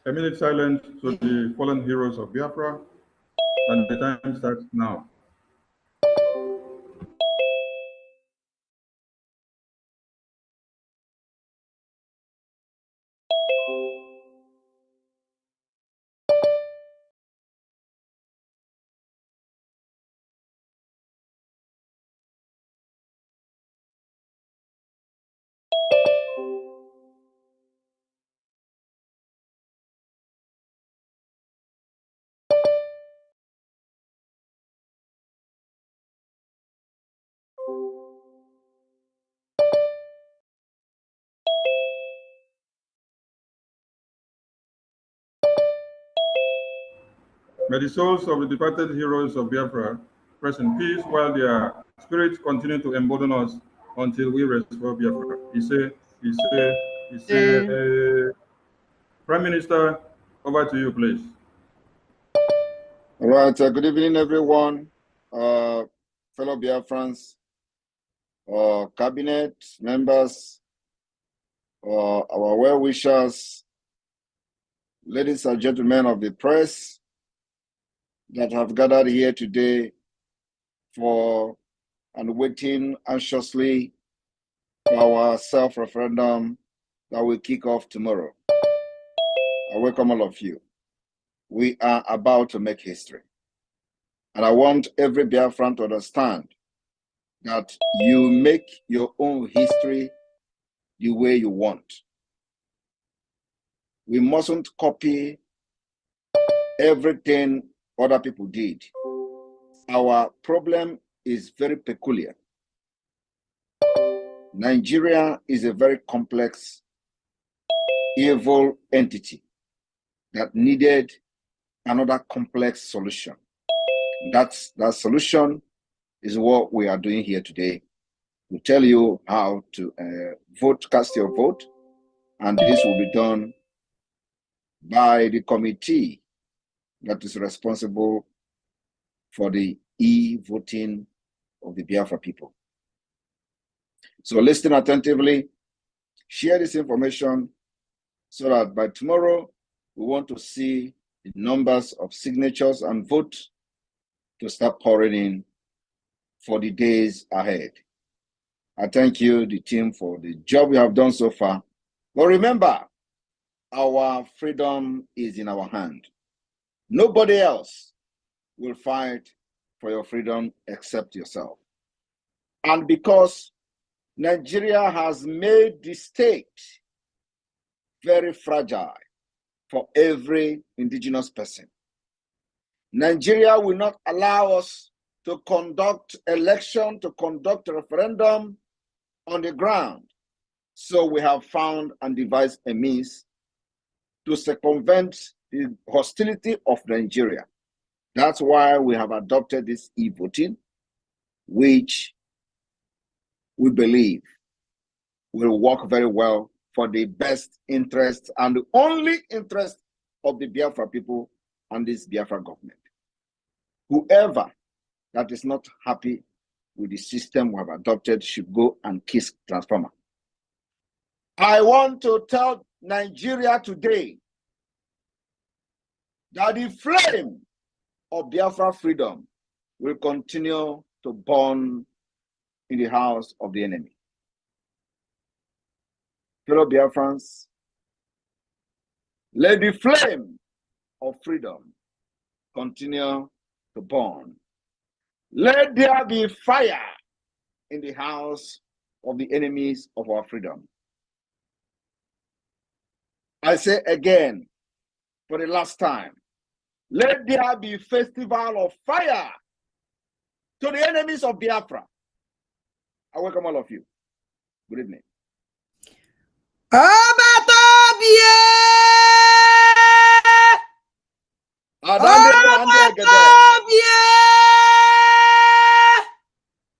A minute silence to the fallen heroes of Biafra, and the time starts now. May the souls of the departed heroes of Biafra rest in peace while their spirits continue to embolden us until we restore Biafra. He said, Prime Minister, over to you, please. All right, good evening, everyone. Fellow Biafrans, cabinet members, our well-wishers, ladies and gentlemen of the press that have gathered here today for and waiting anxiously for our self-referendum that will kick off tomorrow. I welcome all of you. We are about to make history. And I want every Biafran to understand that you make your own history the way you want. We mustn't copy everything other people did. Our problem is very peculiar. Nigeria is a very complex, evil entity that needed another complex solution. That solution is what we are doing here today. We'll tell you how to vote, cast your vote, and this will be done by the committee that is responsible for the e-voting of the Biafra people. So listen attentively, share this information so that by tomorrow, we want to see the numbers of signatures and votes to start pouring in for the days ahead. I thank you, the team, for the job you have done so far. But remember, our freedom is in our hand. Nobody else will fight for your freedom except yourself. And because Nigeria has made the state very fragile for every indigenous person, Nigeria will not allow us to conduct election, to conduct a referendum on the ground. So we have found and devised a means to circumvent the hostility of Nigeria. That's why we have adopted this e-voting, which we believe will work very well for the best interest and the only interest of the Biafra people and this Biafra government. Whoever that is not happy with the system we have adopted should go and kiss transformer. I want to tell Nigeria today that the flame of Biafra freedom will continue to burn in the house of the enemy. Fellow Biafrans, let the flame of freedom continue to burn. Let there be fire in the house of the enemies of our freedom. I say again, for the last time, let there be festival of fire to the enemies of Biafra. I welcome all of you. Good evening.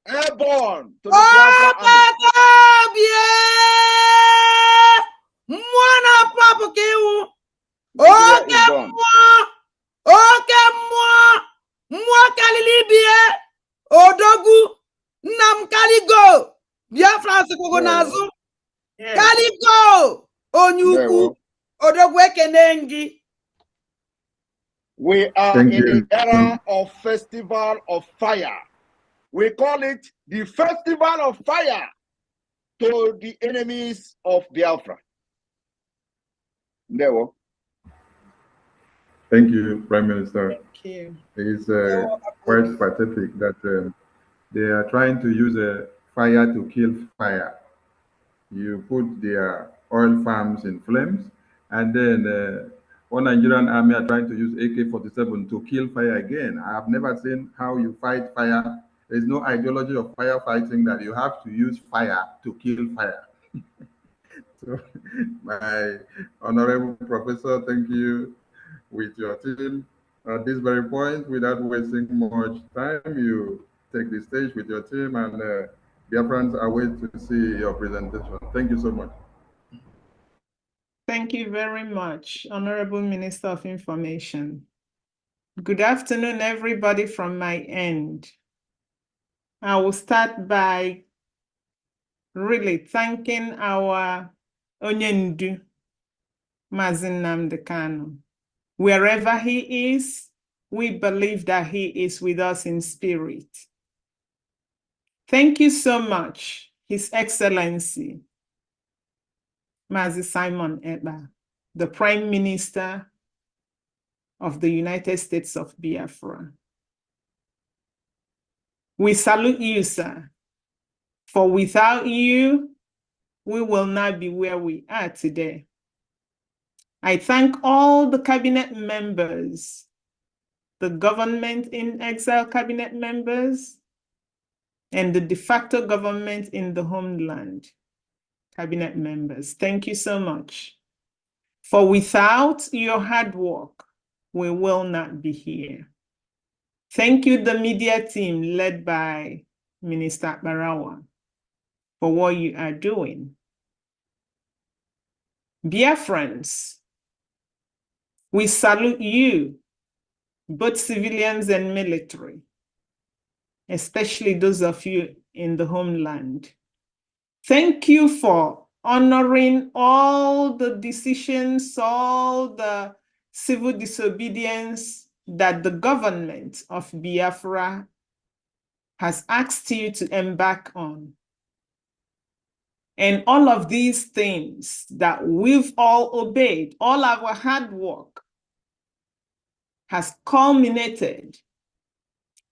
Airborne to the Biafra army. Odogu Nam Kaligo Biafrans Kogonazu Kaligo Onyuku Odogwe Kenengi We are Thank in you. the era of festival of fire. We call it the festival of fire to the enemies of Biafra. Ndewo. Thank you, Prime Minister. Thank you. It's quite pathetic that they are trying to use a fire to kill fire. You put their oil farms in flames, and then one Nigerian army are trying to use AK-47 to kill fire again. I have never seen how you fight fire. There's no ideology of firefighting that you have to use fire to kill fire. So, my honorable professor, thank you with your team. At this very point, without wasting much time, you take the stage with your team, and Biafrans are waiting to see your presentation. Thank you so much. Thank you very much, Honorable Minister of Information. Good afternoon, everybody from my end. I will start by really thanking our Onyendu, Mazin Nnamdi Kanu. Wherever he is, we believe that he is with us in spirit. Thank you so much, His Excellency, Mazi Simon Ekpa, the Prime Minister of the United States of Biafra. We salute you, sir, for without you, we will not be where we are today. I thank all the cabinet members, the government in exile cabinet members, and the de facto government in the homeland cabinet members. Thank you so much. For without your hard work, we will not be here. Thank you, the media team led by Minister Barawa, for what you are doing. Biafrans, we salute you, both civilians and military, especially those of you in the homeland. Thank you for honoring all the decisions, all the civil disobedience that the government of Biafra has asked you to embark on. And all of these things that we've all obeyed, all our hard work has culminated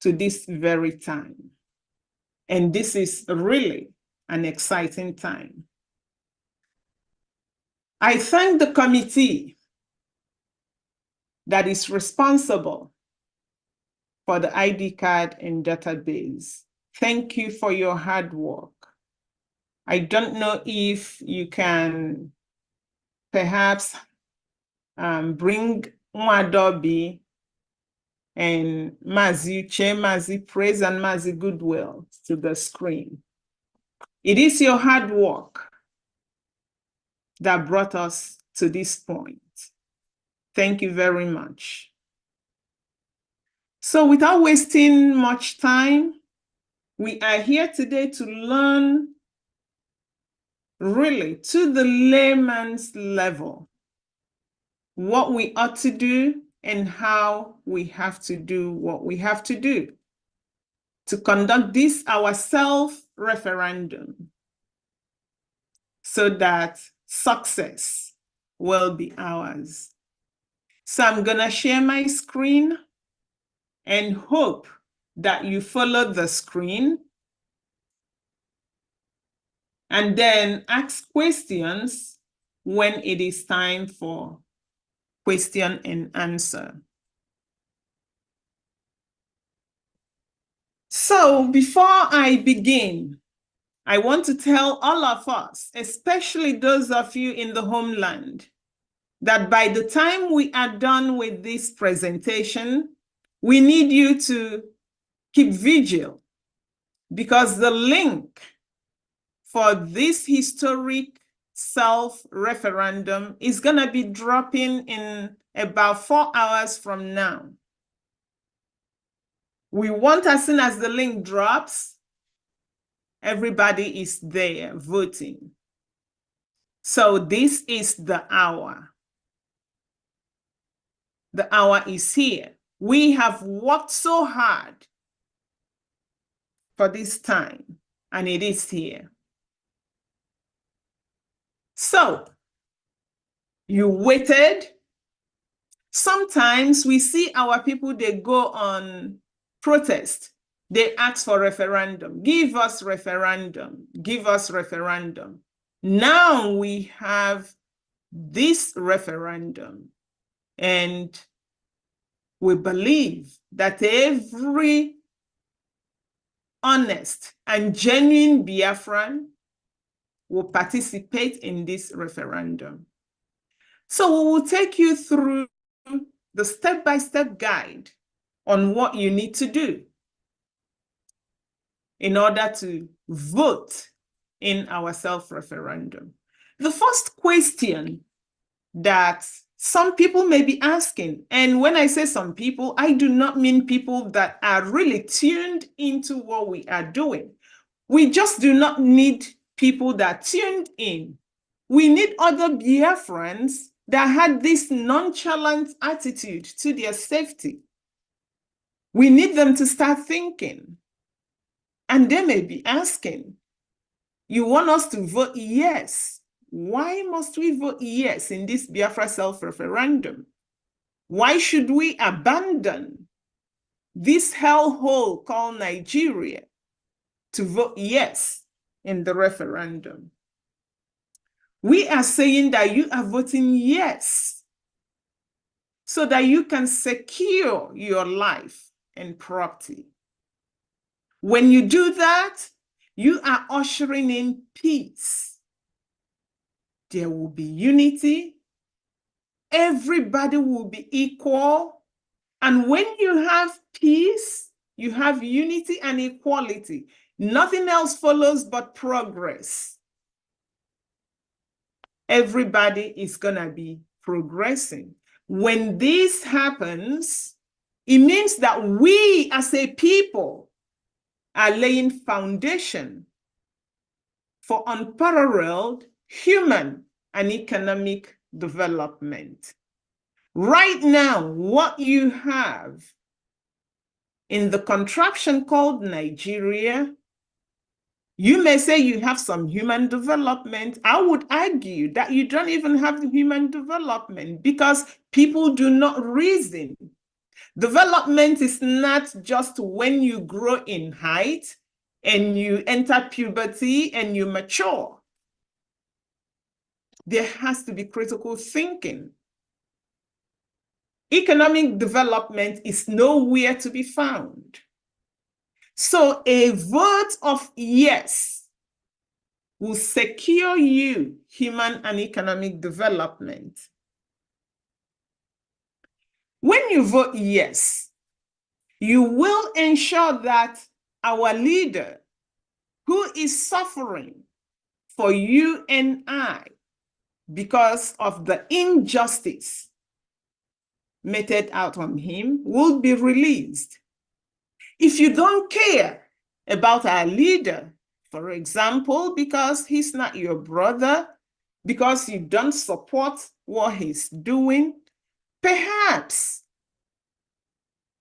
to this very time. And this is really an exciting time. I thank the committee that is responsible for the ID card and database. Thank you for your hard work. I don't know if you can perhaps bring Mwadobi and Mazi Uche, Mazi Praise, and Mazi Goodwill to the screen. It is your hard work that brought us to this point. Thank you very much. So without wasting much time, we are here today to learn really to the layman's level what we ought to do and how we have to do what we have to do to conduct this our self-referendum so that success will be ours. So I'm gonna share my screen and hope that you follow the screen and then ask questions when it is time for question and answer. So before I begin, I want to tell all of us, especially those of you in the homeland, that by the time we are done with this presentation, we need you to keep vigil, because the link for this historic self-referendum is going to be dropping in about 4 hours from now. We want, as soon as the link drops, everybody is there voting. So this is the hour. The hour is here. We have worked so hard for this time, and it is here. So, you waited. Sometimes we see our people, they go on protest. They ask for referendum. Give us referendum. Give us referendum. Now we have this referendum, and we believe that every honest and genuine Biafran will participate in this referendum. So we will take you through the step-by-step guide on what you need to do in order to vote in our self-referendum. The first question that some people may be asking, and when I say some people, I do not mean people that are really tuned into what we are doing. We just do not need people that are tuned in. We need other Biafrans that had this nonchalant attitude to their safety. We need them to start thinking. And they may be asking, you want us to vote yes? Why must we vote yes in this Biafra self-referendum? Why should we abandon this hellhole called Nigeria to vote yes in the referendum? We are saying that you are voting yes so that you can secure your life and property. When you do that, you are ushering in peace. There will be unity. Everybody will be equal. And when you have peace, you have unity and equality. Nothing else follows but progress. Everybody is going to be progressing. When this happens, it means that we as a people are laying foundation for unparalleled human and economic development. Right now, what you have in the contraption called Nigeria, you may say you have some human development. I would argue that you don't even have human development because people do not reason. Development is not just when you grow in height and you enter puberty and you mature. There has to be critical thinking. Economic development is nowhere to be found. So a vote of yes will secure you human and economic development. When you vote yes, you will ensure that our leader, who is suffering for you and I because of the injustice meted out on him, will be released. If you don't care about our leader, for example, because he's not your brother, because you don't support what he's doing, perhaps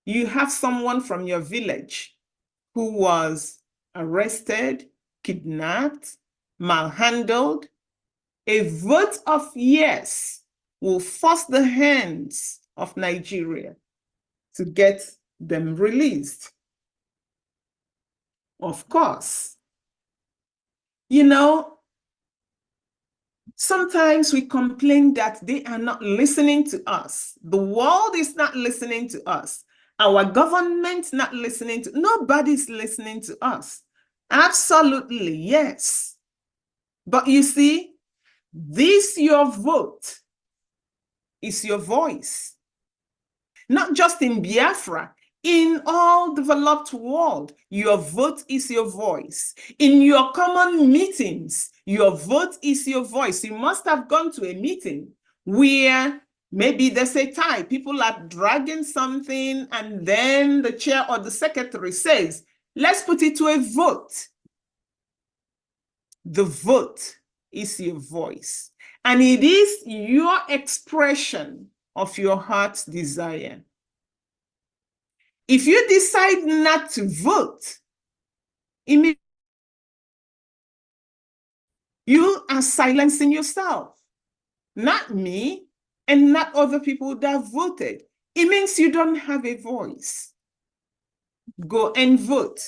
you have someone from your village who was arrested, kidnapped, malhandled. A vote of yes will force the hands of Nigeria to get them released. Of course, you know, sometimes we complain that they are not listening to us. The world is not listening to us. Our government not listening to, nobody's listening to us. Absolutely, yes. But you see, this your vote is your voice. Not just in Biafra, in all developed world, your vote is your voice. In your common meetings, your vote is your voice. You must have gone to a meeting where maybe there's a tie, people are dragging something, and then the chair or the secretary says, let's put it to a vote. The vote is your voice. And it is your expression of your heart's desire. If you decide not to vote, you are silencing yourself, not me and not other people that voted. It means you don't have a voice. Go and vote.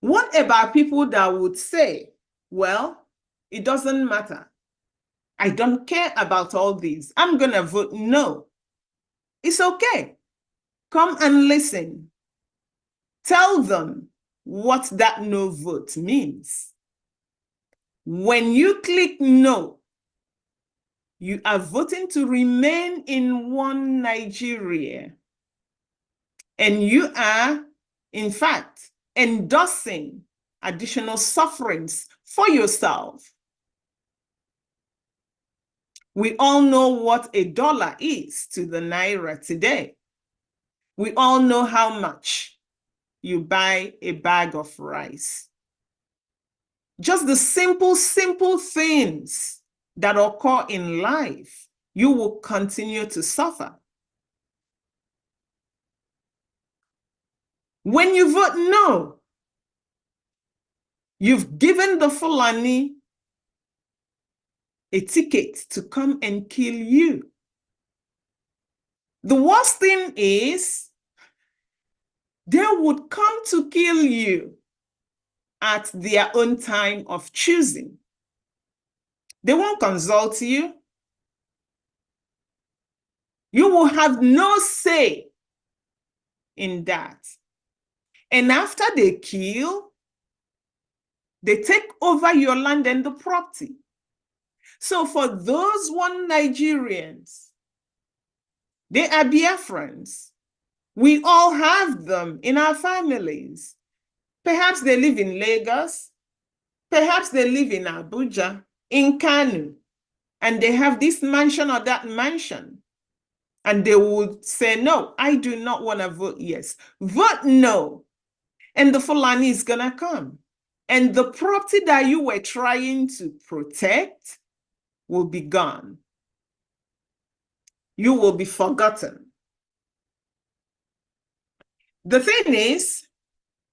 What about people that would say, well, it doesn't matter. I don't care about all these. I'm going to vote no. It's okay. Come and listen. Tell them what that no vote means. When you click no, you are voting to remain in one Nigeria. And you are, in fact, endorsing additional sufferings for yourself. We all know what a dollar is to the naira today. We all know how much you buy a bag of rice. Just the simple things that occur in life, you will continue to suffer. When you vote no, you've given the Fulani a ticket to come and kill you. The worst thing is, they would come to kill you at their own time of choosing. They won't consult you. You will have no say in that. And after they kill, they take over your land and the property. So for those 1 Nigerians, they are Biafrans. We all have them in our families. Perhaps they live in Lagos. Perhaps they live in Abuja, in Kanu, and they have this mansion or that mansion. And they would say, no, I do not want to vote yes. Vote no. And the Fulani is going to come. And the property that you were trying to protect will be gone. You will be forgotten. The thing is,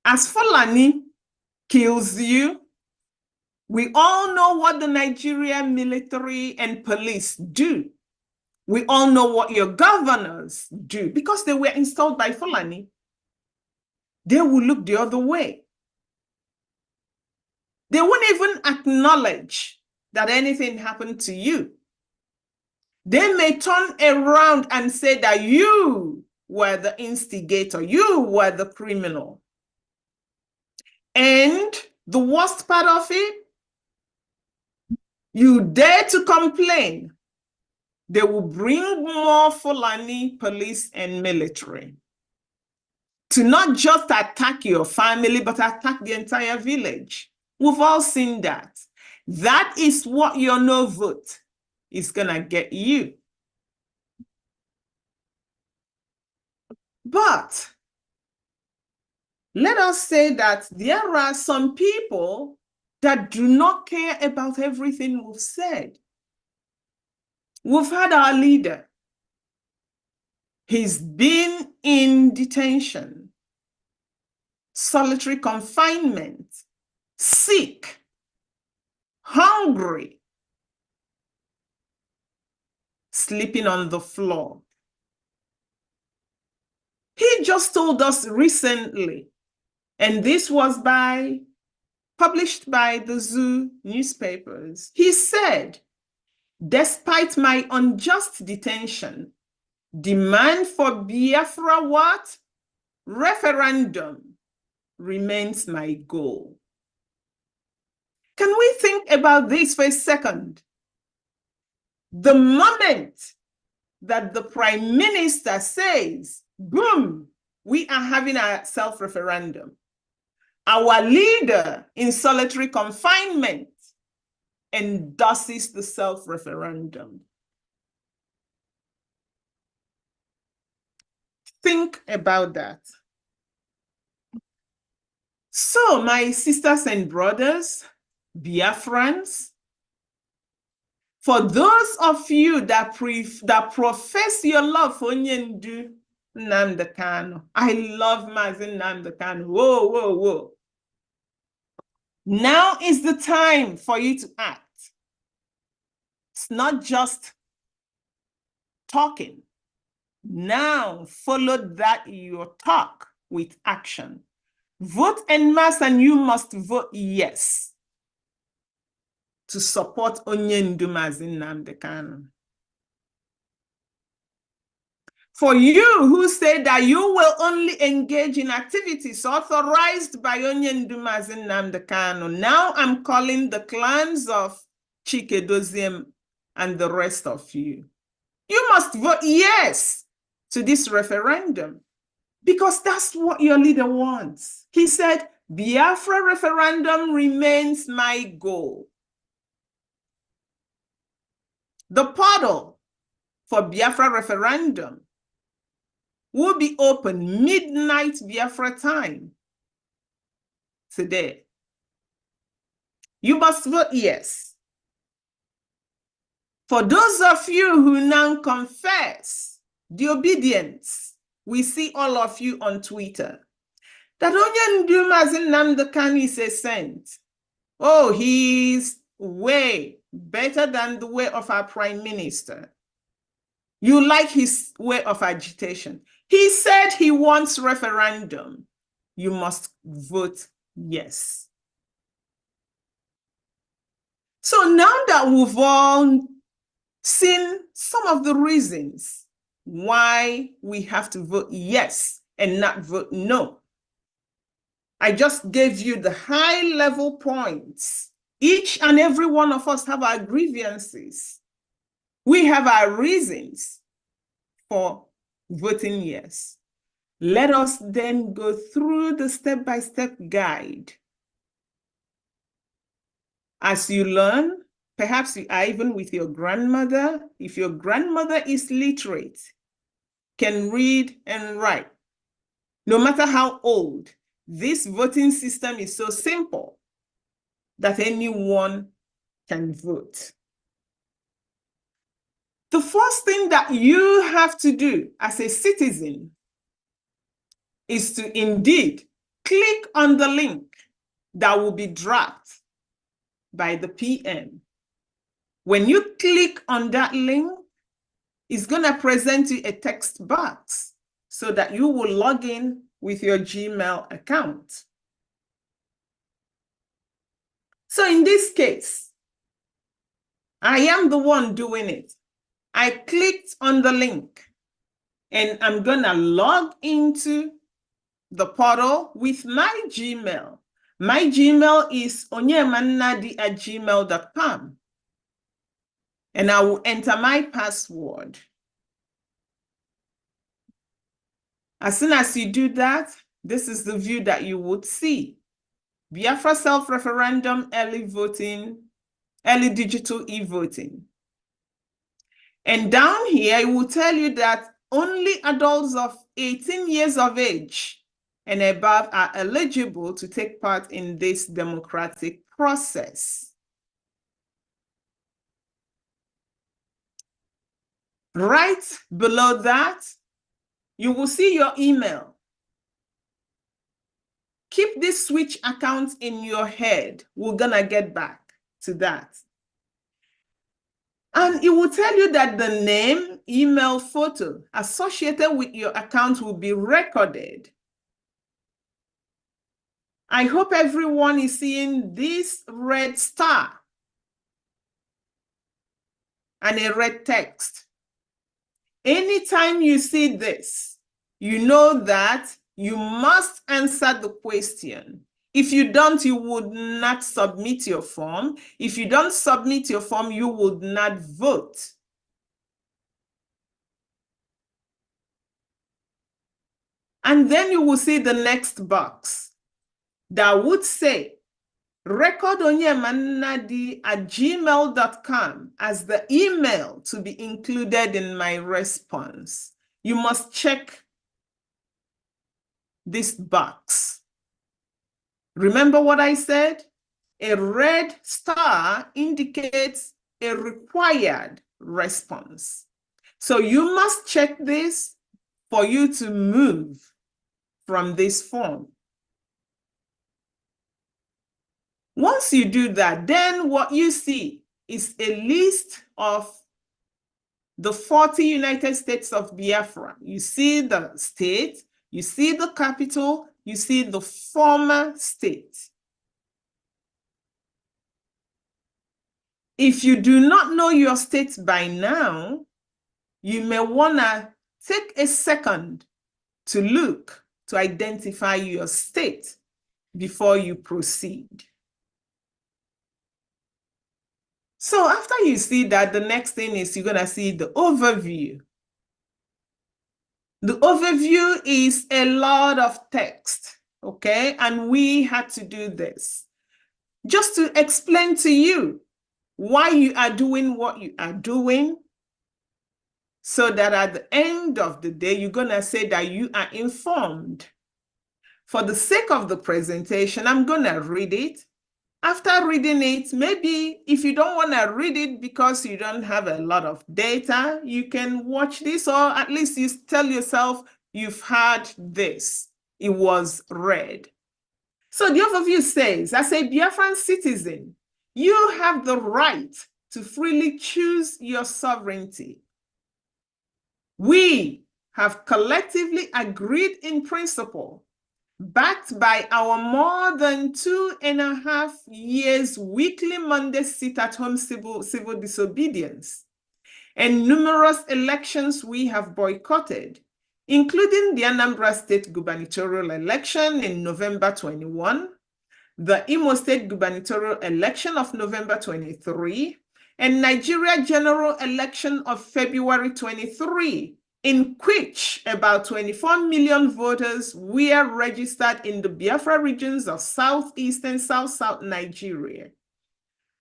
as Fulani kills you, we all know what the Nigerian military and police do. We all know what your governors do because they were installed by Fulani. They will look the other way. They won't even acknowledge that anything happened to you. They may turn around and say that you were the instigator, you were the criminal. And the worst part of it, you dare to complain, they will bring more Fulani police and military to not just attack your family, but attack the entire village. We've all seen that. That is what your no vote is gonna get you. But let us say that there are some people that do not care about everything we've said. We've had our leader. He's been in detention, solitary confinement, sick, hungry, sleeping on the floor. He just told us recently, and this was published by the Zoo newspapers. He said, despite my unjust detention, demand for Biafra what? Referendum remains my goal. Can we think about this for a second? The moment that the Prime Minister says, boom, we are having a self-referendum, our leader in solitary confinement endorses the self-referendum. Think about that. So, my sisters and brothers, Biafrans, For those of you that profess your love for Onyendu Nnamdi Kanu, I love Mazi Nnamdi Kanu. Whoa, whoa, whoa. Now is the time for you to act. It's not just talking. Now follow that your talk with action. Vote en masse, and you must vote yes to support Onyendu Mazi Nnamdi Kanu. For you who say that you will only engage in activities authorized by Onyendu Mazi Nnamdi Kanu, now I'm calling the clans of Chikedoziem and the rest of you. You must vote yes to this referendum, because that's what your leader wants. He said, Biafra referendum remains my goal. The portal for Biafra referendum will be open midnight Biafra time today. You must vote yes. For those of you who now confess the obedience, we see all of you on Twitter, that Onyendu Mazi Nnamdi Kanu is a saint. Oh, he's way better than the way of our prime minister. You like his way of agitation. He said he wants referendum. You must vote yes. So now that we've all seen some of the reasons why we have to vote yes and not vote no, I just gave you the high-level points. Each and every one of us have our grievances. We have our reasons for voting yes. Let us then go through the step-by-step guide. As you learn, perhaps you are even with your grandmother. If your grandmother is literate, can read and write, no matter how old, this voting system is so simple that anyone can vote. The first thing that you have to do as a citizen is to indeed click on the link that will be dropped by the PM. When you click on that link, it's going to present you a text box so that you will log in with your Gmail account. So in this case, I am the one doing it. I clicked on the link and I'm going to log into the portal with my Gmail. My Gmail is onyemannadi@gmail.com. And I will enter my password. As soon as you do that, this is the view that you would see. Biafra self-referendum, early voting, early digital e-voting. And down here, it will tell you that only adults of 18 years of age and above are eligible to take part in this democratic process. Right below that, you will see your email. Keep this switch account in your head. We're gonna get back to that. And it will tell you that the name, email, photo associated with your account will be recorded. I hope everyone is seeing this red star and a red text. Anytime you see this, you know that you must answer the question. If you don't, you would not submit your form. If you don't submit your form, you would not vote. And then you will see the next box that would say, record onyemannadi@gmail.com as the email to be included in my response. You must check this box. Remember what I said? A red star indicates a required response. So you must check this for you to move from this form. Once you do that, then what you see is a list of the 40 United States of Biafra. You see the state, you see the capital, you see the former state. If you do not know your state by now, you may want to take a second to look to identify your state before you proceed. So after you see that, the next thing is you're going to see the overview. The overview is a lot of text, okay? And we had to do this just to explain to you why you are doing what you are doing, so that at the end of the day, you're going to say that you are informed. For the sake of the presentation, I'm going to read it. After reading it, maybe if you don't want to read it because you don't have a lot of data, you can watch this, or at least you tell yourself you've heard this. It was read. So the overview says, as a Biafran citizen, you have the right to freely choose your sovereignty. We have collectively agreed in principle, backed by our more than 2.5 years weekly Monday sit-at-home civil disobedience and numerous elections we have boycotted, including the Anambra State gubernatorial election in November 21, the Imo State gubernatorial election of November 23, and Nigeria general election of February 23, in which about 24 million voters were registered in the Biafra regions of Southeast and South Nigeria.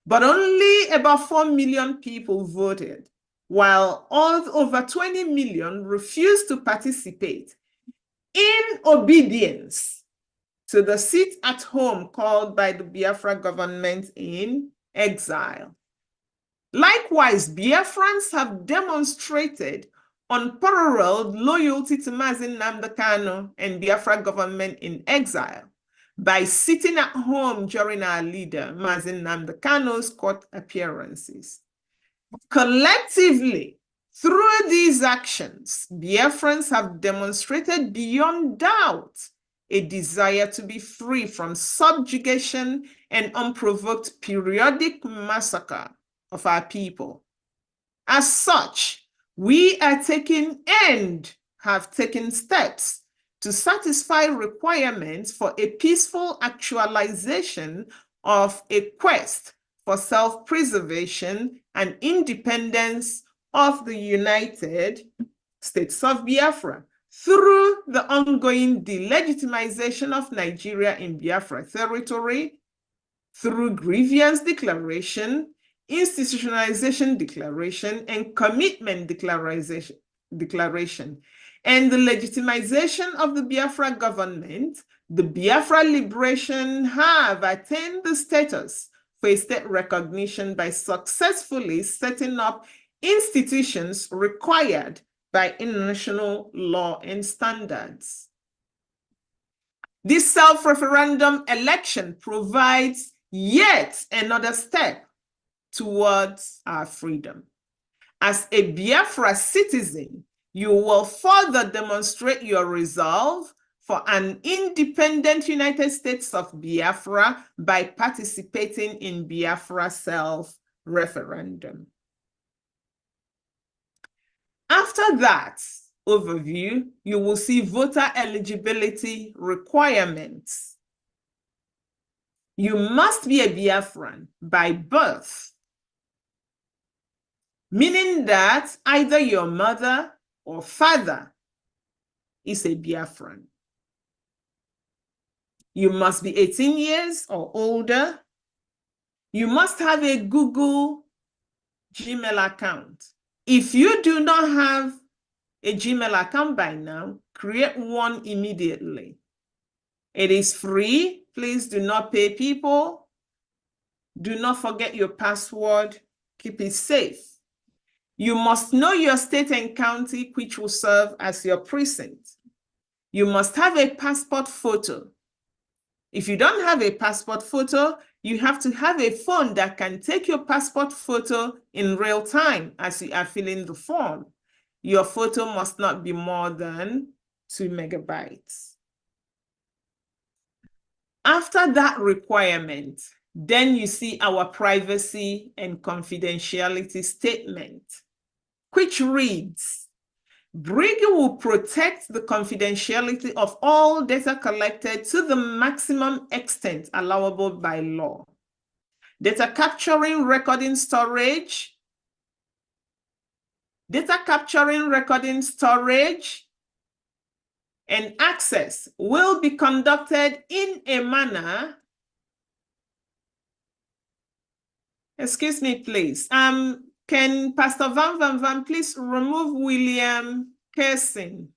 But only about 4 million people voted, while over 20 million refused to participate in obedience to the sit-at-home called by the Biafra government in exile. Likewise, Biafrans have demonstrated unparalleled loyalty to Mazi Nnamdi Kanu and Biafra government in exile by sitting at home during our leader Mazi Nnamdi Kanu's court appearances. Collectively, through these actions, Biafrans have demonstrated beyond doubt a desire to be free from subjugation and unprovoked periodic massacre of our people. As such, we are taking and have taken steps to satisfy requirements for a peaceful actualization of a quest for self-preservation and independence of the United States of Biafra through the ongoing delegitimization of Nigeria in Biafra territory, through grievance declaration, institutionalization declaration, and commitment declaration, and the legitimization of the Biafra government. The Biafra liberation have attained the status for a state recognition by successfully setting up institutions required by international law and standards. This self-referendum election provides yet another step towards our freedom. As a Biafra citizen, you will further demonstrate your resolve for an independent United States of Biafra by participating in Biafra self-referendum. After that overview, you will see voter eligibility requirements. You must be a Biafran by birth, meaning that either your mother or father is a Biafran. You must be 18 years or older. You must have a Google Gmail account. If you do not have a Gmail account by now, create one immediately. It is free. Please do not pay people. Do not forget your password. keep it safe. You must know your state and county, which will serve as your precinct. You must have a passport photo. If you don't have a passport photo, you have to have a phone that can take your passport photo in real time as you are filling the form. Your photo must not be more than 2 megabytes. After that requirement, then you see our privacy and confidentiality statement, which reads, BRIGI will protect the confidentiality of all data collected to the maximum extent allowable by law. Data capturing, recording, storage, and access will be conducted in a manner, excuse me, please. Can Pastor Van please remove William Kersin?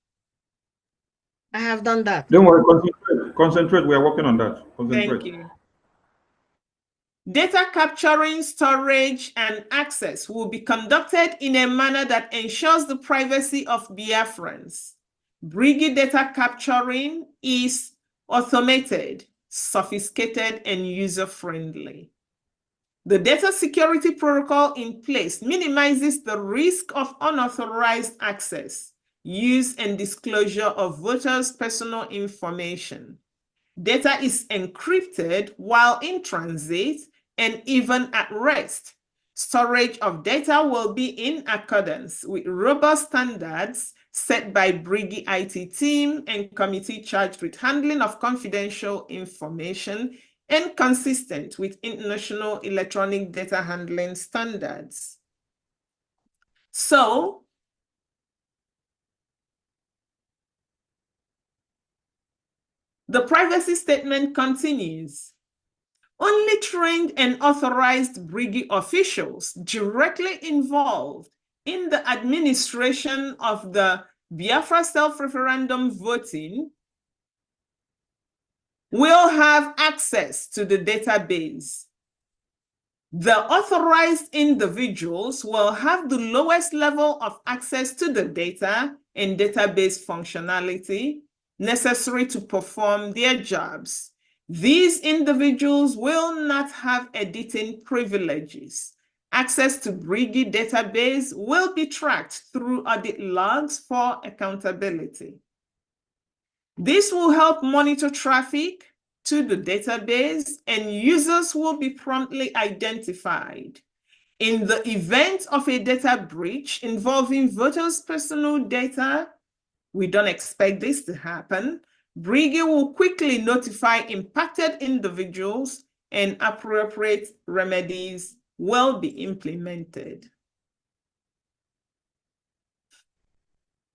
I have done that. Don't worry, concentrate. Concentrate. We are working on that. Concentrate. Thank you. Data capturing, storage, and access will be conducted in a manner that ensures the privacy of Biafrans. BRIGI data capturing is automated, sophisticated, and user-friendly. The data security protocol in place minimizes the risk of unauthorized access, use, and disclosure of voters' personal information. Data is encrypted while in transit and even at rest. Storage of data will be in accordance with robust standards set by BRIGI IT team and committee charged with handling of confidential information and consistent with international electronic data handling standards. So, the privacy statement continues. Only trained and authorized BRIGI officials directly involved in the administration of the Biafra self-referendum voting will have access to the database. The authorized individuals will have the lowest level of access to the data and database functionality necessary to perform their jobs. These individuals will not have editing privileges. Access to BRIGI database will be tracked through audit logs for accountability. This will help monitor traffic to the database, and users will be promptly identified. In the event of a data breach involving voters' personal data, we don't expect this to happen. BRIGI will quickly notify impacted individuals and appropriate remedies will be implemented.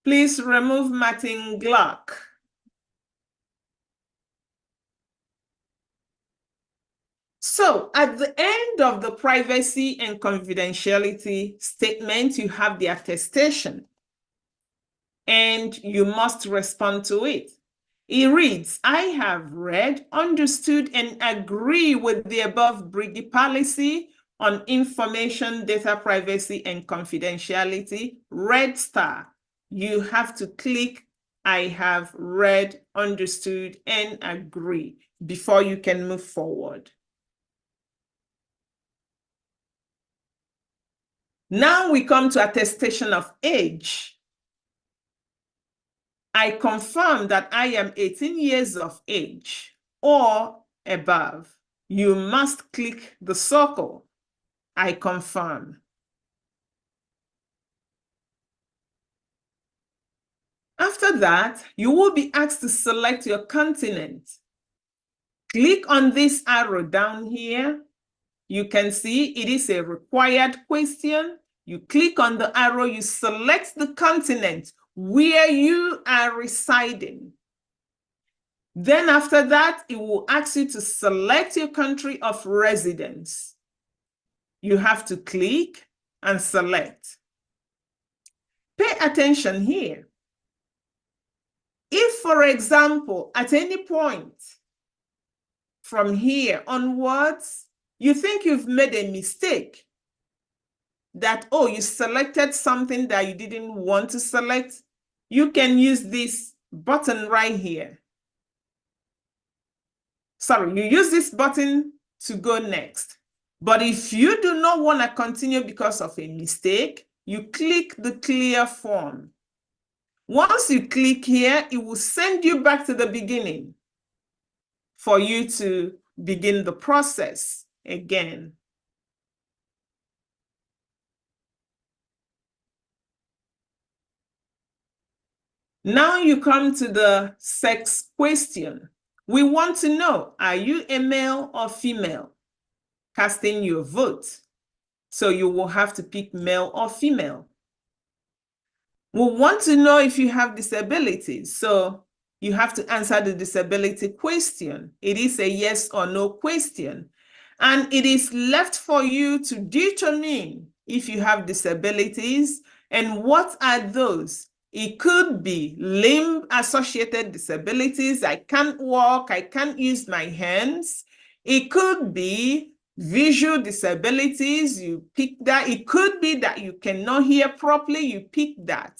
Please remove Martin Glock. So at the end of the privacy and confidentiality statement, you have the attestation, and you must respond to it. It reads, I have read, understood, and agree with the above BRIGI policy on information, data privacy, and confidentiality, red star. You have to click, I have read, understood, and agree before you can move forward. Now we come to attestation of age. I confirm that I am 18 years of age or above. You must click the circle. I confirm. After that, you will be asked to select your continent. Click on this arrow down here. You can see it is a required question. You click on the arrow, you select the continent where you are residing. Then after that, it will ask you to select your country of residence. You have to click and select. Pay attention here. If, for example, at any point from here onwards, you think you've made a mistake, that, oh, you selected something that you didn't want to select, you can use this button right here. Sorry, you use this button to go next. But if you do not want to continue because of a mistake, you click the clear form. Once you click here, it will send you back to the beginning for you to begin the process again. Now you come to the sex question. We want to know, are you a male or female? Casting your vote. So you will have to pick male or female. We want to know if you have disabilities. So you have to answer the disability question. It is a yes or no question. And it is left for you to determine if you have disabilities and what are those. It could be limb-associated disabilities. I can't walk, I can't use my hands. It could be visual disabilities, you pick that. It could be that you cannot hear properly, you pick that.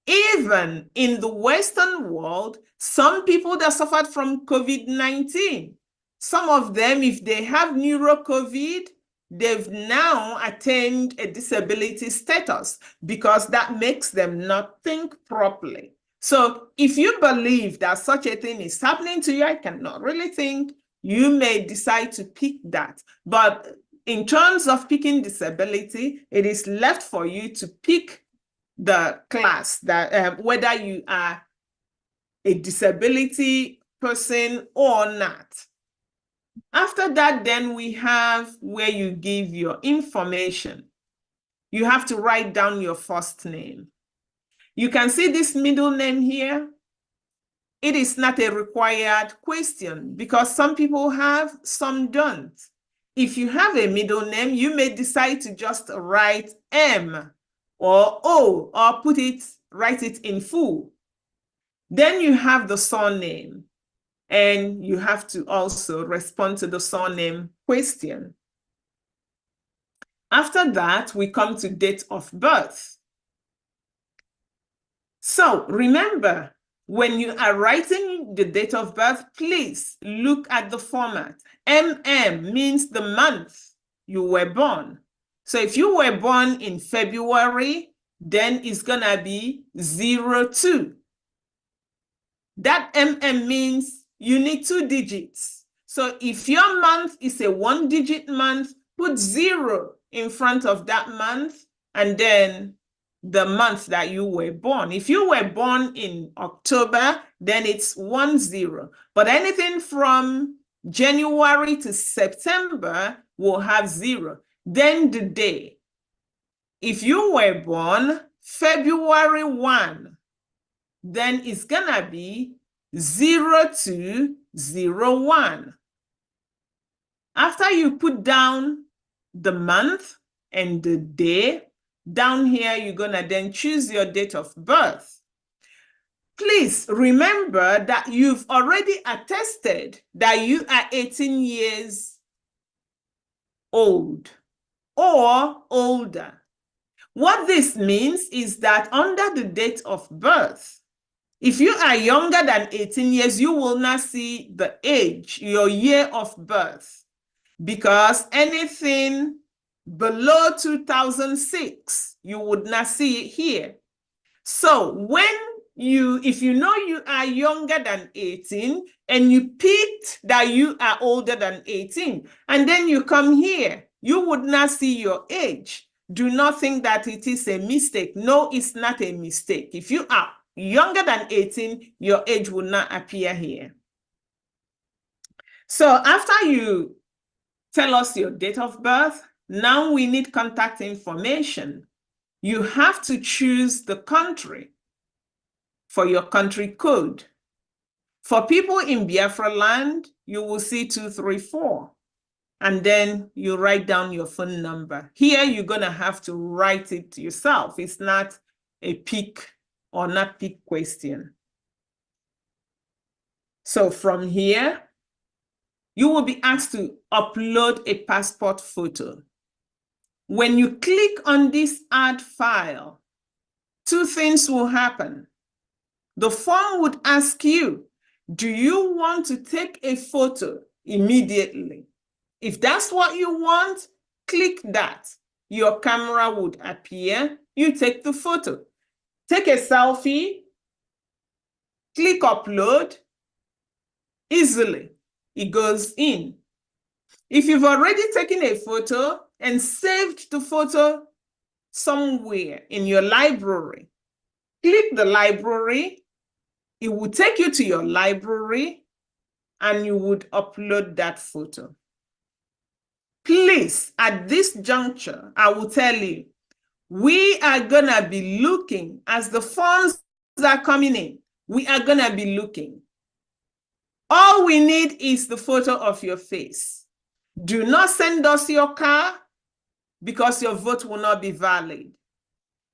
Even in the Western world, some people that suffered from COVID-19, some of them, if they have neuro-COVID, they've now attained a disability status because that makes them not think properly. So if you believe that such a thing is happening to you, I cannot really think, you may decide to pick that. But in terms of picking disability, it is left for you to pick the class that whether you are a disability person or not. After that, then we have where you give your information. You have to write down your first name. You can see this middle name here. It is not a required question because some people have, some don't. If you have a middle name, you may decide to just write M or O or write it in full. Then you have the surname, and you have to also respond to the surname question. After that, we come to date of birth. So remember, when you are writing the date of birth, please look at the format. MM means the month you were born. So if you were born in February, then it's gonna be 02. That MM means you need 2 digits. So if your month is a 1-digit month, put 0 in front of that month and then the month that you were born. If you were born in October, then it's 10. But anything from January to September will have 0. Then the day. If you were born February 1, then it's gonna be 0201. After you put down the month and the day, down here, you're gonna then choose your date of birth. Please remember that you've already attested that you are 18 years old or older. What this means is that under the date of birth, if you are younger than 18 years, you will not see the age, your year of birth, because anything below 2006, you would not see it here. So if you know you are younger than 18 and you picked that you are older than 18, and then you come here, you would not see your age. Do not think that it is a mistake. No, it's not a mistake. If you are younger than 18, your age will not appear here. So after you tell us your date of birth, now we need contact information. You have to choose the country for your country code. For people in Biafra land, you will see 234. And then you write down your phone number. Here, you're gonna have to write it yourself. It's not a pick or not pick question. So from here, you will be asked to upload a passport photo. When you click on this add file, two things will happen. The form would ask you, do you want to take a photo immediately? If that's what you want, click that. Your camera would appear. You take the photo. Take a selfie. Click upload. Easily, it goes in. If you've already taken a photo and saved the photo somewhere in your library, click the library. It will take you to your library and you would upload that photo. Please, at this juncture, I will tell you, we are going to be looking as the forms are coming in. We are going to be looking. All we need is the photo of your face. Do not send us your car because your vote will not be valid.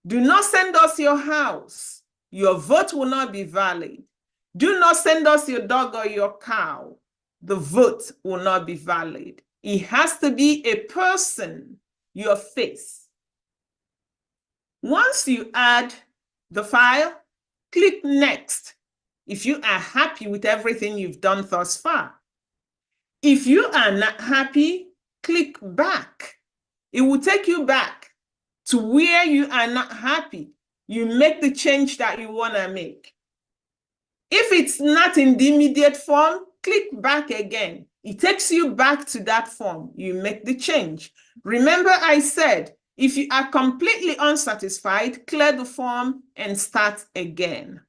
Do not send us your house. Your vote will not be valid. Do not send us your dog or your cow. The vote will not be valid. It has to be a person, your face. Once you add the file, click next if you are happy with everything you've done thus far. If you are not happy, click back. It will take you back to where you are not happy. You make the change that you want to make. If it's not in the immediate form, click back again. It takes you back to that form. You make the change. Remember, I said, if you are completely unsatisfied, clear the form and start again.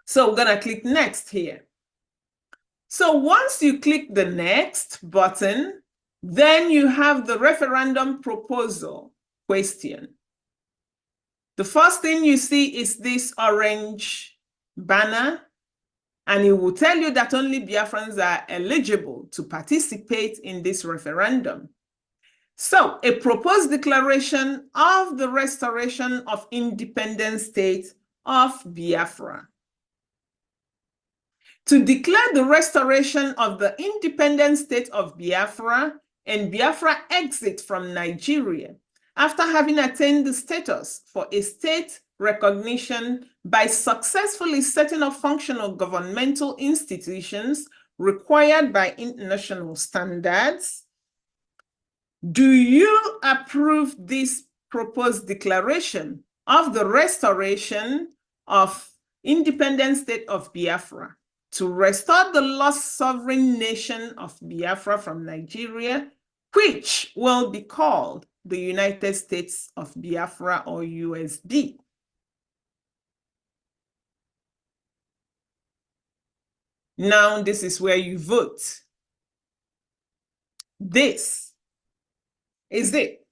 So we're going to click next here. So once you click the next button, then you have the referendum proposal question. The first thing you see is this orange banner, and it will tell you that only Biafrans are eligible to participate in this referendum. So a proposed declaration of the restoration of independent state of Biafra. To declare the restoration of the independent state of Biafra and Biafra exit from Nigeria after having attained the status for a state recognition by successfully setting up functional governmental institutions required by international standards. Do you approve this proposed declaration of the restoration of independent state of Biafra to restore the lost sovereign nation of Biafra from Nigeria, which will be called the United States of Biafra, or USB? Now, this is where you vote. This is it.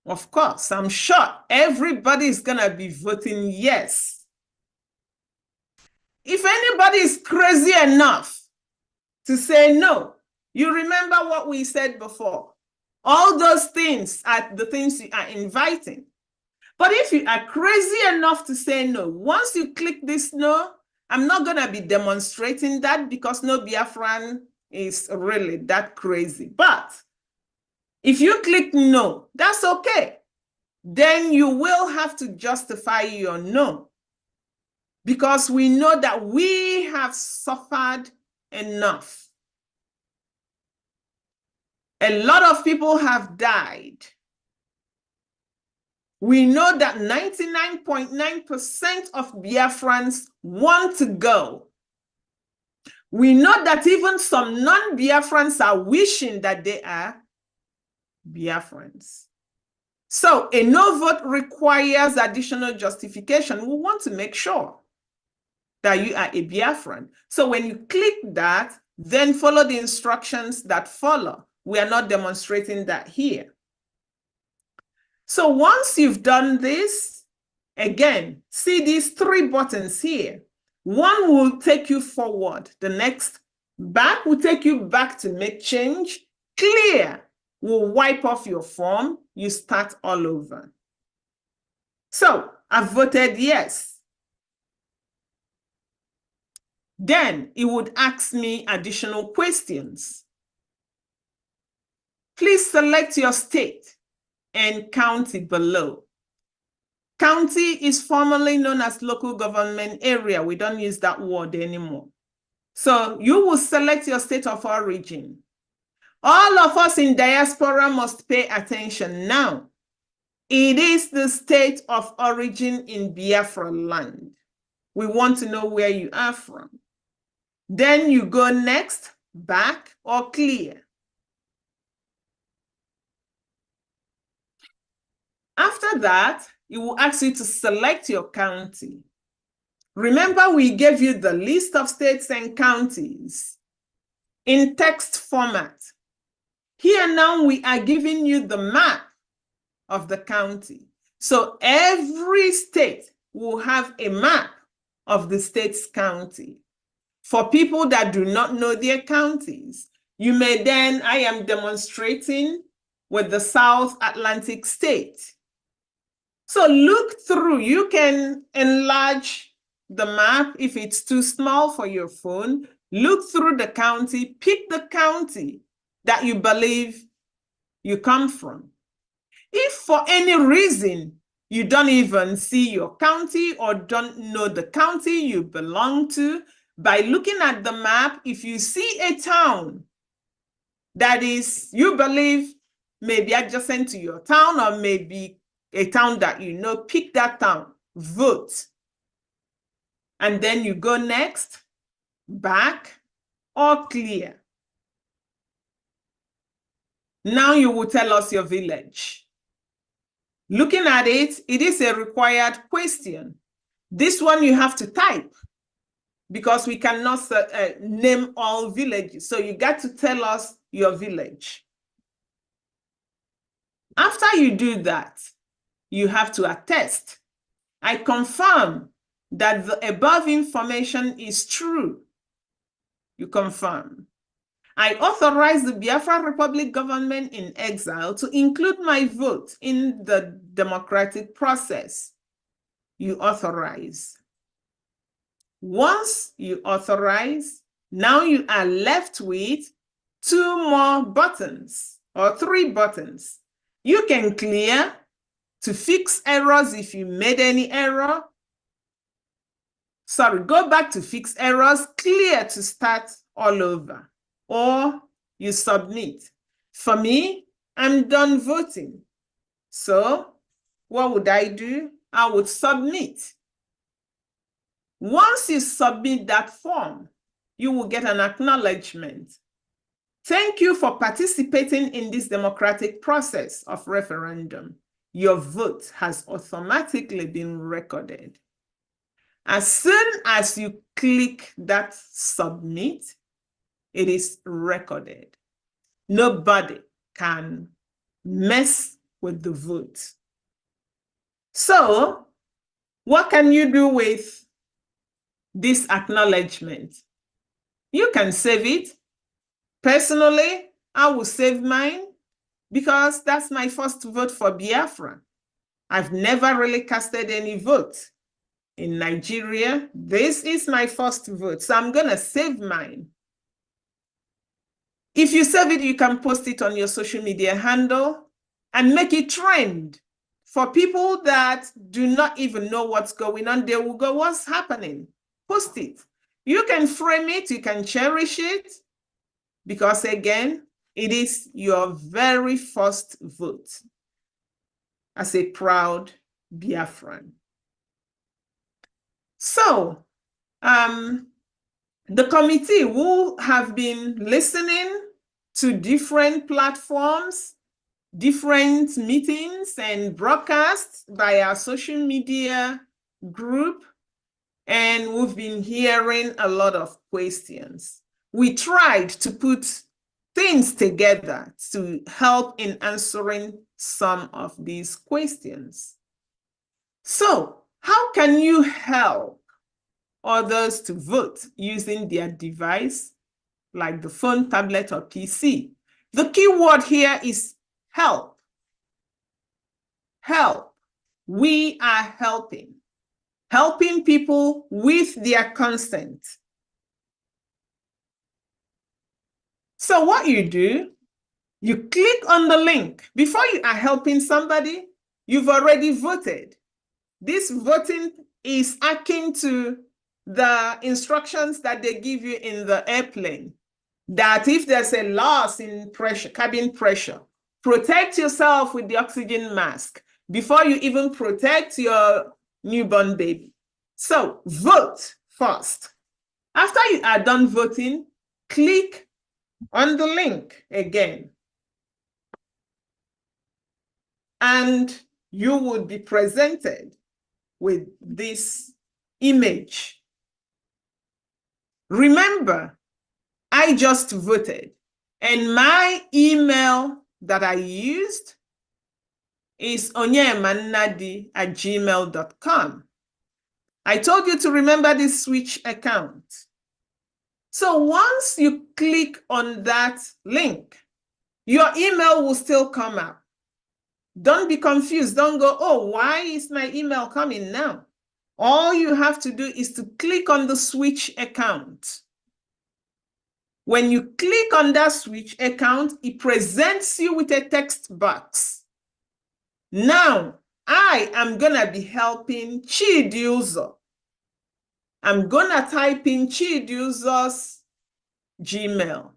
Of course, I'm sure everybody's gonna be voting yes. If anybody is crazy enough to say no, you remember what we said before. All those things are the things you are inviting. But if you are crazy enough to say no, once you click this no, I'm not going to be demonstrating that because no Biafran is really that crazy. But if you click no, that's okay. Then you will have to justify your no, because we know that we have suffered enough. A lot of people have died. We know that 99.9% of Biafrans want to go. We know that even some non-Biafrans are wishing that they are Biafrans. So a no vote requires additional justification. We want to make sure that you are a Biafran. So when you click that, then follow the instructions that follow. We are not demonstrating that here. So once you've done this, again, see these three buttons here. One will take you forward. The next back will take you back to make change. Clear will wipe off your form. You start all over. So I've voted yes. Then it would ask me additional questions. Please select your state and county below. County is formerly known as local government area. We don't use that word anymore. So you will select your state of origin. All of us in diaspora must pay attention now. It is the state of origin in Biafra land. We want to know where you are from. Then you go next, back or clear. After that, it will ask you to select your county. Remember, we gave you the list of states and counties in text format. Here now we are giving you the map of the county. So every state will have a map of the state's county. For people that do not know their counties, you may then, I am demonstrating with the South Atlantic state. So look through, you can enlarge the map if it's too small for your phone. Look through the county, pick the county that you believe you come from. If for any reason you don't even see your county or don't know the county you belong to, by looking at the map, if you see a town that is, you believe may be adjacent to your town or maybe a town that you know, pick that town, vote. And then you go next, back or clear. Now you will tell us your village. Looking at it, it is a required question. This one you have to type because we cannot name all villages. So you got to tell us your village. After you do that, you have to attest. I confirm that the above information is true. You confirm. I authorize the Biafra Republic government in exile to include my vote in the democratic process. You authorize. Once you authorize, now you are left with 2 more buttons or 3 buttons. You can clear to fix errors if you made any error. Sorry, go back to fix errors, clear to start all over, or you submit. For me, I'm done voting. So what would I do? I would submit. Once you submit that form, you will get an acknowledgement. Thank you for participating in this democratic process of referendum. Your vote has automatically been recorded. As soon as you click that submit, it is recorded. Nobody can mess with the vote. So, what can you do with this acknowledgement? You can save it. Personally, I will save mine because that's my first vote for Biafra. I've never really casted any vote in Nigeria. This is my first vote, so I'm going to save mine. If you save it, you can post it on your social media handle and make it trend. For people that do not even know what's going on, they will go, what's happening? Post it. You can frame it, you can cherish it, because again, it is your very first vote as a proud Biafran. So, the committee will have been listening to different platforms, different meetings and broadcasts by our social media group, and we've been hearing a lot of questions. We tried to put things together to help in answering some of these questions. So, how can you help others to vote using their device, like the phone, tablet, or PC? The key word here is help. Help. We are helping. Helping people with their consent. So what you do, You click on the link. Before you are helping somebody, you've already voted. This voting is akin to the instructions that they give you in the airplane, that if there's a loss in pressure, cabin pressure, protect yourself with the oxygen mask before you even protect your newborn baby. So vote first. After you are done voting, click on the link again. And you would be presented with this image. Remember, I just voted, and my email that I used is onyemannadi@gmail.com. I told you to remember this switch account. So once you click on that link, your email will still come up. Don't be confused. Don't go, oh, why is my email coming now? All you have to do is to click on the switch account. When you click on that switch account, it presents you with a text box. Now, I am going to be helping Chidiuzo. I'm going to type in Chidiuzo's Gmail.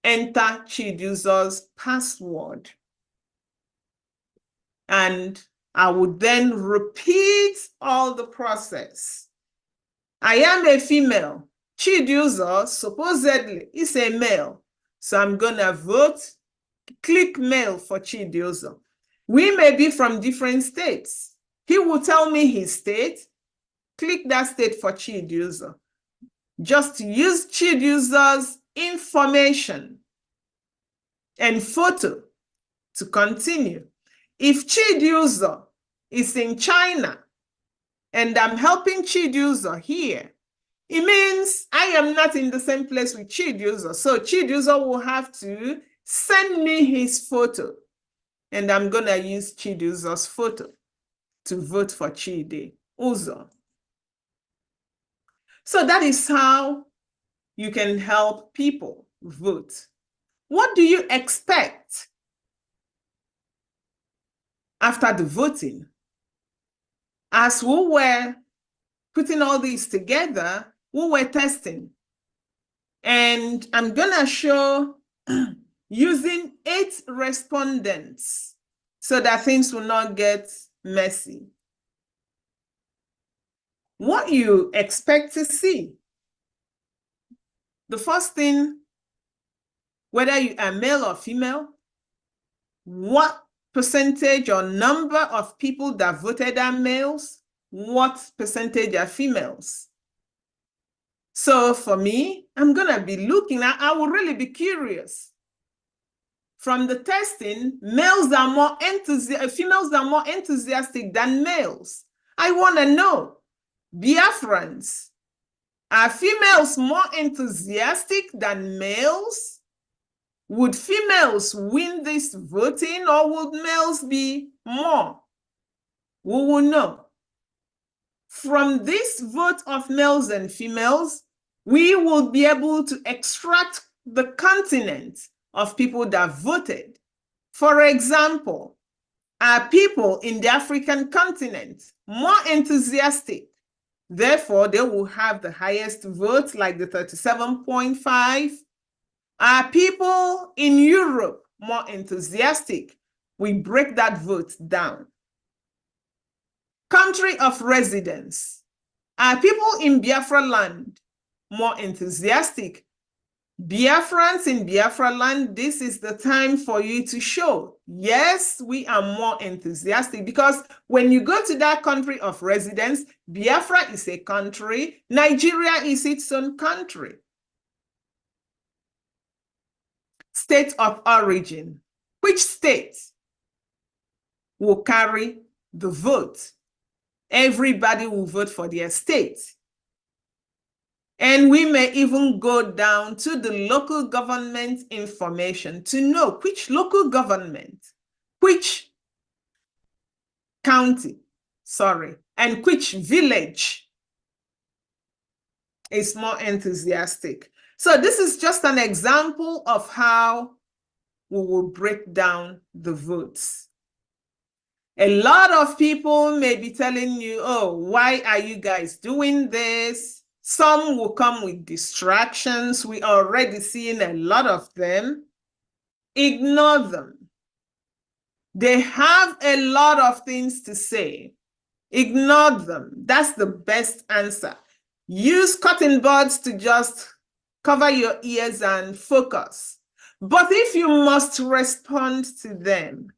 Enter Chidiuzo's password. And I would then repeat all the process. I am a female. Chidiuzo supposedly is a male. So I'm going to vote, click male for Chidiuzo. We may be from different states. He will tell me his state. Click that state for Chidiuzo. Just use Chidiuzo's information and photo to continue. If Chidiuzo is in China and I'm helping Chidiuzo here, it means I am not in the same place with Chidiuzo. So Chidiuzo will have to send me his photo, and I'm going to use Chidiuzo's photo to vote for Chidiuzo. So that is how you can help people vote. What do you expect after the voting? As we were putting all these together, we were testing. And I'm going to show using 8 respondents so that things will not get messy. What you expect to see. The first thing, whether you are male or female, what percentage or number of people that voted are males, what percentage are females. So for me, I'm going to be looking at, I will really be curious. From the testing, females are more enthusiastic than males. I want to know, Biafrans, are females more enthusiastic than males? Would females win this voting, or would males be more? We will know. From this vote of males and females, we will be able to extract the continent of people that voted. For example, are people in the African continent more enthusiastic? Therefore, they will have the highest vote, like the 37.5. Are people in Europe more enthusiastic? We break that vote down. Country of residence. Are people in Biafra land more enthusiastic? Biafrans in Biafra land, this is the time for you to show, yes, we are more enthusiastic, because when you go to that country of residence, Biafra is a country, Nigeria is its own country. State of origin. Which state will carry the vote? Everybody will vote for their state. And we may even go down to the local government information to know which local government, which county, and which village is more enthusiastic. So this is just an example of how we will break down the votes. A lot of people may be telling you, oh, why are you guys doing this? Some will come with distractions. We are already seeing a lot of them. Ignore them. They have a lot of things to say. Ignore them. That's the best answer. Use cutting boards to just cover your ears and focus. But if you must respond to them,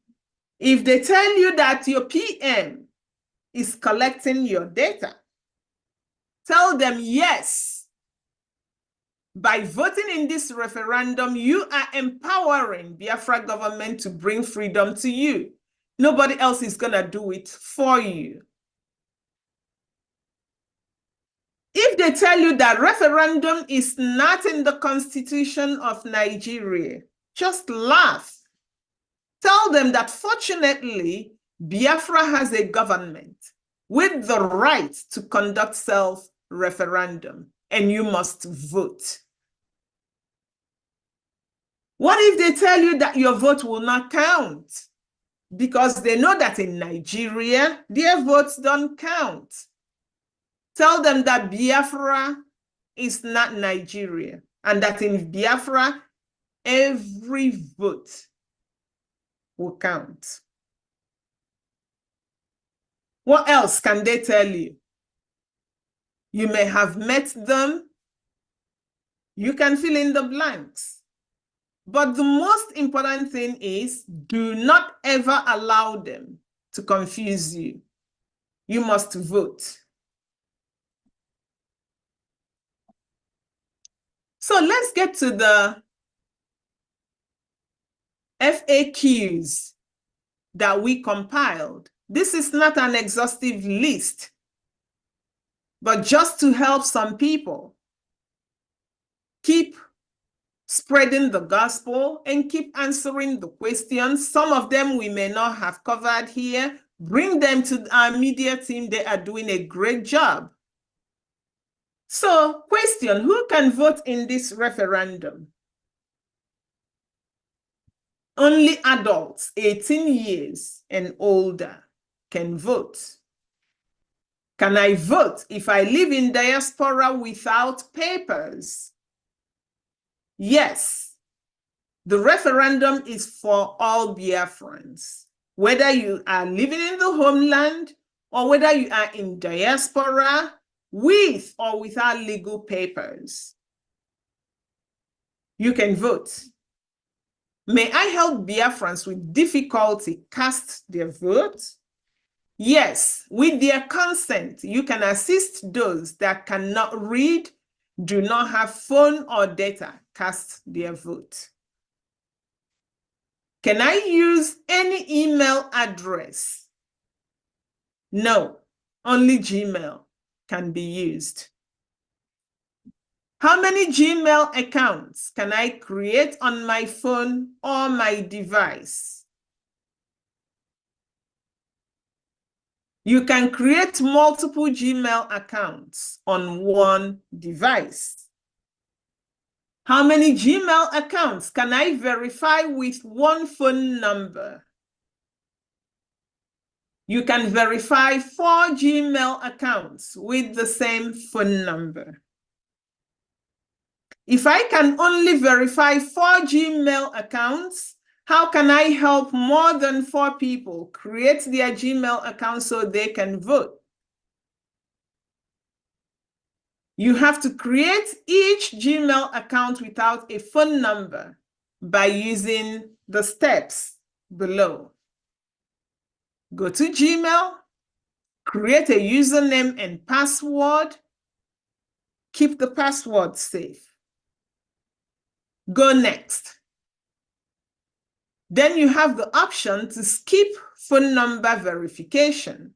if they tell you that your PM is collecting your data, tell them yes. By voting in this referendum, you are empowering Biafra government to bring freedom to you. Nobody else is going to do it for you. If they tell you that referendum is not in the Constitution of Nigeria, just laugh. Tell them that fortunately, Biafra has a government with the right to conduct self-referendum, and you must vote. What if they tell you that your vote will not count? Because they know that in Nigeria, their votes don't count. Tell them that Biafra is not Nigeria, and that in Biafra, every vote will count. What else can they tell you? You may have met them. You can fill in the blanks. But the most important thing is, do not ever allow them to confuse you. You must vote. So let's get to the FAQs that we compiled. This is not an exhaustive list, but just to help some people keep spreading the gospel and keep answering the questions. Some of them we may not have covered here. Bring them to our media team. They are doing a great job. So, question, who can vote in this referendum? Only adults 18 years and older can vote. Can I vote if I live in diaspora without papers? Yes. The referendum is for all Biafrans, whether you are living in the homeland or whether you are in diaspora with or without legal papers. You can vote. May I help Biafrans with difficulty cast their vote? Yes, with their consent, you can assist those that cannot read, do not have phone or data, cast their vote. Can I use any email address? No, only Gmail can be used. How many Gmail accounts can I create on my phone or my device? You can create multiple Gmail accounts on one device. How many Gmail accounts can I verify with one phone number? You can verify 4 Gmail accounts with the same phone number. If I can only verify 4 Gmail accounts, how can I help more than 4 people create their Gmail account so they can vote? You have to create each Gmail account without a phone number by using the steps below. Go to Gmail, create a username and password, keep the password safe. Go next. Then you have the option to skip phone number verification.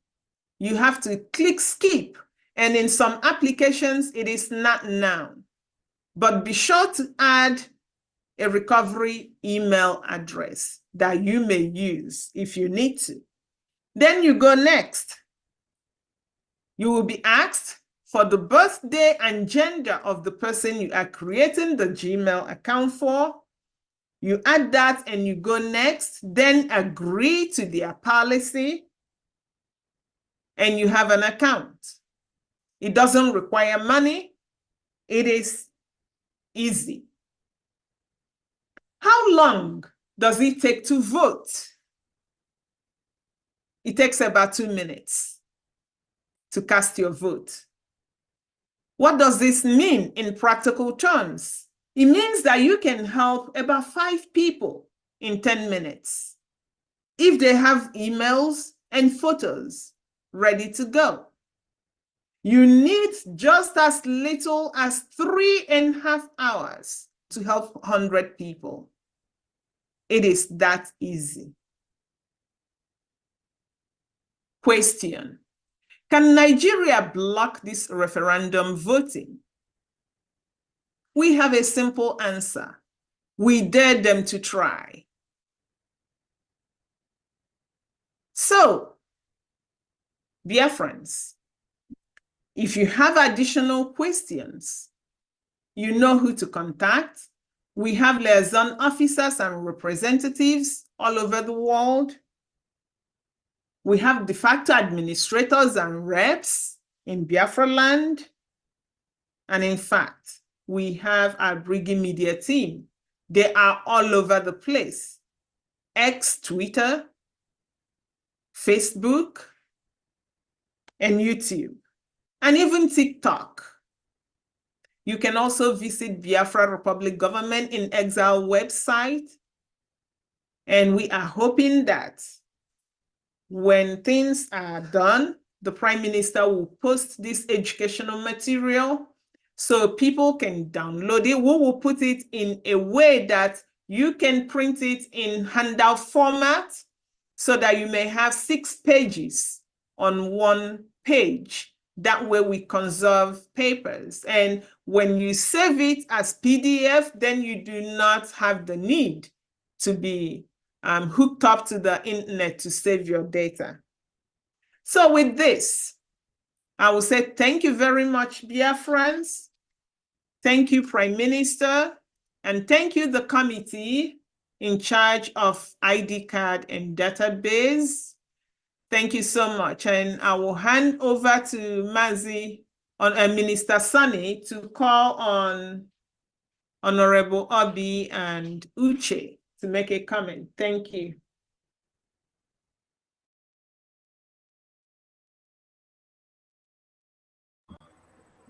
You have to click skip, and in some applications, it is not now. But be sure to add a recovery email address that you may use if you need to. Then you go next. You will be asked for the birthday and gender of the person you are creating the Gmail account for. You add that and you go next, then agree to their policy, and you have an account. It doesn't require money. It is easy. How long does it take to vote? It takes about 2 minutes to cast your vote. What does this mean in practical terms? It means that you can help about 5 people in 10 minutes if they have emails and photos ready to go. You need just as little as 3.5 hours to help 100 people. It is that easy. Question: can Nigeria block this referendum voting? We have a simple answer. We dare them to try. So, BIAFRANS, if you have additional questions, you know who to contact. We have liaison officers and representatives all over the world. We have de facto administrators and reps in Biafra land. And in fact, we have our Brigi Media team. They are all over the place. X, Twitter, Facebook, and YouTube, and even TikTok. You can also visit Biafra Republic Government in Exile website. And we are hoping that when things are done, the Prime Minister will post this educational material so people can download it. We will put it in a way that you can print it in handout format so that you may have 6 pages on 1 page. That way we conserve papers. And when you save it as PDF, then you do not have the need to be hooked up to the internet to save your data. So with this, I will say thank you very much, BIAFRANS. Thank you, Prime Minister. And thank you, the committee in charge of ID card and database. Thank you so much. And I will hand over to Minister Sunny to call on Honorable Obi and Uche to make a comment. Thank you.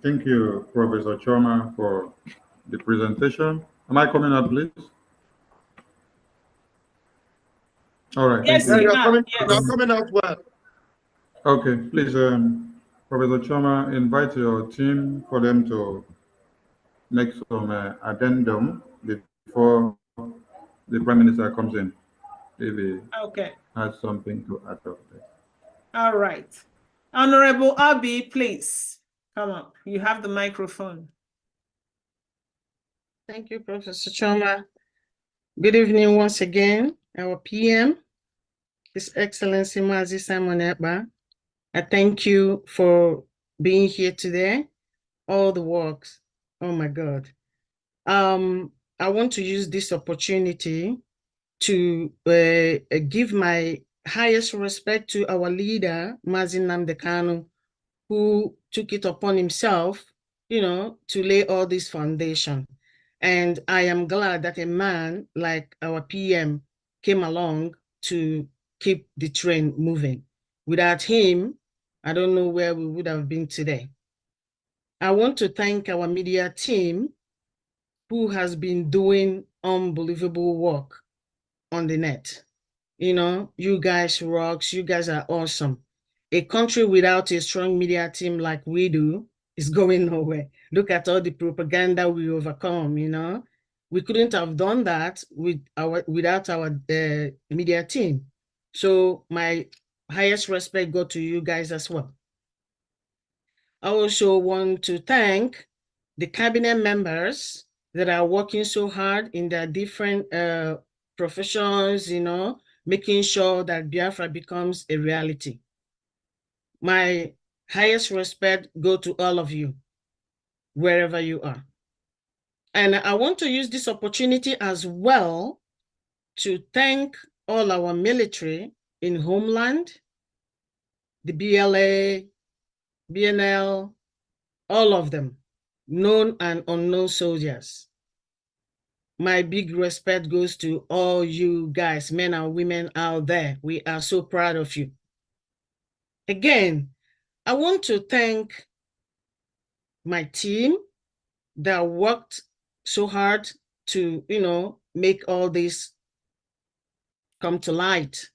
Thank you, Professor Choma, for the presentation. Am I coming up, please? All right. Yes, thank you. You're coming out well. Okay, please, Professor Choma, invite your team for them to make some addendum before the Prime Minister comes in. If he has something to add up there. All right. Honorable Obi, please come up. You have the microphone. Thank you, Professor Choma. Good evening once again, our PM, His Excellency Mazi Simon Ekpa. I thank you for being here today. All the works. Oh my God. I want to use this opportunity to give my highest respect to our leader, Mazi Nnamdi Kanu, who took it upon himself, to lay all this foundation. And I am glad that a man like our PM came along to keep the train moving. Without him, I don't know where we would have been today. I want to thank our media team who has been doing unbelievable work on the net. You guys rocks, you guys are awesome. A country without a strong media team like we do is going nowhere. Look at all the propaganda we overcome, We couldn't have done that without our media team. So my highest respect go to you guys as well. I also want to thank the cabinet members that are working so hard in their different professions, making sure that Biafra becomes a reality. My highest respect go to all of you, wherever you are. And I want to use this opportunity as well to thank all our military in homeland, the BLA, BNL, all of them, known and unknown soldiers. My big respect goes to all you guys, men and women out there. We are so proud of you. Again, I want to thank my team that worked so hard to, make all this come to light.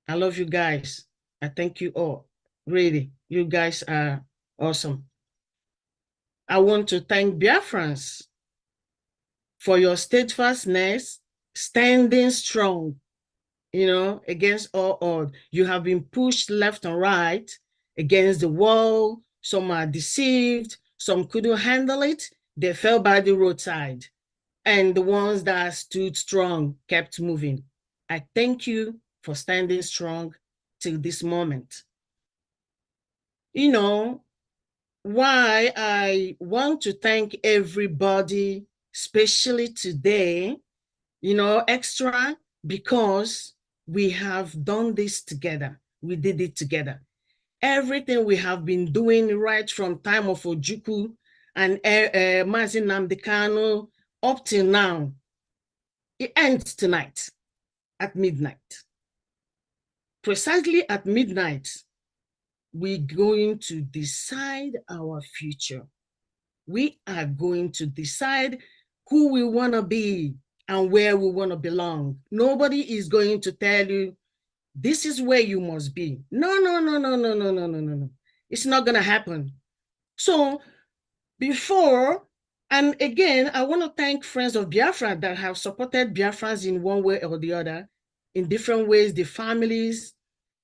I love you guys. I thank you all. Really, you guys are awesome. I want to thank BIAFRANS for your steadfastness, standing strong, against all odds. You have been pushed left and right against the wall. Some are deceived. Some couldn't handle it. They fell by the roadside. And the ones that stood strong kept moving. I thank you for standing strong till this moment. Why I want to thank everybody, especially today, extra, because we have done this together. We did it together. Everything we have been doing right from time of Ojukwu and Mazi Nnamdi Kanu up till now, it ends tonight at midnight. Precisely at midnight, we're going to decide our future. We are going to decide who we want to be and where we want to belong. Nobody is going to tell you, this is where you must be. No. It's not going to happen. So before, and again, I want to thank Friends of Biafra that have supported Biafrans in one way or the other, in different ways, the families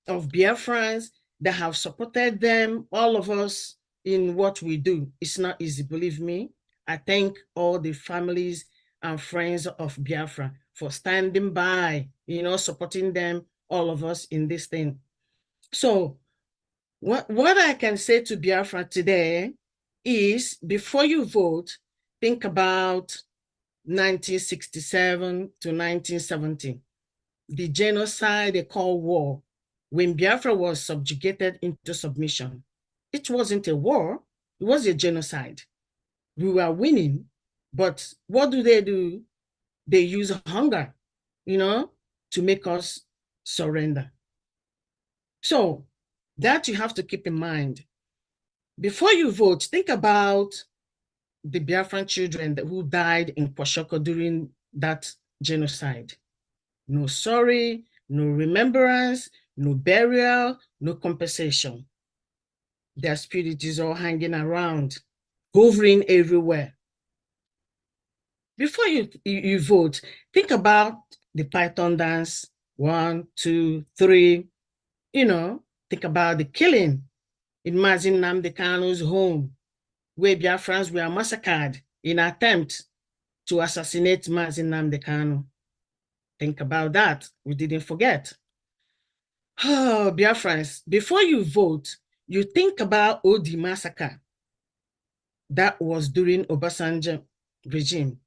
of Biafrans that have supported them, all of us in what we do. It's not easy, believe me. I thank all the families and friends of Biafra for standing by, supporting them, all of us in this thing. So what I can say to Biafra today is, before you vote, think about 1967 to 1970, the genocide they call war, when Biafra was subjugated into submission. It wasn't a war, it was a genocide. We were winning, but what do? They use hunger, to make us surrender. So that you have to keep in mind. Before you vote, think about the Biafran children who died in Kwashoko during that genocide. No sorry, no remembrance, no burial, no compensation. Their spirit is all hanging around, hovering everywhere. Before you vote, think about the Python dance, 1, 2, 3, think about the killing in Mazi Nnamdi Kanu's home, where Biafrans were massacred in an attempt to assassinate Mazi Nnamdi Kanu. Think about that. We didn't forget. Oh, Biafrans, before you vote, you think about Odi massacre. That was during Obasanjo regime.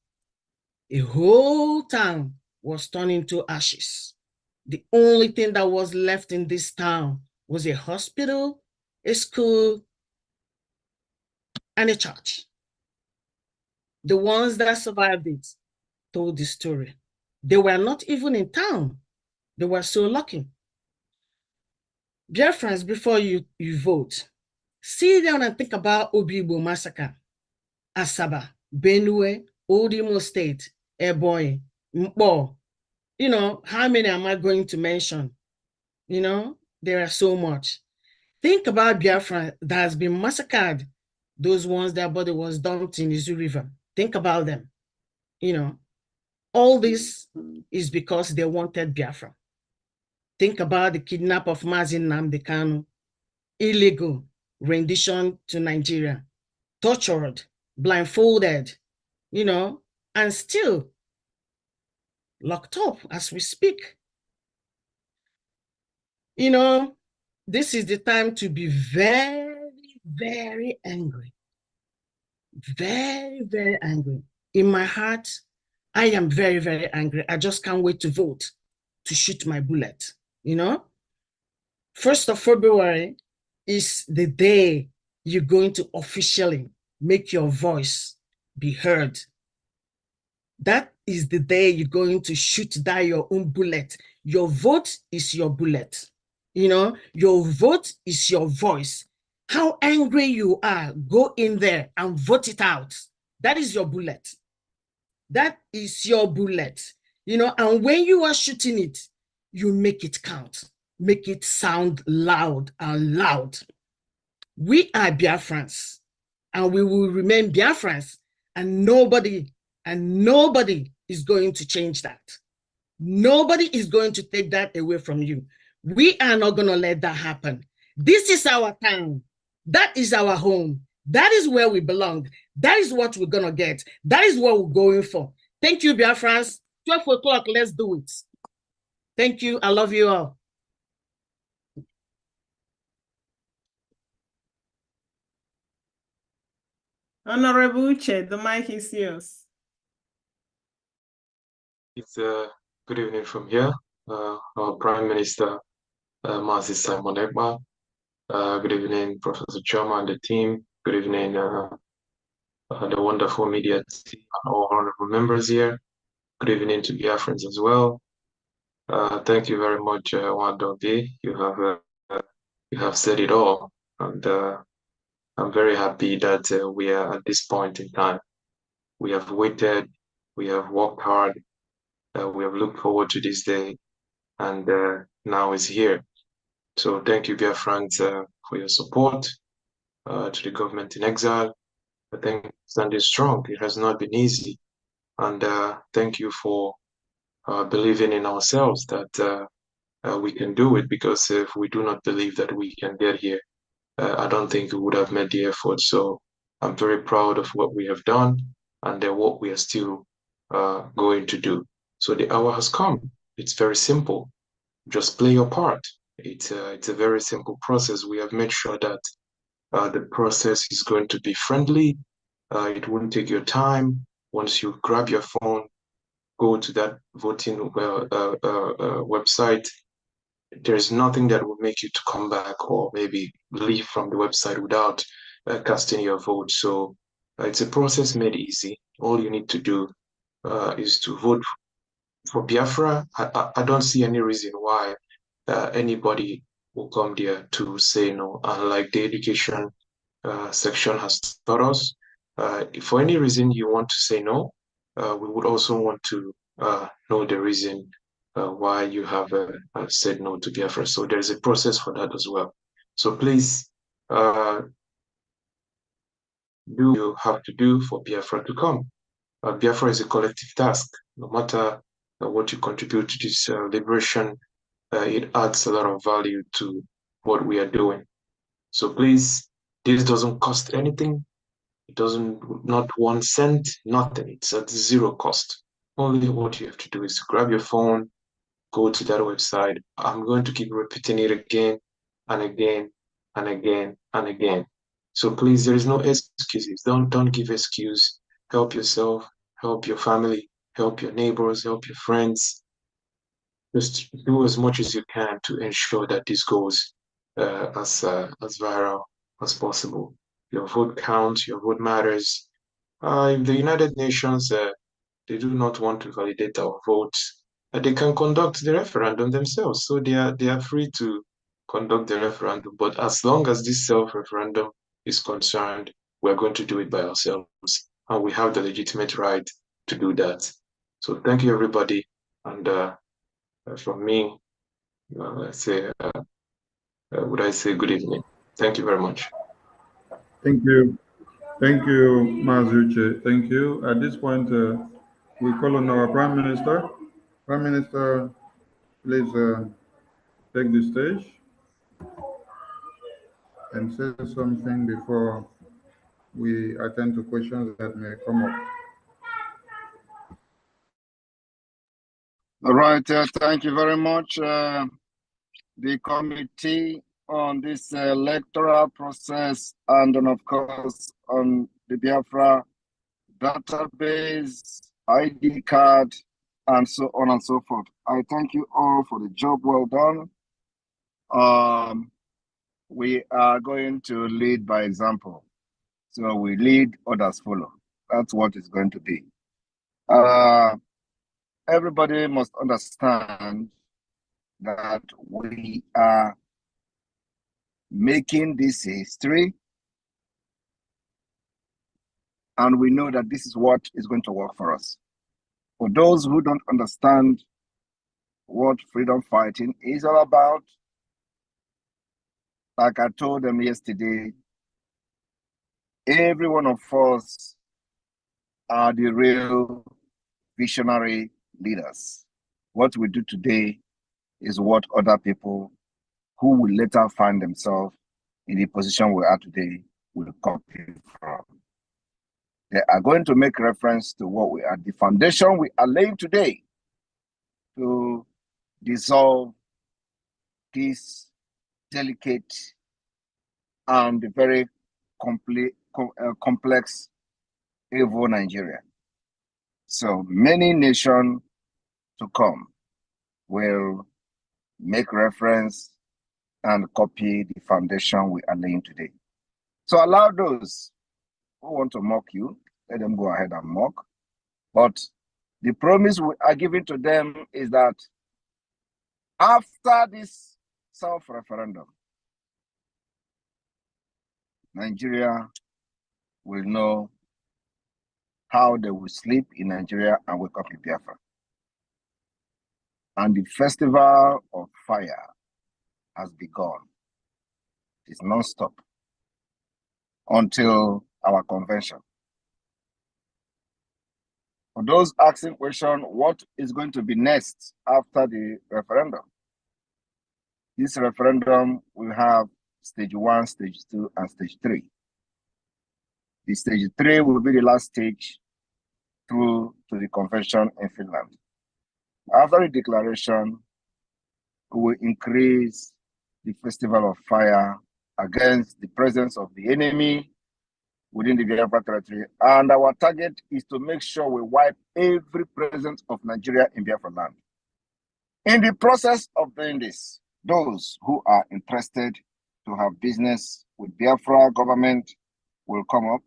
A whole town was turned into ashes. The only thing that was left in this town was a hospital, a school, and a church. The ones that survived it told the story. They were not even in town. They were so lucky. Dear friends, before you vote, sit down and think about Obibo massacre, Asaba, Benue, Old Imo State, Ebonyi, Mpo. How many am I going to mention? There are so much. Think about Biafra that has been massacred, those ones their body was dumped in the Izu River. Think about them. All this is because they wanted Biafra. Think about the kidnap of Mazi Nnamdi Kanu, illegal rendition to Nigeria, tortured, blindfolded, and still locked up as we speak. This is the time to be very, very angry. Very, very angry. In my heart, I am very, very angry. I just can't wait to vote, to shoot my bullet, you know? 1st of February is the day you're going to officially make your voice be heard. That is the day you're going to shoot down your own bullet. Your vote is your bullet. You know, your vote is your voice. How angry you are, go in there and vote it out. That is your bullet. That is your bullet. You know, and when you are shooting it, you make it count. Make it sound loud and loud. We are Biafrans, and we will remain Biafrans, and nobody is going to change that. Nobody is going to take that away from you. We are not going to let that happen. This is our town. That is our home. That is where we belong. That is what we're going to get. That is what we're going for. Thank you, Biafrans. 12 o'clock, let's do it. Thank you. I love you all. Honorable Uche, the mic is yours. It's good evening from here. Our Prime Minister, Mazi Simon Ekpa. Good evening, Professor Choma and the team. Good evening, the wonderful media team and all honorable members here. Good evening to Biafrans as well. Thank you very much, Wandobi. You have said it all, and I'm very happy that we are at this point in time. We have waited, we have worked hard, we have looked forward to this day, and now it's here. So thank you, Biafrans, for your support to the government in exile. I think standing strong. It has not been easy, and thank you for believing in ourselves that we can do it. Because if we do not believe that we can get here, I don't think we would have made the effort. So I'm very proud of what we have done and what we are still going to do. So the hour has come. It's very simple. Just play your part. It's a very simple process. We have made sure that the process is going to be friendly. It won't take your time. Once you grab your phone, go to that voting website, there's nothing that will make you to come back or maybe leave from the website without casting your vote. So it's a process made easy. All you need to do is to vote for Biafra. I don't see any reason why anybody will come there to say no. Like the education section has taught us, if for any reason you want to say no, we would also want to know the reason why you have said no to Biafra. So there's a process for that as well. So please do what you have to do for Biafra to come. Biafra is a collective task. No matter what you contribute to this liberation, it adds a lot of value to what we are doing. So please, this doesn't cost anything. It doesn't, not 1 cent, nothing. It's at zero cost. Only what you have to do is to grab your phone, go to that website. I'm going to keep repeating it again and again and again and again. So please, there is no excuses. Don't give excuse. Help yourself, help your family, help your neighbors, help your friends. Just do as much as you can to ensure that this goes as viral as possible. Your vote counts, your vote matters. If the United Nations they do not want to validate our votes, they can conduct the referendum themselves. So they are free to conduct the referendum. But as long as this self-referendum is concerned, we're going to do it by ourselves. And we have the legitimate right to do that. So thank you, everybody. And from me, would I say good evening. Thank you very much. Thank you. Thank you, Mazuche. Thank you. At this point, we call on our Prime Minister. Prime Minister, please take the stage and say something before we attend to questions that may come up. All right, thank you very much. The committee on this electoral process, and then of course on the Biafra database ID card, and so on and so forth. I thank you all for the job well done. We are going to lead by example. So we lead, others follow. That's what it's going to be. Everybody must understand that we are making this history, and we know that this is what is going to work for us. For those who don't understand what freedom fighting is all about, like I told them yesterday, every one of us are the real visionary leaders. What we do today is what other people who will later find themselves in the position we are today will copy from. They are going to make reference to what we are, the foundation we are laying today to dissolve this delicate and very complex, evil Nigeria. So many nations to come will make reference and copy the foundation we are laying today. So allow those who want to mock you, let them go ahead and mock. But the promise we are giving to them is that after this self-referendum, Nigeria will know how they will sleep in Nigeria and wake up in Biafra. And the festival of fire has begun. It's non-stop until our convention. For those asking question, what is going to be next after the referendum? This referendum will have stage 1, stage 2, and stage 3. The stage 3 will be the last stage through to the convention in Finland. After the declaration, we will increase the festival of fire against the presence of the enemy within the Biafra territory. And our target is to make sure we wipe every presence of Nigeria in Biafra land. In the process of doing this, those who are interested to have business with Biafra government will come up.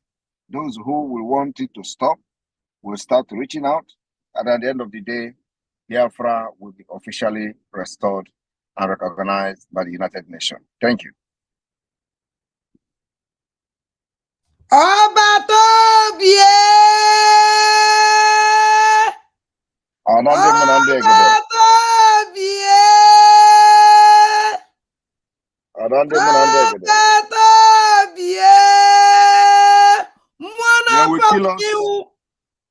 Those who will want it to stop will start reaching out. And at the end of the day, Biafra will be officially restored and recognized by the United Nations. Thank you. They will kill us.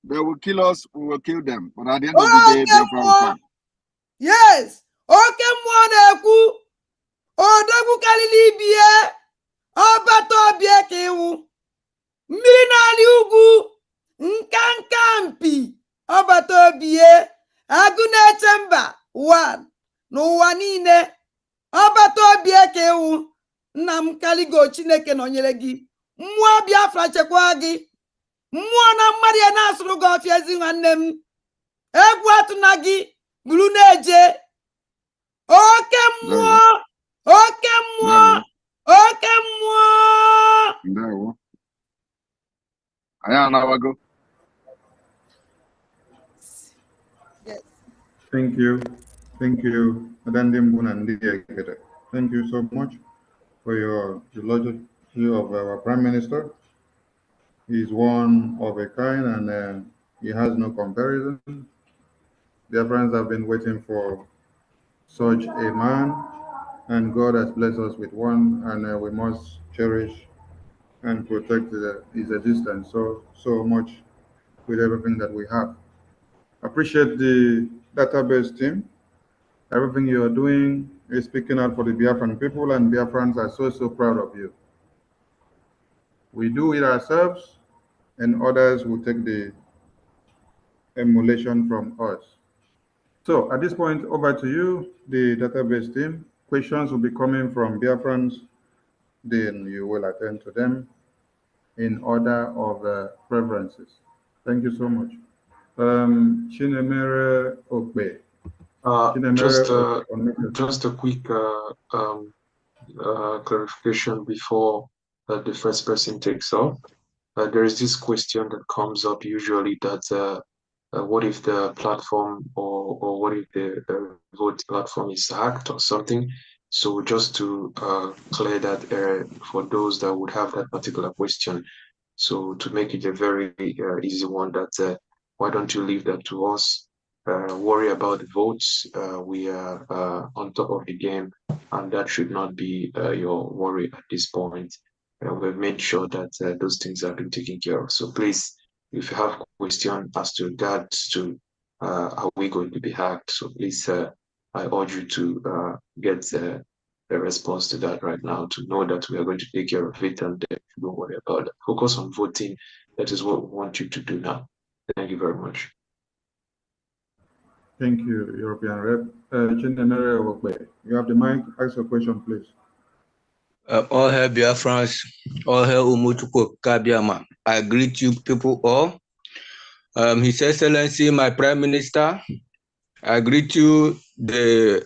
They will kill us, we will kill them. But at the end of the day, Biafra will come. Yes. Okay, Mwana. Odagu kalili bie. Obato bie kewu. Minali ugu. Nkankampi. Obato bie. Agune chemba. 1. N'ụwa niile. Obato bie kewu. Nna m kaligo Chineke nọnyere gị. Mmụọ Biafra chekwa gị. Mmụọ na mmadụ ya na-asụrụ gị ọfịa ezi nwanne m. Egwu atụna gị. Buru na-eje. Oke mmụọ. Oke mmụọ. Oke mmụọ. Ndewo. Anyị anawago. Yes. Thank you. Thank you, Madam Dimbun. Thank you so much for your eulogy of our Prime Minister. He's one of a kind, and he has no comparison. Dear friends, have been waiting for such a man, and God has blessed us with one, and we must cherish and protect his existence so much with everything that we have. Appreciate the database team. Everything you are doing is speaking out for the Biafran people, and Biafrans are so proud of you. We do it ourselves, and others will take the emulation from us. So at this point, over to you, the database team. Questions will be coming from Biafrans, then you will attend to them in order of preferences. Thank you so much. Chinemere Okbe. Just a quick clarification before the first person takes off. There is this question that comes up usually that what if the platform or what if the vote platform is hacked or something? So just to clear that for those that would have that particular question, so to make it a very easy one, that why don't you leave that to us? Worry about the votes. We are on top of the game, and that should not be your worry at this point. We've made sure that those things have been taken care of. So please, if you have a question as to that, to are we going to be hacked? So please, I urge you to get a response to that right now, to know that we are going to take care of it, and don't worry about it. Focus on voting. That is what we want you to do now. Thank you very much. Thank you, European Rep. Chinemere Okbe, you have the mic. Ask your question, please. All hail BIAFRANS, all hail Umutuko Kabiama. I greet you people all. His Excellency, my Prime Minister, I greet you, the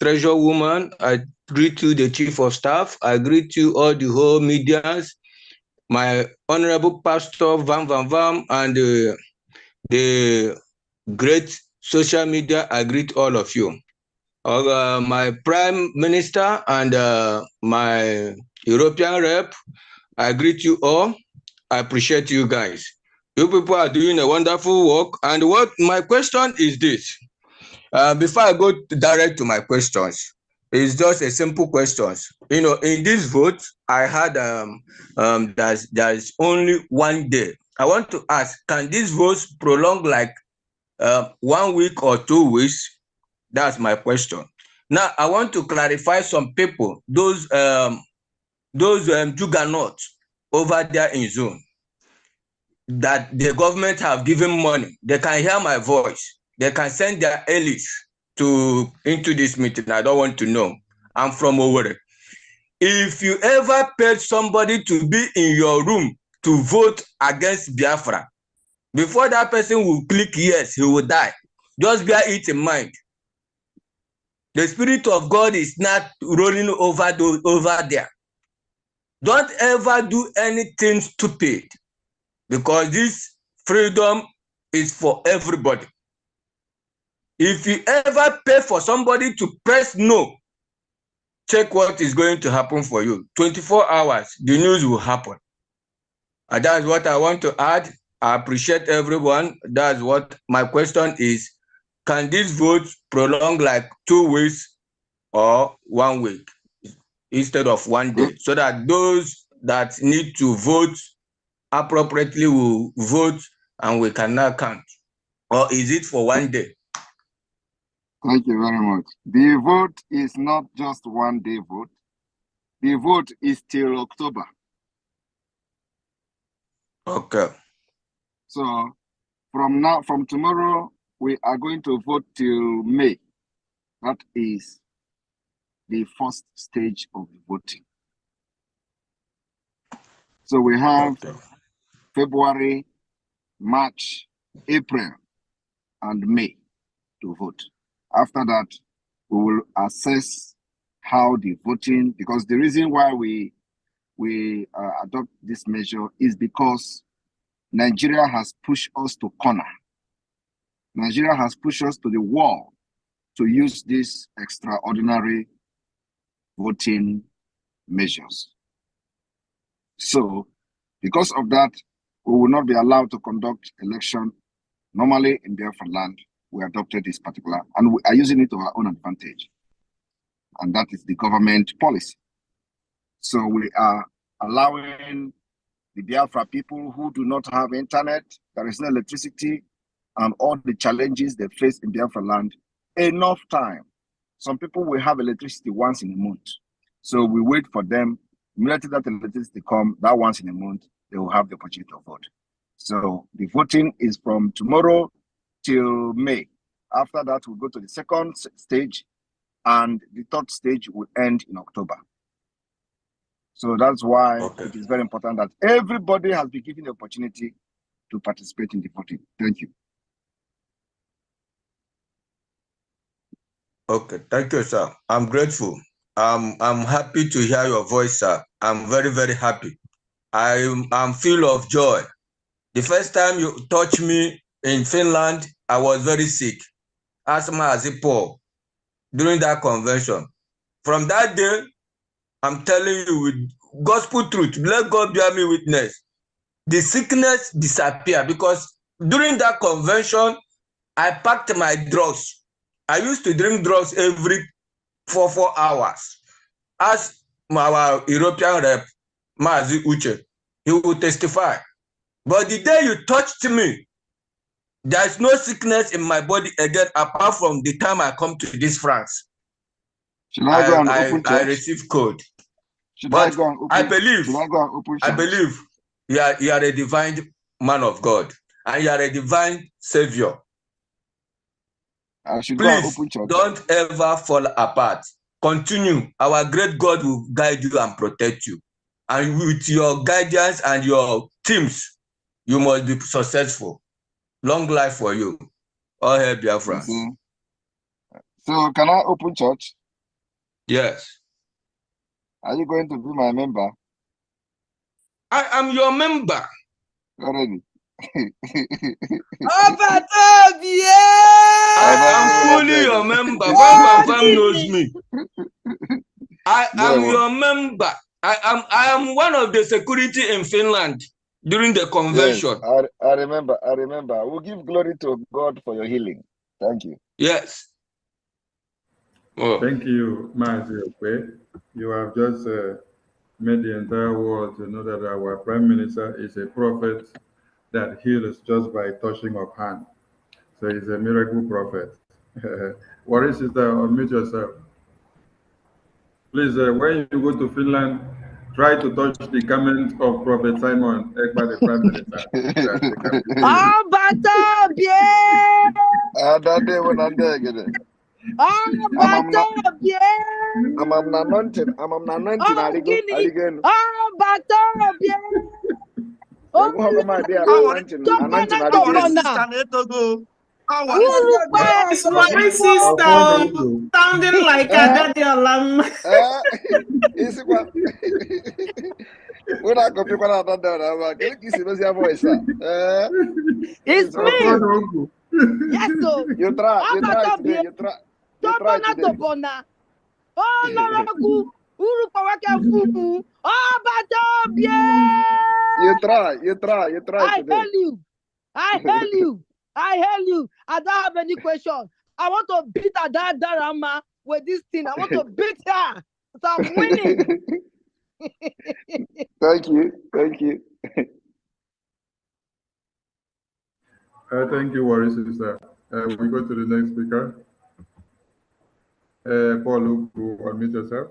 Treasurer Woman, I greet you, the Chief of Staff, I greet you, all the whole medias, my Honorable Pastor Van, and the great social media, I greet all of you. My Prime Minister and my European Rep, I greet you all. I appreciate you guys. You people are doing a wonderful work. And what my question is this. Before I go direct to my questions, it's just a simple question. You know, in this vote, I had there's only 1 day. I want to ask, can these votes prolong like 1 week or 2 weeks? That's my question. Now, I want to clarify some people, those juggernauts over there in zone, that the government have given money. They can hear my voice. They can send their elites into this meeting. I don't want to know. I'm from Owerri. If you ever paid somebody to be in your room to vote against Biafra, before that person will click yes, he will die. Just bear it in mind. The Spirit of God is not rolling over there. Don't ever do anything stupid, because this freedom is for everybody. If you ever pay for somebody to press no, check what is going to happen for you. 24 hours, the news will happen. And that's what I want to add. I appreciate everyone. That's what my question is. Can this vote prolong like 2 weeks or 1 week instead of 1 day, so that those that need to vote appropriately will vote and we cannot count? Or is it for 1 day? Thank you very much. The vote is not just 1 day vote. The vote is till October. Okay. So from tomorrow, we are going to vote till May. That is the first stage of the voting. So we have February, March, April, and May to vote. After that, we will assess how the voting, because the reason why we adopt this measure is because Nigeria has pushed us to corner. Nigeria has pushed us to the wall to use these extraordinary voting measures. So, because of that, we will not be allowed to conduct election. Normally in Biafran land, we adopted this particular, and we are using it to our own advantage. And that is the government policy. So we are allowing the Biafra people who do not have internet, there is no electricity, and all the challenges they face in Biafra land, enough time. Some people will have electricity once in a month. So we wait for them. Immediately that electricity comes, that once in a month, they will have the opportunity to vote. So the voting is from tomorrow till May. After that, we'll go to the second stage, and the third stage will end in October. So that's why it is very important that everybody has been given the opportunity to participate in the voting. Thank you. Okay, thank you, sir. I'm grateful. I'm happy to hear your voice, sir. I'm very, very happy. I'm full of joy. The first time you touched me in Finland, I was very sick, asthma as a poor, during that convention. From that day, I'm telling you with gospel truth, let God bear me witness. The sickness disappeared because during that convention, I packed my drugs. I used to drink drugs every 4 hours. As our European rep, Mazi Uche, he will testify. But the day you touched me, there is no sickness in my body again apart from the time I come to this France. Should I go and open church? I receive code. Should But I go and open? I believe. Should I go and open church? I believe you are a divine man of God and you are a divine savior. I should go and Please open church. don't ever fall apart. Continue. Our great God will guide you and protect you. And with your guidance and your teams, you must be successful. Long life for you. All hail BIAFRANS. So can I open church? Yes. Are you going to be my member? I am your member. Already. I am fully your member. Fam knows me. I am your member. I am one of the security in Finland during the convention. Yes, I remember. We'll give glory to God for your healing. Thank you. Yes. Oh. Thank you, Mazi Okwe. You have just made the entire world to know that our Prime Minister is a prophet that heals just by touching of hand. So he's a miracle prophet. Worry, sister, unmute yourself. Please, when you go to Finland, try to touch the garment of Prophet Simon Ekpa, the Prime Minister. It's my sister sounding like a daddy alarm. It's me. Yes, so you try today. You try today. You try today. I hail you. I don't have any question. I want to beat that Darama with this thing. I want to beat her. So I'm winning. Thank you. Thank you, Worry, sister. We go to the next speaker. Paul, who unmute yourself.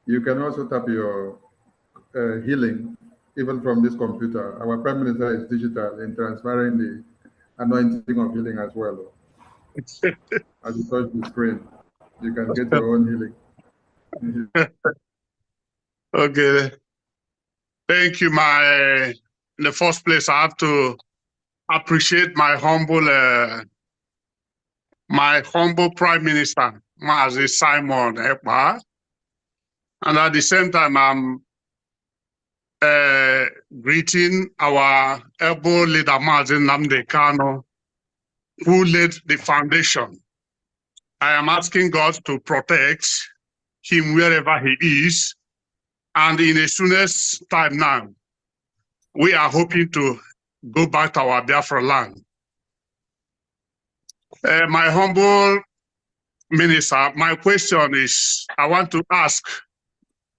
You can also tap your healing, even from this computer. Our Prime Minister is digital in transferring the anointing of healing as well. As you touch the screen, you can get your own healing. Okay. Thank you. In the first place, I have to appreciate my humble Prime Minister, Mazi Simon Ekpa. And at the same time, I'm greeting our able leader, Mazi Nnamdi Kanu, who laid the foundation. I am asking God to protect him wherever he is. And in the soonest time now, we are hoping to go back to our Biafra land. My humble minister, my question is, I want to ask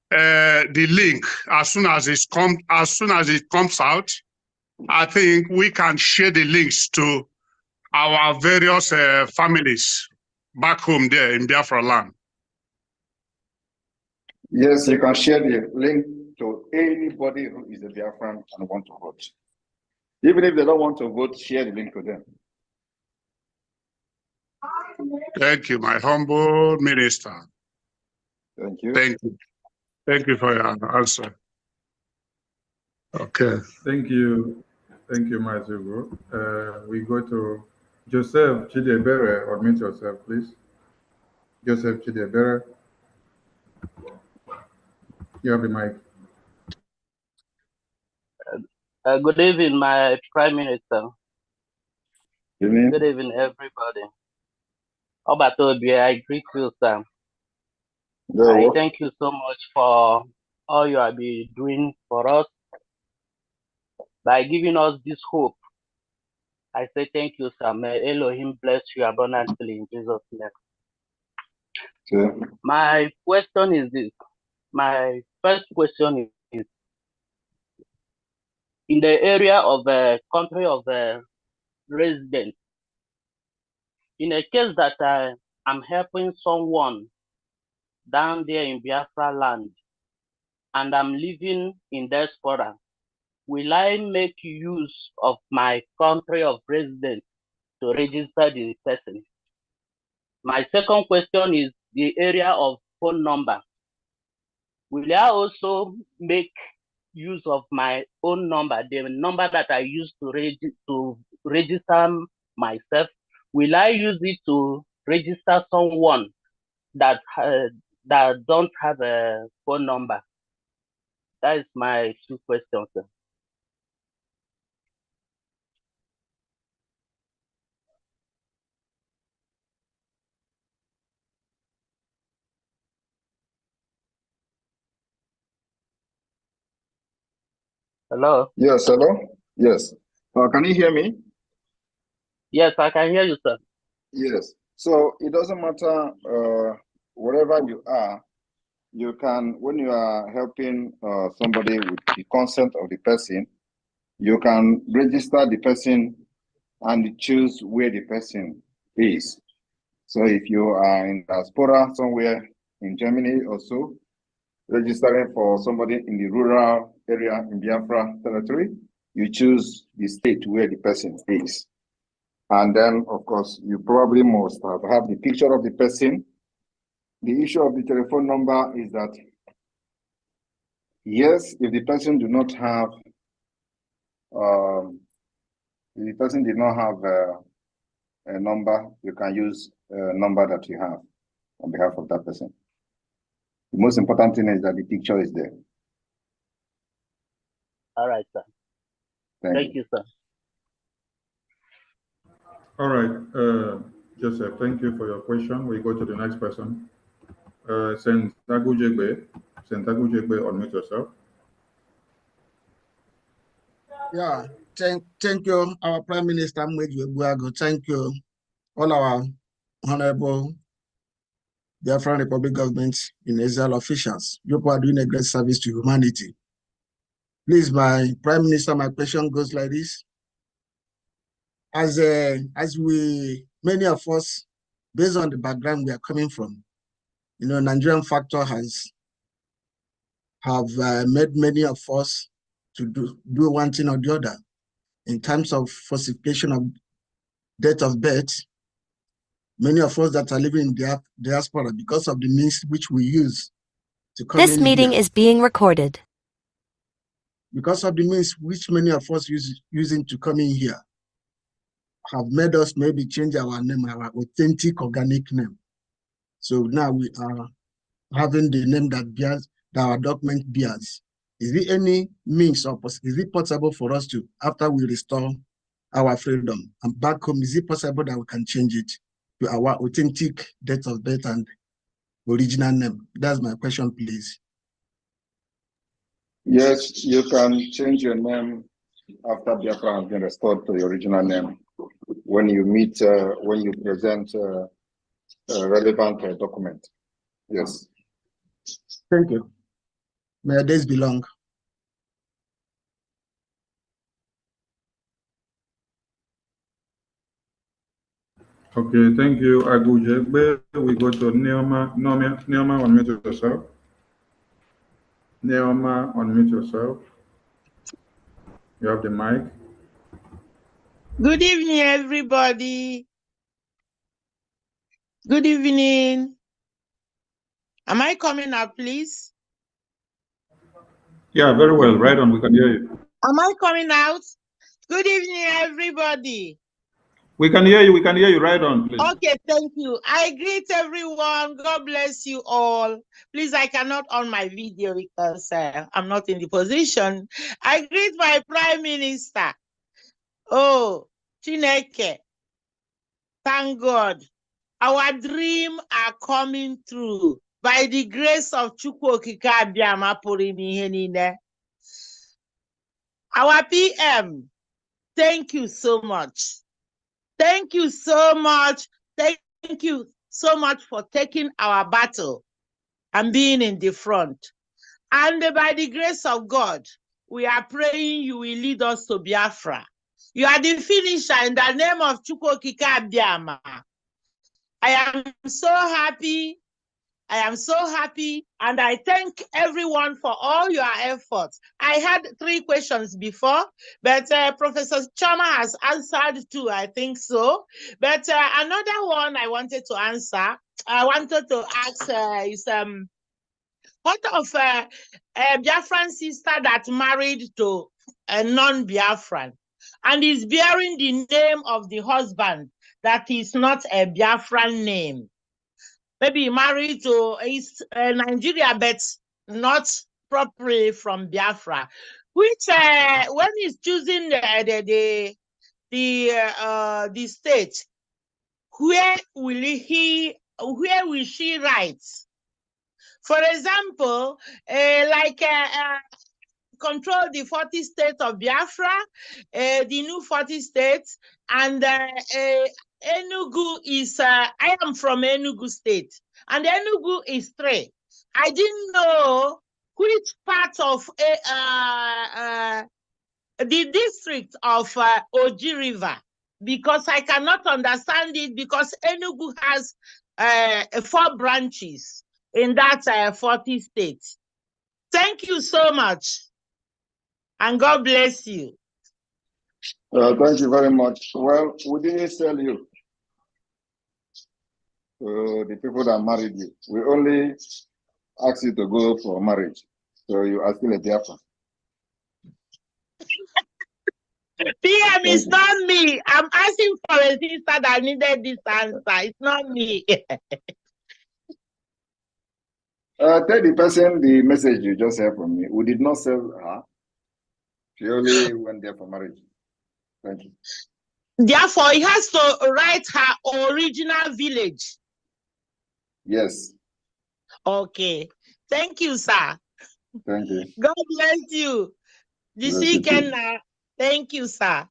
the link as soon as it comes out. I think we can share the links to our various families back home there in Biafra land. Yes, you can share the link to anybody who is a Biafran and want to vote. Even if they don't want to vote, share the link to them. Thank you, my humble minister. Thank you. Thank you. Thank you for your answer. Okay. Thank you. Thank you, Mazugo. We go to Joseph Chidebere. Unmute yourself, please. Joseph Chidebere. You have the mic. Good evening, my Prime Minister. Evening. Good evening, everybody. Obatobi, I greet you, sir. I thank you so much for all you have been doing for us by giving us this hope. I say thank you, sir. May Elohim bless you abundantly in Jesus' name. Sure. My question is this. My first question is in the area of the country of the resident. In a case that I'm helping someone down there in Biafra land and I'm living in diaspora, will I make use of my country of residence to register the person? My second question is the area of phone number. Will I also make use of my own number, the number that I use to register myself? Will I use it to register someone that don't have a phone number? That is my two questions, sir. Hello? Yes, hello? Yes. Can you hear me? Yes, I can hear you, sir. Yes. So it doesn't matter wherever you are, you can, when you are helping somebody with the consent of the person, you can register the person and choose where the person is. So if you are in diaspora somewhere in Germany also, registering for somebody in the rural area in Biafra territory, you choose the state where the person is. And then, of course, you probably must have the picture of the person. The issue of the telephone number is that, yes, if the person do not have, if the person did not have a number, you can use a number that you have on behalf of that person. The most important thing is that the picture is there. All right, sir. Thank you, sir. All right, Joseph, thank you for your question. We go to the next person. Sentagujegbe, unmute yourself. Yeah, thank you, our Prime Minister Mweju Ebuago. Thank you, all our honorable Biafran Republic government in Israel officials. You are doing a great service to humanity. Please, my Prime Minister, my question goes like this. As many of us, based on the background we are coming from, you know, Nigerian factor have made many of us to do one thing or the other. In terms of falsification of date of birth, many of us that are living in the diaspora, because of the means which we use to come This meeting is being recorded. Because of the means which many of us using to come in here, have made us maybe change our name, our authentic organic name. So now we are having the name that our document bears. Is there any means or is it possible for us to, after we restore our freedom and back home, is it possible that we can change it to our authentic date of birth and original name? That's my question, please. Yes, you can change your name after Biafra has been restored to the original name when you meet, when you present a relevant document. Yes. Thank you. May your days be long. Okay, thank you, Agujegbe. We go to Neoma, unmute yourself. Neoma, unmute yourself. You have the mic. Good evening, everybody. Good evening. Am I coming up, please? Yeah, very well. Right on. We can hear you. Am I coming out? Good evening, everybody. We can hear you. We can hear you. Right on, please. Okay, thank you. I greet everyone. God bless you all. Please, I cannot on my video because I'm not in the position. I greet my Prime Minister. Oh, Chineke. Thank God. Our dreams are coming true by the grace of Chukwu Okike Abiama pụrụ ime ihe niile. Our PM, thank you so much. Thank you so much. Thank you so much for taking our battle and being in the front. And by the grace of God, we are praying you will lead us to Biafra. You are the finisher in the name of Chukwu Okike Abiama. I am so happy. I am so happy, and I thank everyone for all your efforts. I had 3 questions before, but Professor Choma has answered 2, I think so. But another one I wanted to answer, I wanted to ask is, what of a Biafran sister that married to a non-Biafran and is bearing the name of the husband that is not a Biafran name? Maybe married to Nigeria, but not properly from Biafra. Which when he's choosing the state, where will she write? For example, control the 40 states of Biafra, the new 40 states, and Enugu is, I am from Enugu state, and Enugu is 3. I didn't know which part of the district of Oji River, because I cannot understand it, because Enugu has 4 branches in that 40 states. Thank you so much, and God bless you. Thank you very much. Well, we didn't sell you to the people that married you. We only asked you to go for marriage. So you are still a Biafran. PM is not me. I'm asking for a sister that needed this answer. It's not me. Tell the person the message you just heard from me. We did not sell her. She only went there for marriage. Thank you. Therefore, he has to write her original village. Yes. Okay. Thank you, sir. Thank you. God bless you. This weekend, thank you, sir.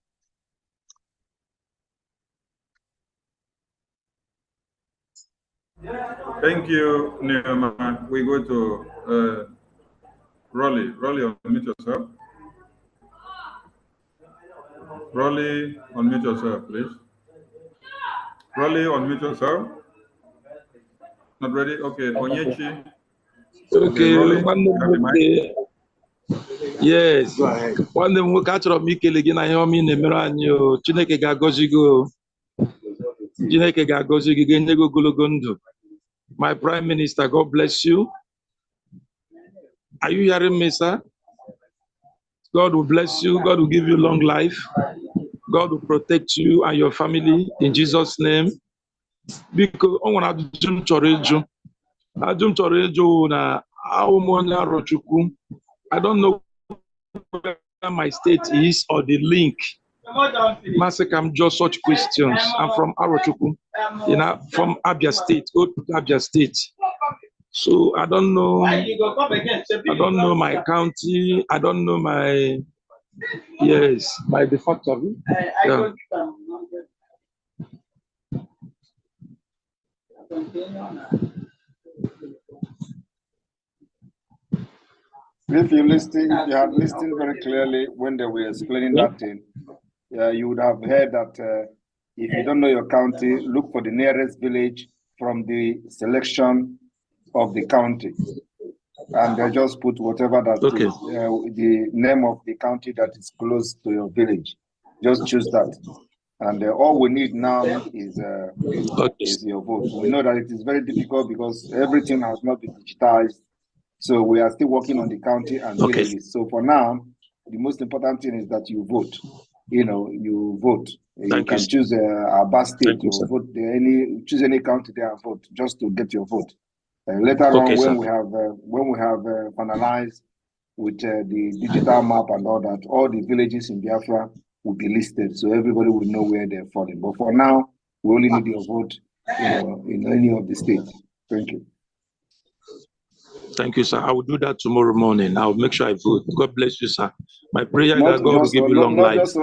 Thank you, Neoma. We go to Rolly. Rolly, unmute yourself. Rolly, unmute yourself, please. Rolly, unmute yourself. Not ready? Okay, Onyechi. Okay, Rolly, you have the mic. Yes. Nwanne m nwoke, achọrọ m ikele gị na ihe ọma ị na-emere anyị o. Chineke ga-agọzi gị o. Chineke ga-agọzi gị, ga-enye gị ogologo ndụ. My Prime Minister, God bless you. Are you hearing me, sir? God will bless you. God will give you long life. God will protect you and your family in Jesus' name. Because o nwere ajụjụ m chọrọ ịjụ. Ajụjụ m chọrọ ịjụ na ahụ m onye Arochukwu. I don't know where my state is or the link. Masekam just such questions. I'm from Arochukwu, from Abia State, Old Abia State. So I don't know. I don't know my county. I don't know my my de facto. Yeah. If you had listened very clearly when they were explaining that thing, you would have heard that if you don't know your county, look for the nearest village from the selection of the county. And they just put whatever that is, the name of the county that is close to your village. Just choose that. And all we need now is your vote. We know that it is very difficult because everything has not been digitized. So we are still working on the county and villages. So for now, the most important thing is that you vote. You vote. You can you. choose Aba State Thank you, or sir. vote choose any county there and vote just to get your vote. Later on, when we have finalized with the digital map and all that, all the villages in Biafra will be listed, so everybody will know where they're falling. But for now, we only need your vote, in any of the states. Thank you. Thank you, sir. I will do that tomorrow morning. I'll make sure I vote. God bless you, sir. My prayer is that God will give you long life.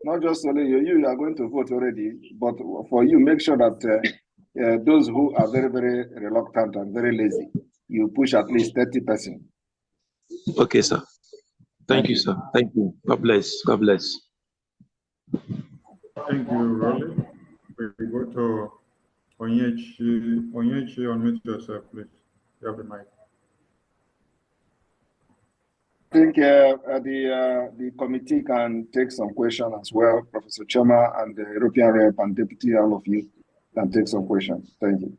Not just only you. You are going to vote already, but for you, make sure that those who are very, very reluctant and very lazy, you push at least 30%. Okay, sir. Thank you, sir. Thank you. God bless. God bless. Thank you, Rolly. We go to Onyechi. Onyechi, unmute yourself, please. You have the mic. I think the committee can take some questions as well. Professor Choma and the European Rep and Deputy, all of you can take some questions. Thank you.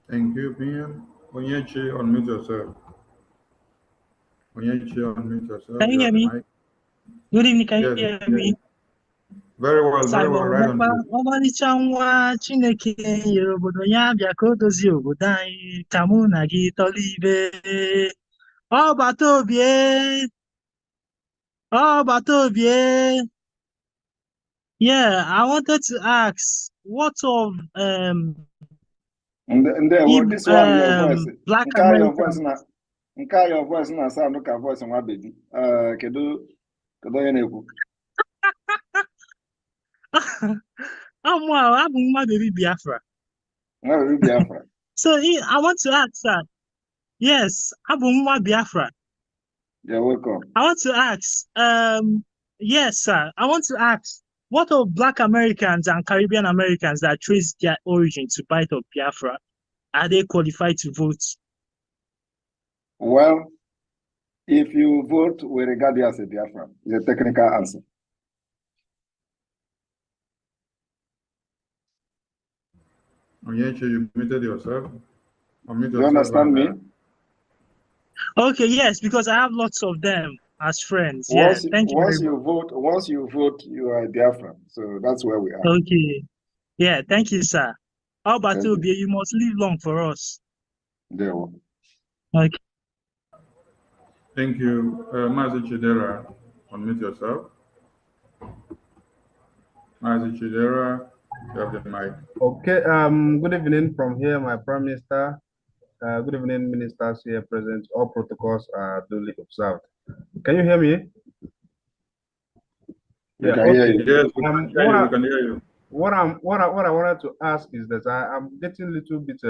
Thank you, PM. Onyechi, unmute yourself. Onyechi, unmute yourself. Can you hear me? Good evening, can you Yes, hear me? very well, right on. Ọmalịcha nwa Chineke nyere obodo ya bịa ka o dozie obodo anyị ka mụ na gị tọrọ ibe ọgbata obie. Yeah, I wanted to ask what of this one your voice. Black American. Your voice na sound ka voice nwa baby. Kedu onye na-ekwu? Abụ nwa baby Biafra. Biafra. So I want to ask, sir. Yes, abụ nwa Biafra. You're welcome. I want to ask, yes, sir. I want to ask, what of Black Americans and Caribbean Americans that trace their origin to Bight of Biafra? Are they qualified to vote? Well, if you vote, we regard you as a Biafran. It's a technical answer. Onyechi, you muted yourself. You understand me? Okay, yes, because I have lots of them as friends. Once you vote, you are a Biafran. So that's where we are. Okay. Yeah, thank you, sir. How about you must live long for us. There we go. Okay. Thank you. Mazi Chidera, unmute yourself. Mazi Chidera, you have the mic. Okay, good evening from here, my Prime Minister. Good evening, ministers here present. All protocols are duly observed. Can you hear me? Yeah, okay. Yes, we can hear you. What I wanted to ask is that I'm getting a little bit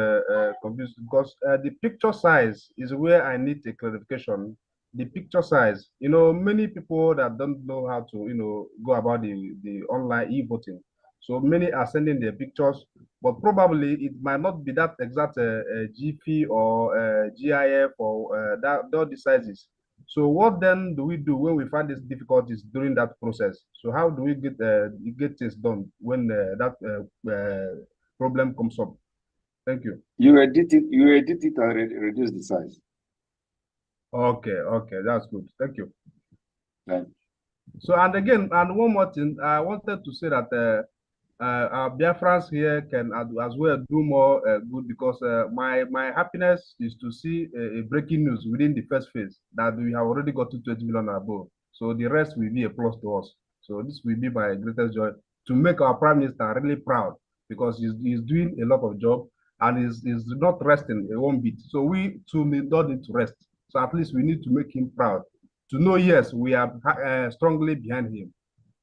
confused because the picture size is where I need a clarification. The picture size, many people that don't know how to, go about the online e-voting. So many are sending their pictures, but probably it might not be that exact GP or GIF or the sizes. So what then do we do when we find these difficulties during that process? So how do we get this done when that problem comes up? Thank you. You edit it and reduce the size. Okay, that's good. Thank you. Thank you. So and one more thing, I wanted to say that our Biafrans here can as well do more good because my happiness is to see a breaking news within the first phase that we have already got to 20 million above. So the rest will be a plus to us. So this will be my greatest joy to make our Prime Minister really proud because he's doing a lot of job and he's not resting one bit. So we too don't need to rest. So at least we need to make him proud to know, yes, we are strongly behind him.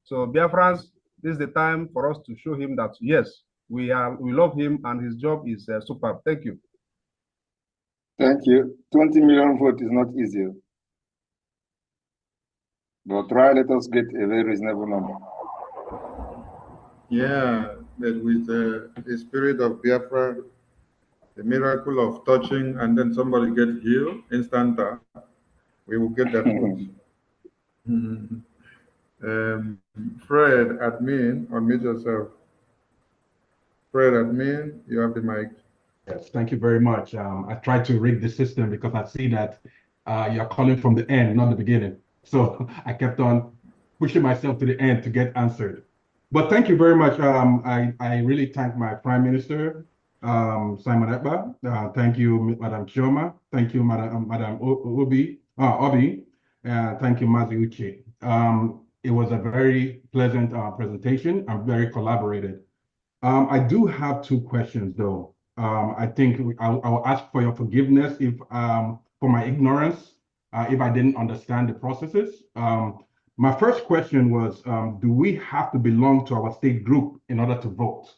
So Biafrans, this is the time for us to show him that yes, we love him and his job is superb. Thank you. Thank you. 20 million votes is not easy, but let us get a very reasonable number. Yeah, that with the spirit of Biafra, the miracle of touching and then somebody get healed instant, we will get that vote. Fred, admin, unmute yourself. Fred, admin, you have the mic. Yes, thank you very much. I tried to rig the system because I see that you're calling from the end, not the beginning. So I kept on pushing myself to the end to get answered. But thank you very much. I really thank my Prime Minister, Simon Ekpa. Thank you, Madam Chioma. Thank you, Madam Obi. Thank you, Mazi Uche. It was a very pleasant presentation and very collaborated. I do have two questions, though. I think I'll ask for your forgiveness if for my ignorance, if I didn't understand the processes. My first question was, do we have to belong to our state group in order to vote?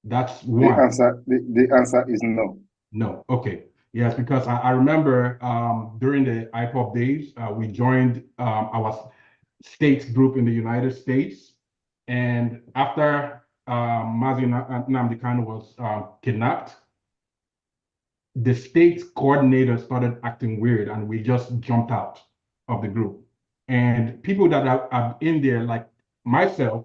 That's one. The answer is no. No, okay. Yes, because I remember during the IPOP days, we joined our state group in the United States. And after Mazi Nnamdi Kanu was kidnapped, the state coordinator started acting weird and we just jumped out of the group. And people that are in there, like myself,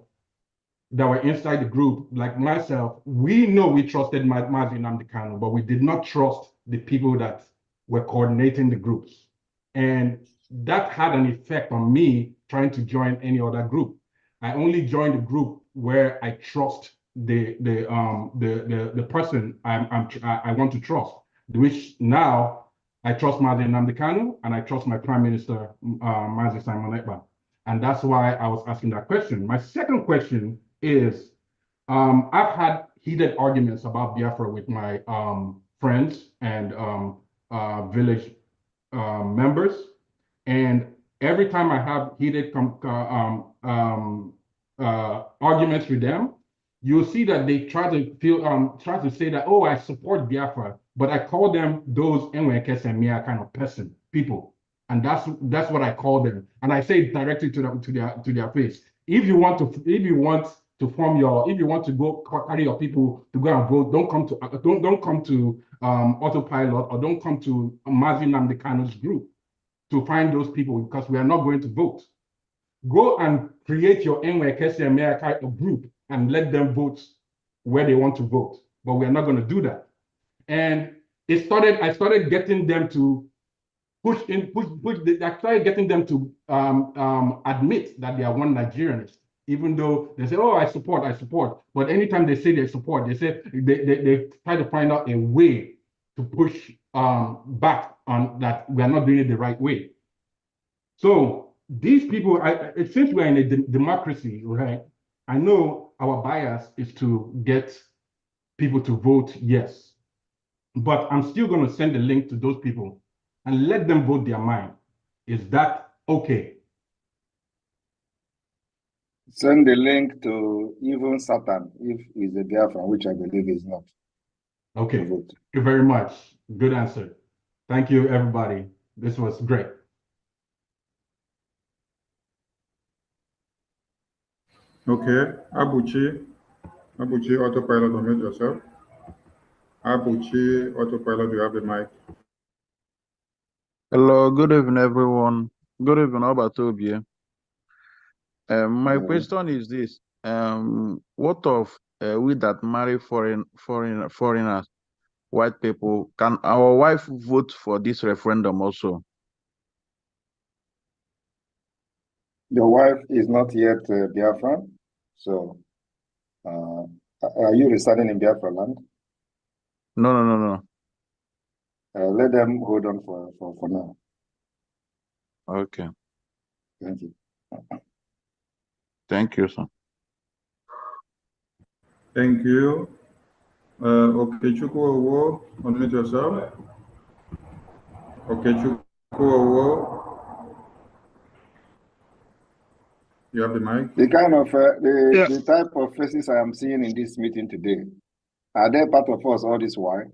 that were inside the group, like myself, we know we trusted Mazi Nnamdi Kanu, but we did not trust the people that were coordinating the groups. And that had an effect on me trying to join any other group. I only joined the group where I trust the person I want to trust, which now I trust Mazi Nnamdi Kanu and I trust my Prime Minister, Mazi Simon Ekpa. And that's why I was asking that question. My second question is, I've had heated arguments about Biafra with my friends and village members. And every time I have heated arguments with them, you'll see that they try to say that, oh, I support Biafra, but I call them those Enwekes and Mia kind of people. And that's what I call them. And I say it directly to their face. If you want to go carry your people to go and vote, don't come to autopilot, or don't come to Mazi Nnamdi Kanu's group to find those people, because we are not going to vote. Go and create your Enwekes and Mia kind of group and let them vote where they want to vote. But we are not going to do that. And I started getting them to I started getting them to admit that they are one Nigerianist, even though they say, oh, I support. But anytime they say they support, they say they try to find out a way to push back on that we are not doing it the right way. So these people, since we're in a democracy, right? I know our bias is to get people to vote yes, but I'm still going to send the link to those people and let them vote their mind. Is that okay? Send the link to even Satan if he's a Biafran, which I believe is not. Okay, thank you very much. Good answer. Thank you, everybody. This was great. Okay, Abuchi, autopilot, unmute yourself. Abuchi, autopilot, you have the mic. Hello, good evening, everyone. Good evening, Obatobie. My question is this: what of we that marry foreigners, white people? Can our wife vote for this referendum also? Your wife is not yet Biafran, so are you residing in Biafra land? No. Let them hold on for now. Okay. Thank you. Thank you, sir. Thank you. Okechukwu Owo, unmute yourself. Okechukwu Owo, you have the mic. The kind of the type of faces I am seeing in this meeting today, are they part of us all this while?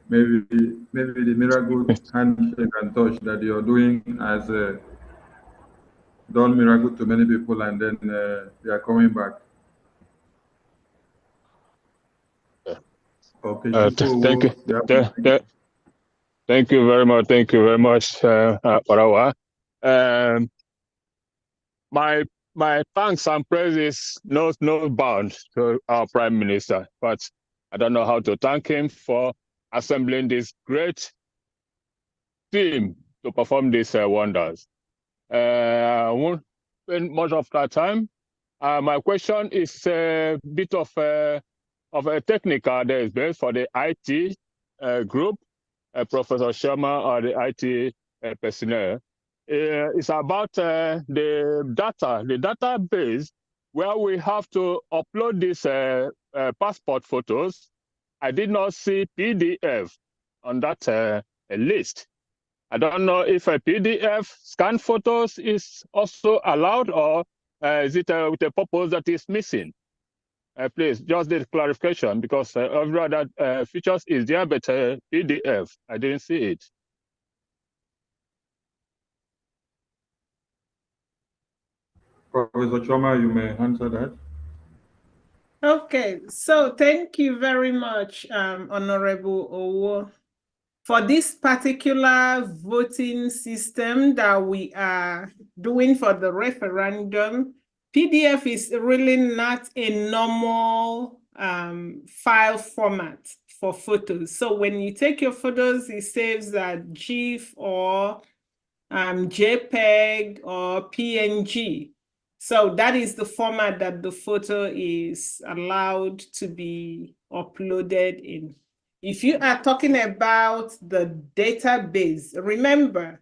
Maybe the miracle handshake and touch that you're doing has done miracle to many people, and then they are coming back. Okay. Thank you very much. Thank you very much, Parawa. My thanks and praises no bound to our Prime Minister, but I don't know how to thank him for assembling this great team to perform these wonders. I won't spend much of that time. My question is a bit of a technical that is based for the IT group, Professor Sharma, or the IT personnel. It's about the database where we have to upload these passport photos. I did not see PDF on that list. I don't know if a PDF scan photos is also allowed, or is it with a purpose that is missing? Please, just the clarification, because every other features is there, but PDF, I didn't see it. Professor Choma, you may answer that. Okay, so thank you very much, Honorable Owo. For this particular voting system that we are doing for the referendum, PDF is really not a normal file format for photos. So when you take your photos, it saves as GIF or JPEG or PNG. So that is the format that the photo is allowed to be uploaded in. If you are talking about the database, remember,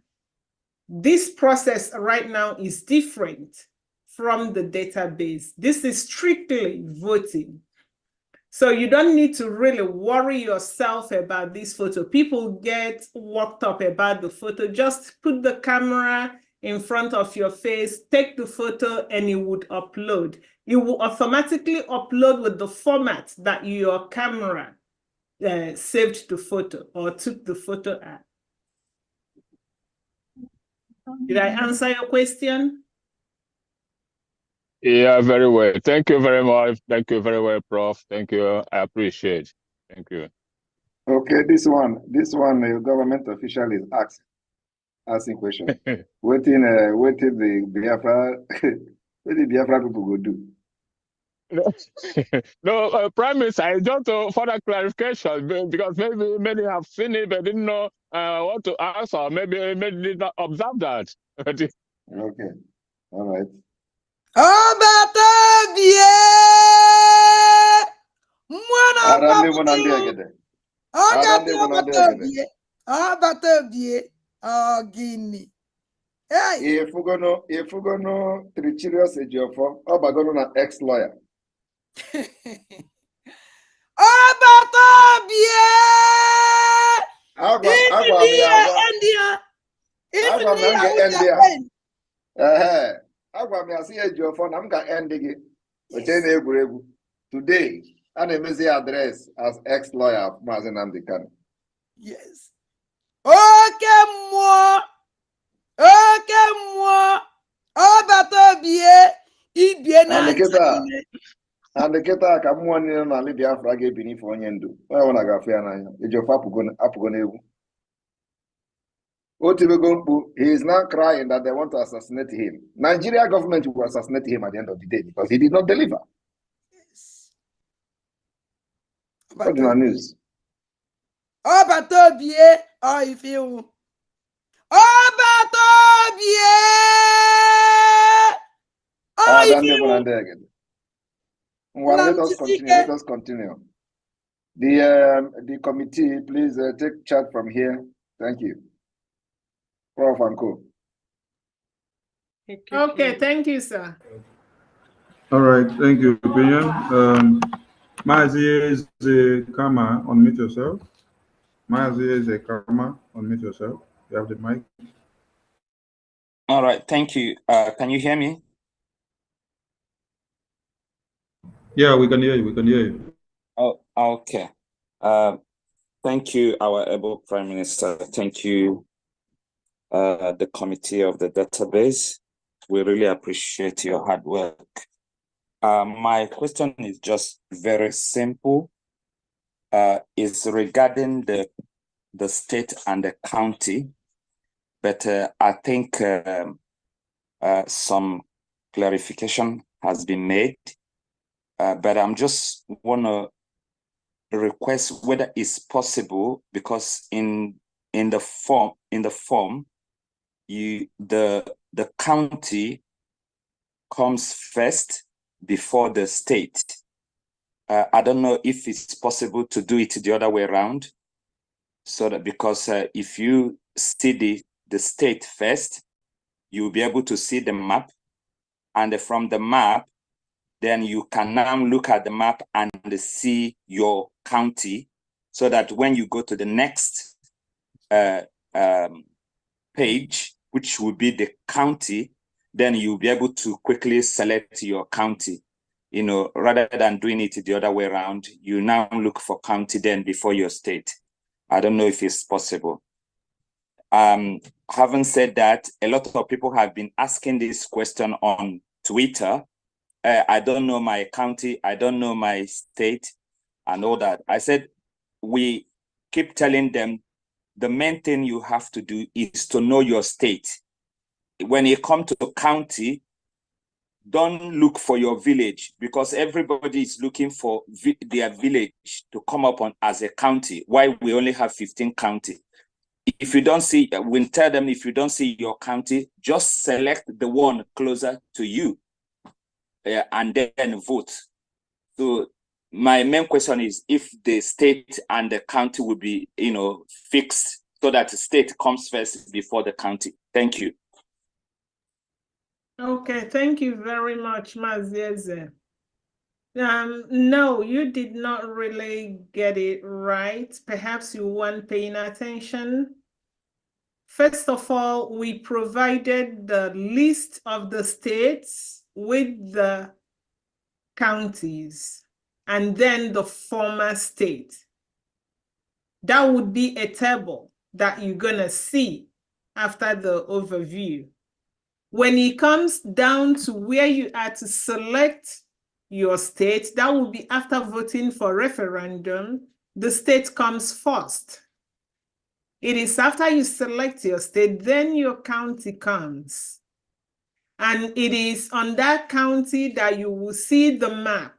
this process right now is different from the database. This is strictly voting. So you don't need to really worry yourself about this photo. People get worked up about the photo. Just put the camera in front of your face, take the photo, and it would upload. It will automatically upload with the format that your camera saved the photo or took the photo at. Did I answer your question? Yeah, very well. Thank you very much. Thank you very well, Prof. Thank you. I appreciate. Thank you. Okay, this one, the government official is asking question. waiting the Biafra, what the Biafra people go do? No, Prime Minister, I just further clarification, because maybe many have seen it but didn't know what to ask, or maybe did not observe that. Okay, all right. If we're gonna treacherous Ejiofor, how about going to ex-lawyer? Agwa m ya si Ejiofor na m ga-end gị oche na-egwuregwu today a na-emezi address as ex-lawyer Maazị Nnamdi Kanu. Yes. Oke mmụọ ọbata obie ibie na and kịta ka mmụọ niile n'ala Biafra ga-ebi n'ife onye ndu onye ọbụla ga-afụ ya n'anya. Ejiofor apụgo n'egwu. He is now crying that they want to assassinate him. Nigeria government will assassinate him at the end of the day because he did not deliver. Yes. What's the news? Obatobie, how you feel? Obatobie, how you feel? Well, let us continue. The committee, please take charge from here. Thank you. Prof. Anko. Okay, thank you, sir. All right, thank you, opinion. Mazi Kama, unmute yourself. Mazi Kama, unmute yourself. You have the mic. All right, thank you. Can you hear me? Yeah, we can hear you. We can hear you. Oh, okay. Thank you, our able Prime Minister. Thank you, the committee of the database. We really appreciate your hard work. My question is just very simple. It's regarding the state and the county, but I think some clarification has been made. But I'm just want to request whether it's possible, because in the form the county comes first before the state. I don't know if it's possible to do it the other way around, so that because if you see the state first, you'll be able to see the map, and from the map, then you can now look at the map and see your county, so that when you go to the next page, which will be the county, then you'll be able to quickly select your county. You know, rather than doing it the other way around, you now look for county then before your state. I don't know if it's possible. Having said that, a lot of people have been asking this question on Twitter. I don't know my county, I don't know my state, and all that. I said, we keep telling them the main thing you have to do is to know your state. When you come to the county, don't look for your village, because everybody is looking for their village to come up on as a county, while we only have 15 counties. If you don't see, we'll tell them, if you don't see your county, just select the one closer to you and then vote. So my main question is if the state and the county will be, you know, fixed, so that the state comes first before the county. Thank you. Okay, thank you very much, Mazieze. No, you did not really get it right. Perhaps you weren't paying attention. First of all, we provided the list of the states with the counties and then the former state. That would be a table that you're gonna see after the overview. When it comes down to where you are to select your state, that will be after voting for referendum. The state comes first. It is after you select your state, then your county comes. And it is on that county that you will see the map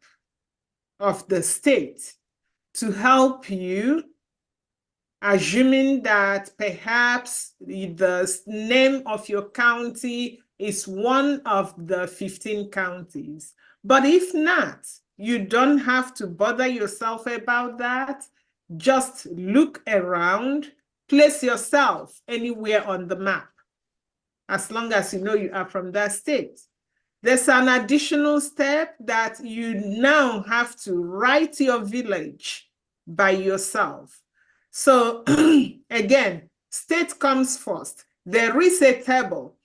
of the state to help you, assuming that perhaps the name of your county is one of the 15 counties. But if not, you don't have to bother yourself about that. Just look around, place yourself anywhere on the map, as long as you know you are from that state. There's an additional step that you now have to write your village by yourself. So again, state comes first. There is a table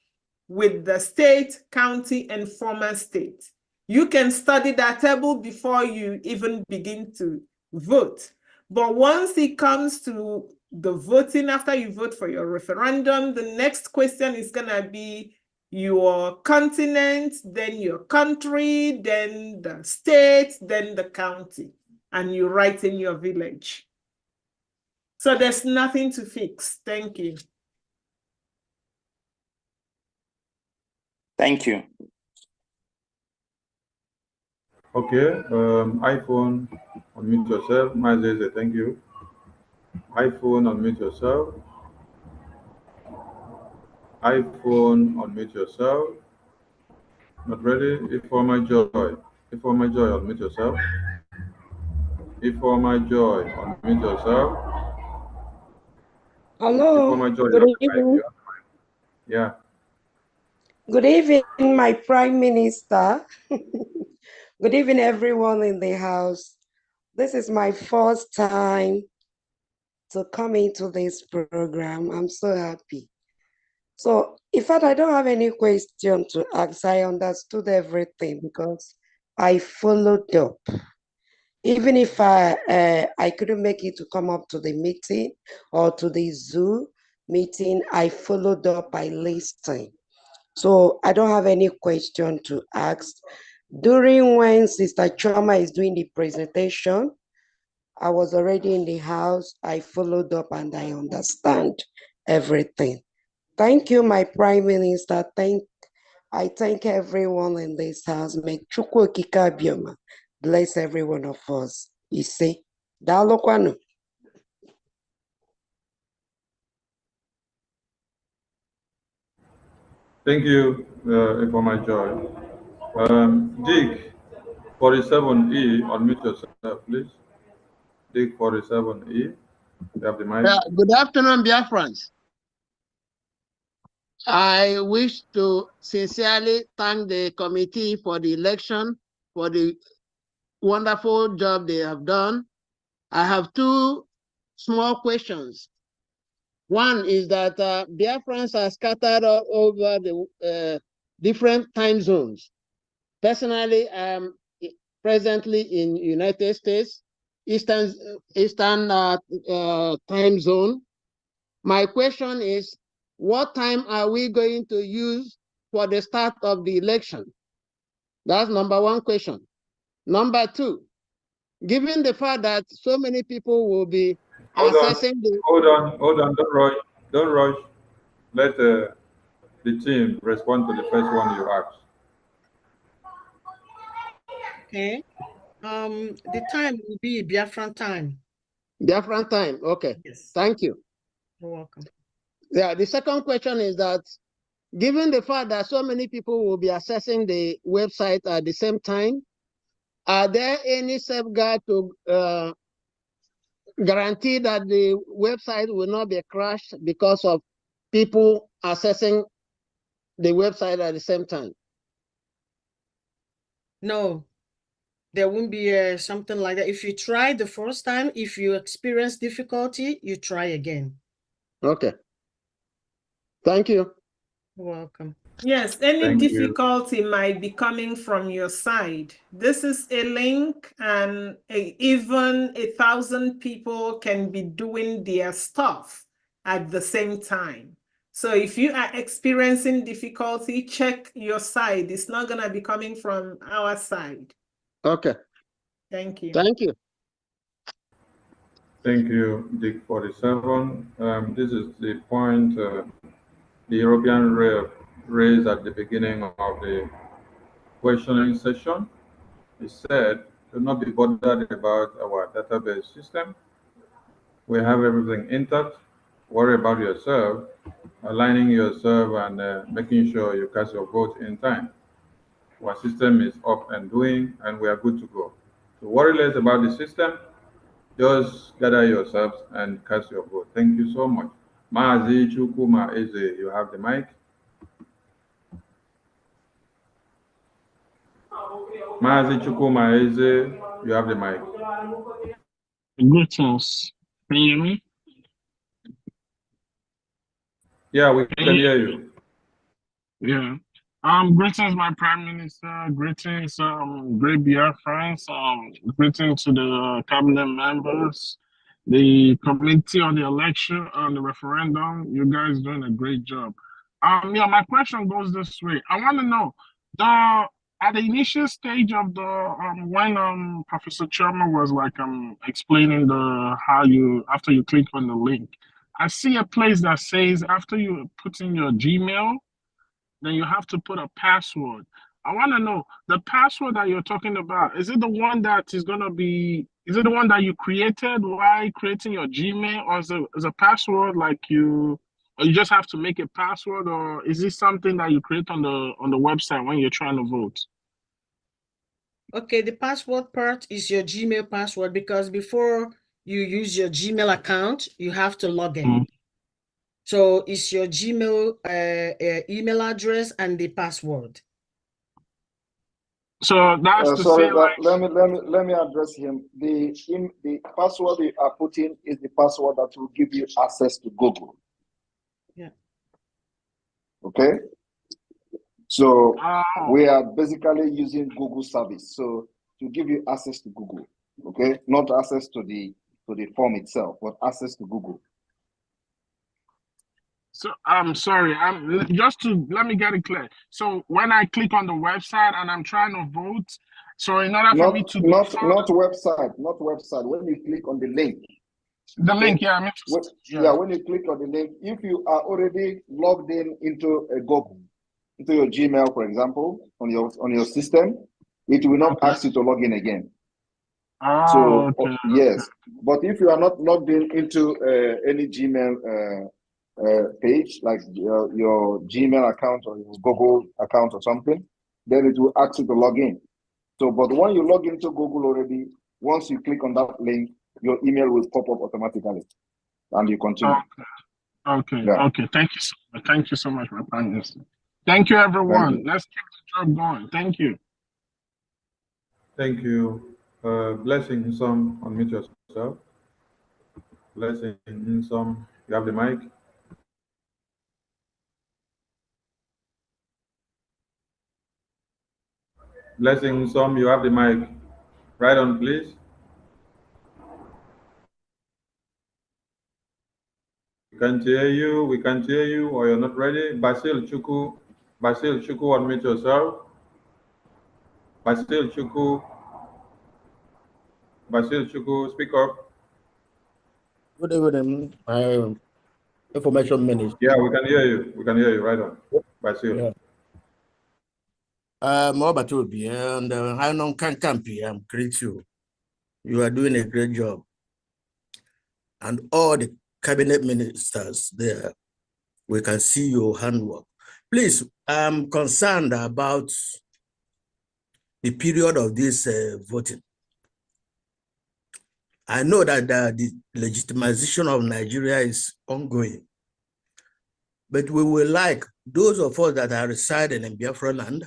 with the state, county, and former state. You can study that table before you even begin to vote. But once it comes to the voting, after you vote for your referendum, the next question is gonna be your continent, then your country, then the state, then the county, and you write in your village. So there's nothing to fix. Thank you. Thank you. Okay, iPhone, unmute yourself. Mazeze, thank you. iPhone, unmute yourself. iPhone, unmute yourself. Not ready? Ifeoma Joy. Ifeoma Joy, unmute yourself. Ifeoma Joy, unmute yourself. Hello, Ifeoma Joy, good evening. Yeah. Good evening, my Prime Minister. Good evening, everyone in the house. This is my first time to come into this program. I'm so happy. So, in fact, I don't have any question to ask. I understood everything because I followed up. Even if I couldn't make it to come up to the meeting or to the Zoom meeting, I followed up by listening. So I don't have any question to ask. During when Sister Choma is doing the presentation, I was already in the house. I followed up and I understand everything. Thank you, my Prime Minister. I thank everyone in this house. May Chukwu Okike Abioma bless every one of us. You see. Daalụkwanụ. Thank you, for my joy. Dick, 47E, unmute yourself, please. Dick, 47E, you have the mic. Good afternoon, Biafrans. I wish to sincerely thank the committee for the election, for the wonderful job they have done. I have two small questions. One is that Biafrans are scattered all over the different time zones. Personally, I'm presently in United States, Eastern time zone. My question is, what time are we going to use for the start of the election? That's number one question. Number two, given the fact that so many people will be accessing the... Hold on, don't rush. Let the team respond to the first one you asked. Okay. The time will be Biafran time. Biafran time, okay. Yes. Thank you. You're welcome. Yeah, the second question is that given the fact that so many people will be accessing the website at the same time, are there any safeguard to guarantee that the website will not be crashed because of people accessing the website at the same time? No, there won't be something like that. If you try the first time, if you experience difficulty, you try again. Okay. Thank you. You're welcome. Yes, any Thank difficulty might be coming from your side. This is a link, and even 1,000 people can be doing their stuff at the same time. So if you are experiencing difficulty, check your side. It's not going to be coming from our side. Okay. Thank you. Thank you. Thank you, Dick 47. This is the point the European rep raised at the beginning of the questioning session. He said, do not be bothered about our database system. We have everything intact. Worry about yourself, aligning yourself and making sure you cast your vote in time. Our system is up and doing, and we are good to go. So worry less about the system. Just gather yourselves and cast your vote. Thank you so much. Maazi Chukuma Eze, you have the mic. Maazi Chukuma Eze, you have the mic. Greetings. Can you hear me? Yeah, we can hear you. Yeah. Greetings, my Prime Minister. Greetings, great Biafrans. Greetings to the cabinet members, the committee on the election, on the referendum. You guys doing a great job. Yeah, my question goes this way. I want to know at the initial stage of the when Professor Choma was like explaining after you click on the link, I see a place that says after you put in your Gmail, then you have to put a password. I want to know the password that you're talking about. Is it the one that is going to be, is it the one that you created while creating your Gmail, or is a password like or you just have to make a password, or is this something that you create on the website when you're trying to vote? Okay, the password part is your Gmail password, because before you use your Gmail account, you have to log in. So it's your Gmail email address and the password. So that's to sorry, say, like, let me address him. The password you are putting is the password that will give you access to Google. Yeah. Okay. So we are basically using Google service. So to give you access to Google, okay, not access to the form itself, but access to Google. So I'm sorry, just to let me get it clear. So when I click on the website and I'm trying to vote, so in order for me to not website. When you click on the link, the link, yeah, when you click on the link, if you are already logged into a Google, into your Gmail, for example, on your system, it will not ask you to log in again. Oh, okay. Yes, but if you are not logged in into any Gmail page, like your Gmail account or your Google account or something, then it will ask you to log in. So, but when you log into Google already, once you click on that link, your email will pop up automatically, and you continue. Okay. Yeah. Okay. Thank you so much. Thank you so much, my Prime Minister. Thank you, everyone. Thank you. Let's keep the job going. Thank you. Thank you. Blessing some, unmute yourself. Blessing in some, you have the mic. Blessing some, you have the mic. Right on, please. We can't hear you. We can't hear you, or you're not ready. Basil Chuku, unmute yourself. Basil Chuku, speak up. Good evening, information minister. Yeah, we can hear you. We can hear you. Right on. Basil. Yeah. Obatobi and I know Kankampi, I'm great you. You are doing a great job. And all the cabinet ministers there, we can see your handwork. Please, I'm concerned about the period of this voting. I know that the legitimization of Nigeria is ongoing, but we would like those of us that are residing in Biafra land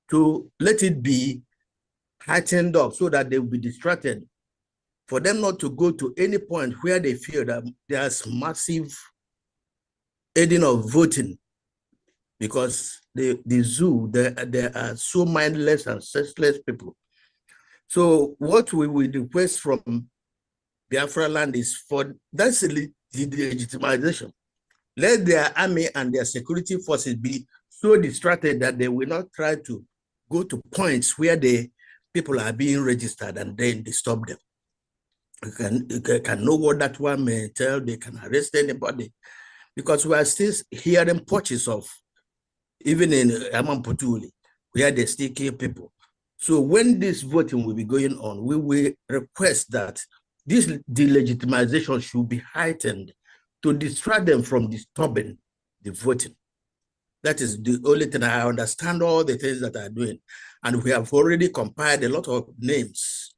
to let it be heightened up so that they will be distracted, for them not to go to any point where they feel that there's massive aiding of voting, because the zoo, there are so mindless and senseless people. So what we will request from Biafra land is for that's the legitimization. Let their army and their security forces be so distracted that they will not try to go to points where the people are being registered and then disturb them. You can know what that one may tell. They can arrest anybody, because we are still hearing purchase of, even in Amamputuli, where they still kill people. So when this voting will be going on, we will request that this delegitimization should be heightened to distract them from disturbing the voting. That is the only thing. I understand all the things that are doing. And we have already compiled a lot of names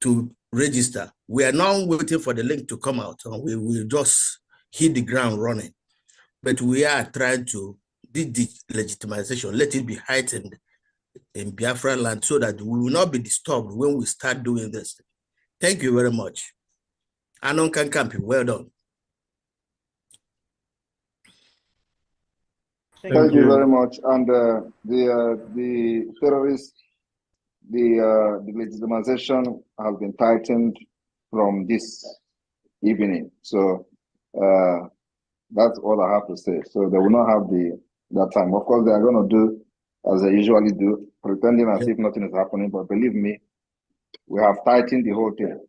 to register. We are now waiting for the link to come out, and we will just hit the ground running. But we are trying to do the legitimization, let it be heightened in Biafra land so that we will not be disturbed when we start doing this. Thank you very much. Anon Kankampi, well done. Thank you very much. And the terrorists, the legitimization has been tightened from this evening. So that's all I have to say. So they will not have that time. Of course, they are going to do as they usually do, pretending as if nothing is happening. But believe me, we have tightened the whole thing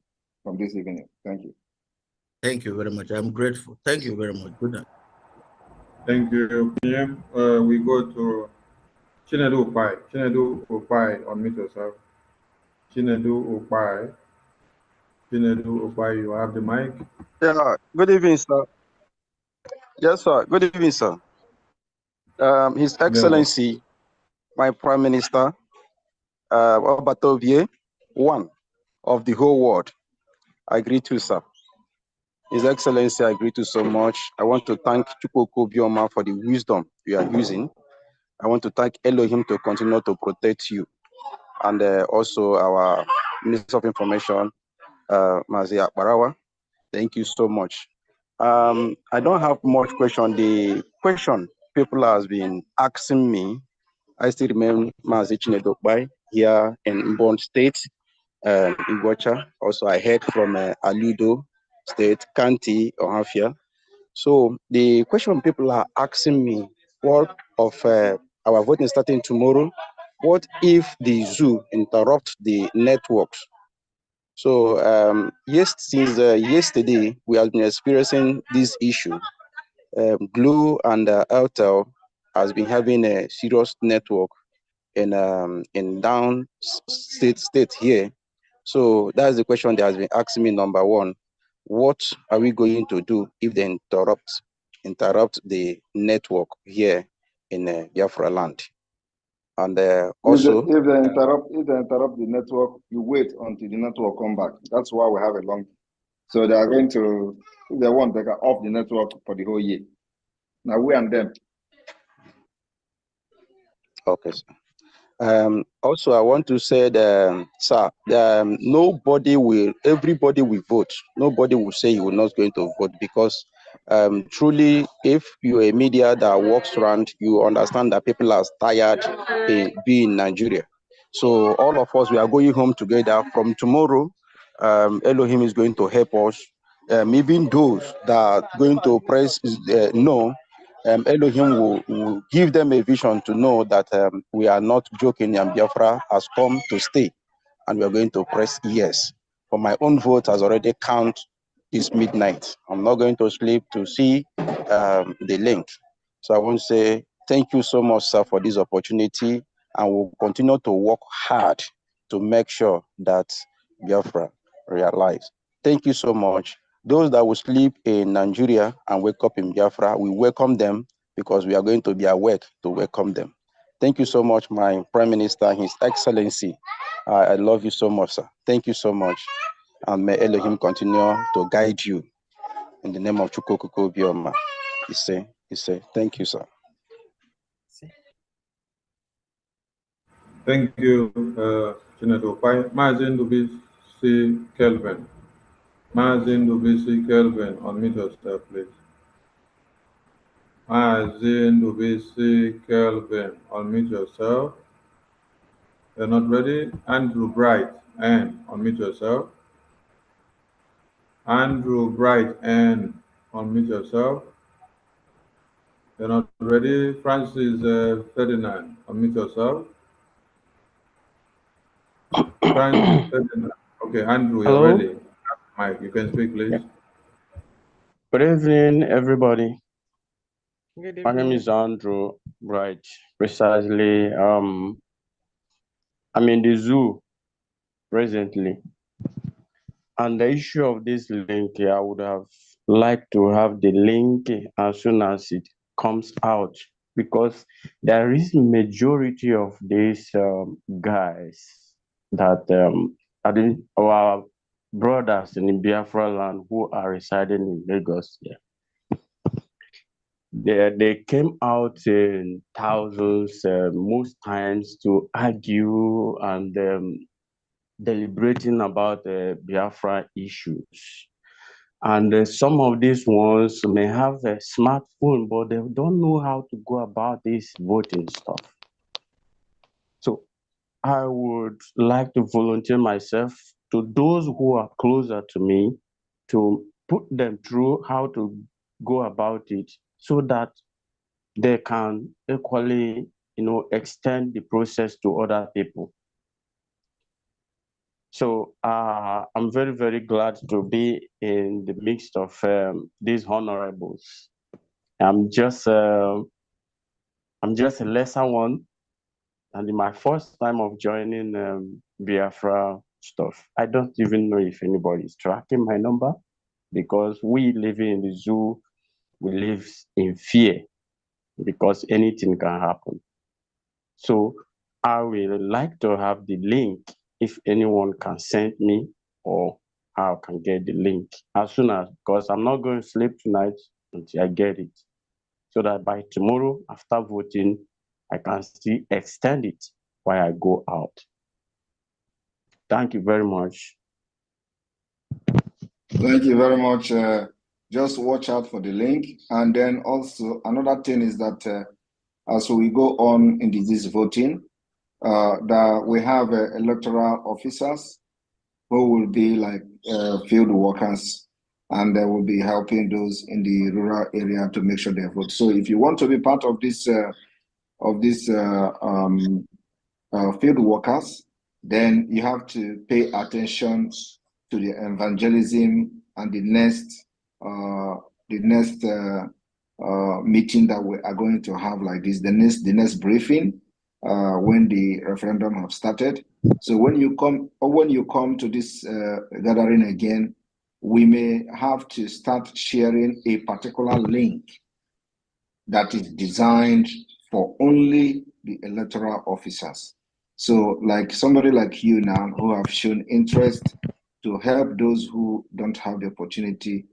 from this evening. Thank you. Thank you very much. I'm grateful. Thank you very much. Good night. Thank you, PM. We go to Chinedu Opai. Chinedu Opai, unmute yourself. Chinedu Opai. Chinedu Opai, you have the mic. Yeah, good evening, sir. Yes, sir. Good evening, sir. His Excellency, my Prime Minister, Obatovie, one of the whole world. I greet you, sir. His Excellency, I greet you so much. I want to thank Chukwuka Bioma for the wisdom you are using. I want to thank Elohim to continue to protect you. And also our Minister of Information, Mazi Barawa. Thank you so much. I don't have much question. The question people has been asking me, I still remain Mazi Chinedokbai here in Mbon State, in Gocha. Also, I heard from Aludo State, Kanti, Ohafia. So the question people are asking me, what of our voting starting tomorrow? What if the zoo interrupt the networks? So since yesterday, we have been experiencing this issue. Glo and Airtel has been having a serious network in down state here. So that's the question that has been asking me. Number one, what are we going to do if they interrupt the network here in Biafra land? And also, if they interrupt the network, you wait until the network come back. That's why we have a long. So they are going to, if they want, they can off the network for the whole year. Now we and them. okay, sir. Also, I want to say that, sir, everybody will vote. Nobody will say you are not going to vote, because truly, if you're a media that walks around, you understand that people are tired in being in Nigeria. So all of us, we are going home together. From tomorrow, Elohim is going to help us. Even those that are going to press no, Elohim will give them a vision to know that we are not joking, and Biafra has come to stay, and we are going to press yes. For my own vote has already counted this midnight. I'm not going to sleep to see the link. So I want to say thank you so much, sir, for this opportunity, and we'll continue to work hard to make sure that Biafra realize. Thank you so much. Those that will sleep in Nigeria and wake up in Biafra, we welcome them, because we are going to be awake to welcome them. Thank you so much, my Prime Minister, His Excellency. I love you so much, sir. Thank you so much. And may Elohim continue to guide you. In the name of Chukwukuku Bioma. He say, thank you, sir. Thank you, Senator Pai. Mazin Dubisi Kelvin. Mazin Dubisi Kelvin, unmute yourself, please. Mazin Dubisi Kelvin, unmute yourself. You're not ready? Andrew Bright, and unmute yourself. Andrew Bright, and unmute yourself. You're not ready? Francis Ferdinand, unmute yourself. Francis Ferdinand. Okay, Andrew, you're Hello? ready. Mike, you can speak, please. Good evening, everybody. Good My name evening. is Andrew Bright. Precisely, I'm in the zoo presently. And the issue of this link, I would have liked to have the link as soon as it comes out, because there is majority of these guys that our brothers in Biafra land who are residing in Lagos here. They came out in thousands, most times, to argue and deliberating about the Biafra issues. And some of these ones may have a smartphone, but they don't know how to go about this voting stuff. So I would like to volunteer myself to those who are closer to me to put them through how to go about it, so that they can equally, extend the process to other people. So I'm very, very glad to be in the midst of these honorables. I'm just a lesser one, and in my first time of joining Biafra stuff. I don't even know if anybody is tracking my number, because we living in the zoo, we live in fear, because anything can happen. So I will like to have the link, if anyone can send me, or I can get the link as soon as, because I'm not going to sleep tonight until I get it, so that by tomorrow after voting, I can still extend it while I go out. Thank you very much. Thank you very much. Just watch out for the link. And then also another thing is that as we go on in this voting, that we have electoral officers who will be like field workers, and they will be helping those in the rural area to make sure they vote. So if you want to be part of this field workers, then you have to pay attention to the evangelism and the next meeting that we are going to have like this, the next briefing. when the referendum have started. So when you come to this gathering again, we may have to start sharing a particular link that is designed for only the electoral officers. So like somebody like you now who have shown interest to help those who don't have the opportunity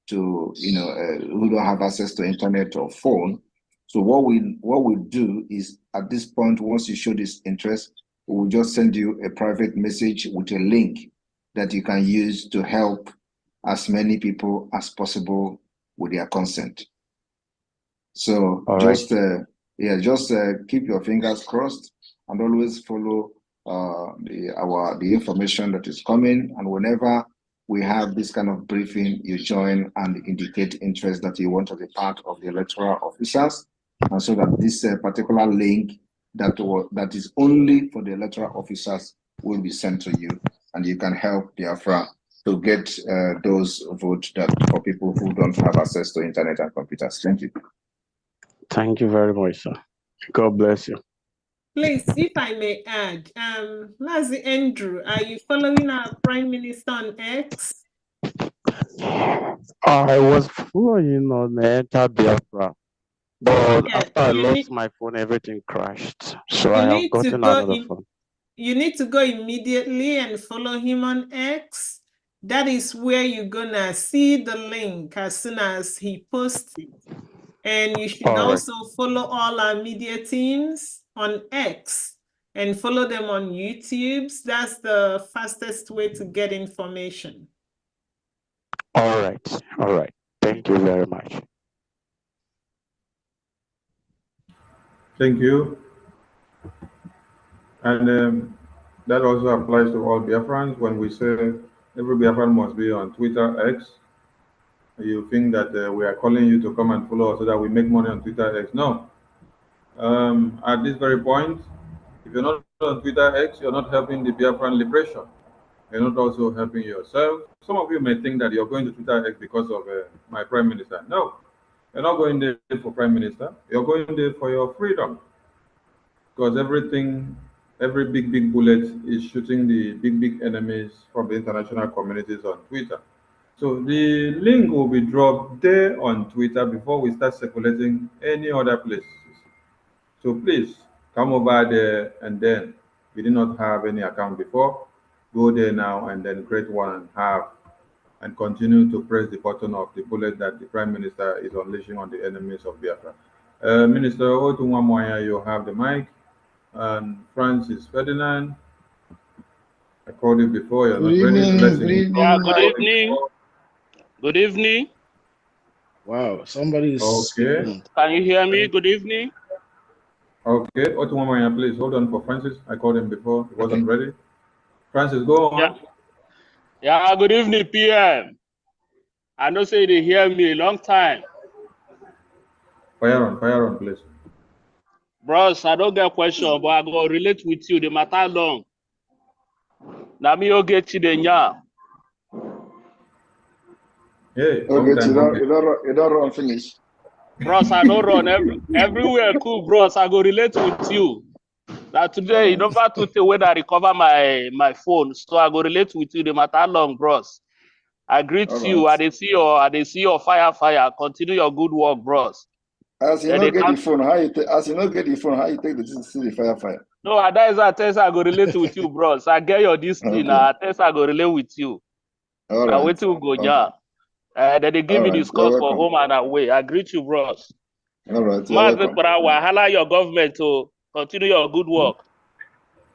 to, who don't have access to internet or phone. So what we do is at this point, once you show this interest, we will just send you a private message with a link that you can use to help as many people as possible with their consent. So just keep your fingers crossed and always follow the information that is coming. And whenever we have this kind of briefing, you join and indicate interest that you want to be part of the electoral officers, and so that this particular link that is only for the electoral officers will be sent to you, and you can help Biafra to get those votes that for people who don't have access to internet and computers. Thank you. Thank you very much, sir. God bless you. Please, if I may add, Mazi Andrew, are you following our Prime Minister on X? I was following on Enter Biafra, but after I lost my phone, everything crashed. So I have gotten another phone. You need to go immediately and follow him on X. That is where you're gonna see the link as soon as he posts it. And you should also follow all our media teams on X and follow them on YouTube. That's the fastest way to get information. All right. Thank you very much. Thank you. And that also applies to all Biafrans. When we say every Biafran must be on Twitter X, you think that we are calling you to come and follow us so that we make money on Twitter X. No. At this very point, if you're not on Twitter X, you're not helping the Biafran liberation. You're not also helping yourself. Some of you may think that you're going to Twitter X because of my Prime Minister. No, you're not going there for Prime Minister. You're going there for your freedom. Because every big bullet is shooting the big enemies from the international communities on Twitter. So the link will be dropped there on Twitter before we start circulating any other places. So please come over there, and then we did not have any account before. Go there now and then create one and have, and continue to press the button of the bullet that the Prime Minister is unleashing on the enemies of Biafra. Minister Otunwamoya, you have the mic. And Francis Ferdinand, I called you before. You're not ready to listen. Yeah, good evening. Good evening. Wow, somebody is speaking. Can you hear me? Good evening. Okay, Otunwamoya, please hold on for Francis. I called him before. He wasn't ready. Francis, go on. Yeah, good evening, PM. I know say they hear me a long time. Fire on, please. Bros, I don't get a question, but I go relate with you. The matter long. Now me go get you the nya. Hey, okay, you don't run finish. Bros, I don't run everywhere cool, bros. I go relate with you. Now today, in over 2 days when I recover my phone, so I go relate with you. The matter long, bros. I greet you. I dey see your fire. Continue your good work, bros. As you not get the phone, how you take the see the fire? No, that is a test I go relate with you, bros. I get your discipline. I test I go relate with you. All right. Now wait till we go yeah. Then they give me the scores for home and away. I greet you, bros. All right. Wahala your government to continue your good work.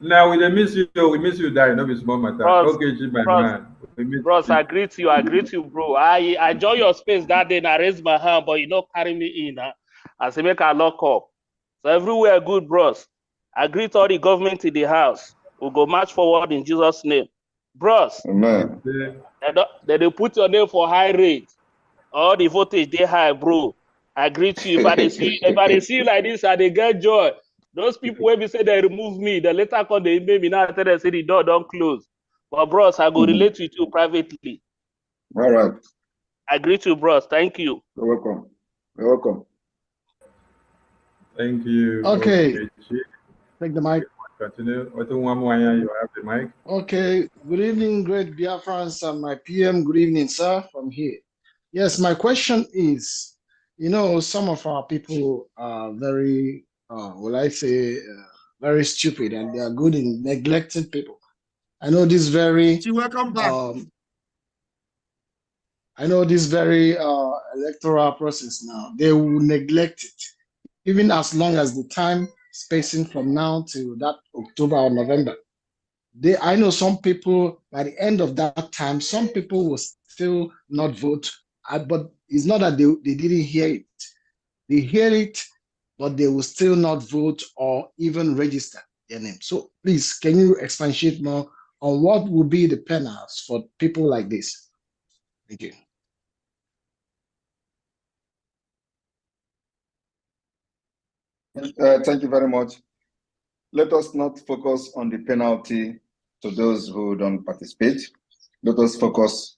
Now we miss you. We miss you, die. No be small matter. Okay, man. Bros, I greet you, bro. I join your space that day and I raise my hand, but you don't carry me in. I say make I lock up. So everywhere good, bros. I greet all the government in the house. We'll go march forward in Jesus' name. Bros, amen. They put your name for high rate. All the voltage they high, bro. I greet you. If I see you like this, I they get joy. Those people when we say they remove me, the later come they email me now tell them say the door don't close. But bros, I go relate with you privately. All right. I greet you, bros. Thank you. You're welcome. Thank you. Okay. take the mic. Continue. Otunwamwanya, you have the mic. Okay, good evening, great BIAFRANS and my PM. Good evening, sir, from here. Yes, my question is, you know, some of our people are very, very stupid, and they are good in neglecting people. I know this very, welcome back. I know this very electoral process now. They will neglect it, even as long as the time spacing from now to that October or November. I know some people, by the end of that time, some people will still not vote, but it's not that they didn't hear it. They hear it, but they will still not vote or even register their name. So please, can you expatiate more on what will be the penalties for people like this? Thank you. Thank you very much. Let us not focus on the penalty to those who don't participate. Let us focus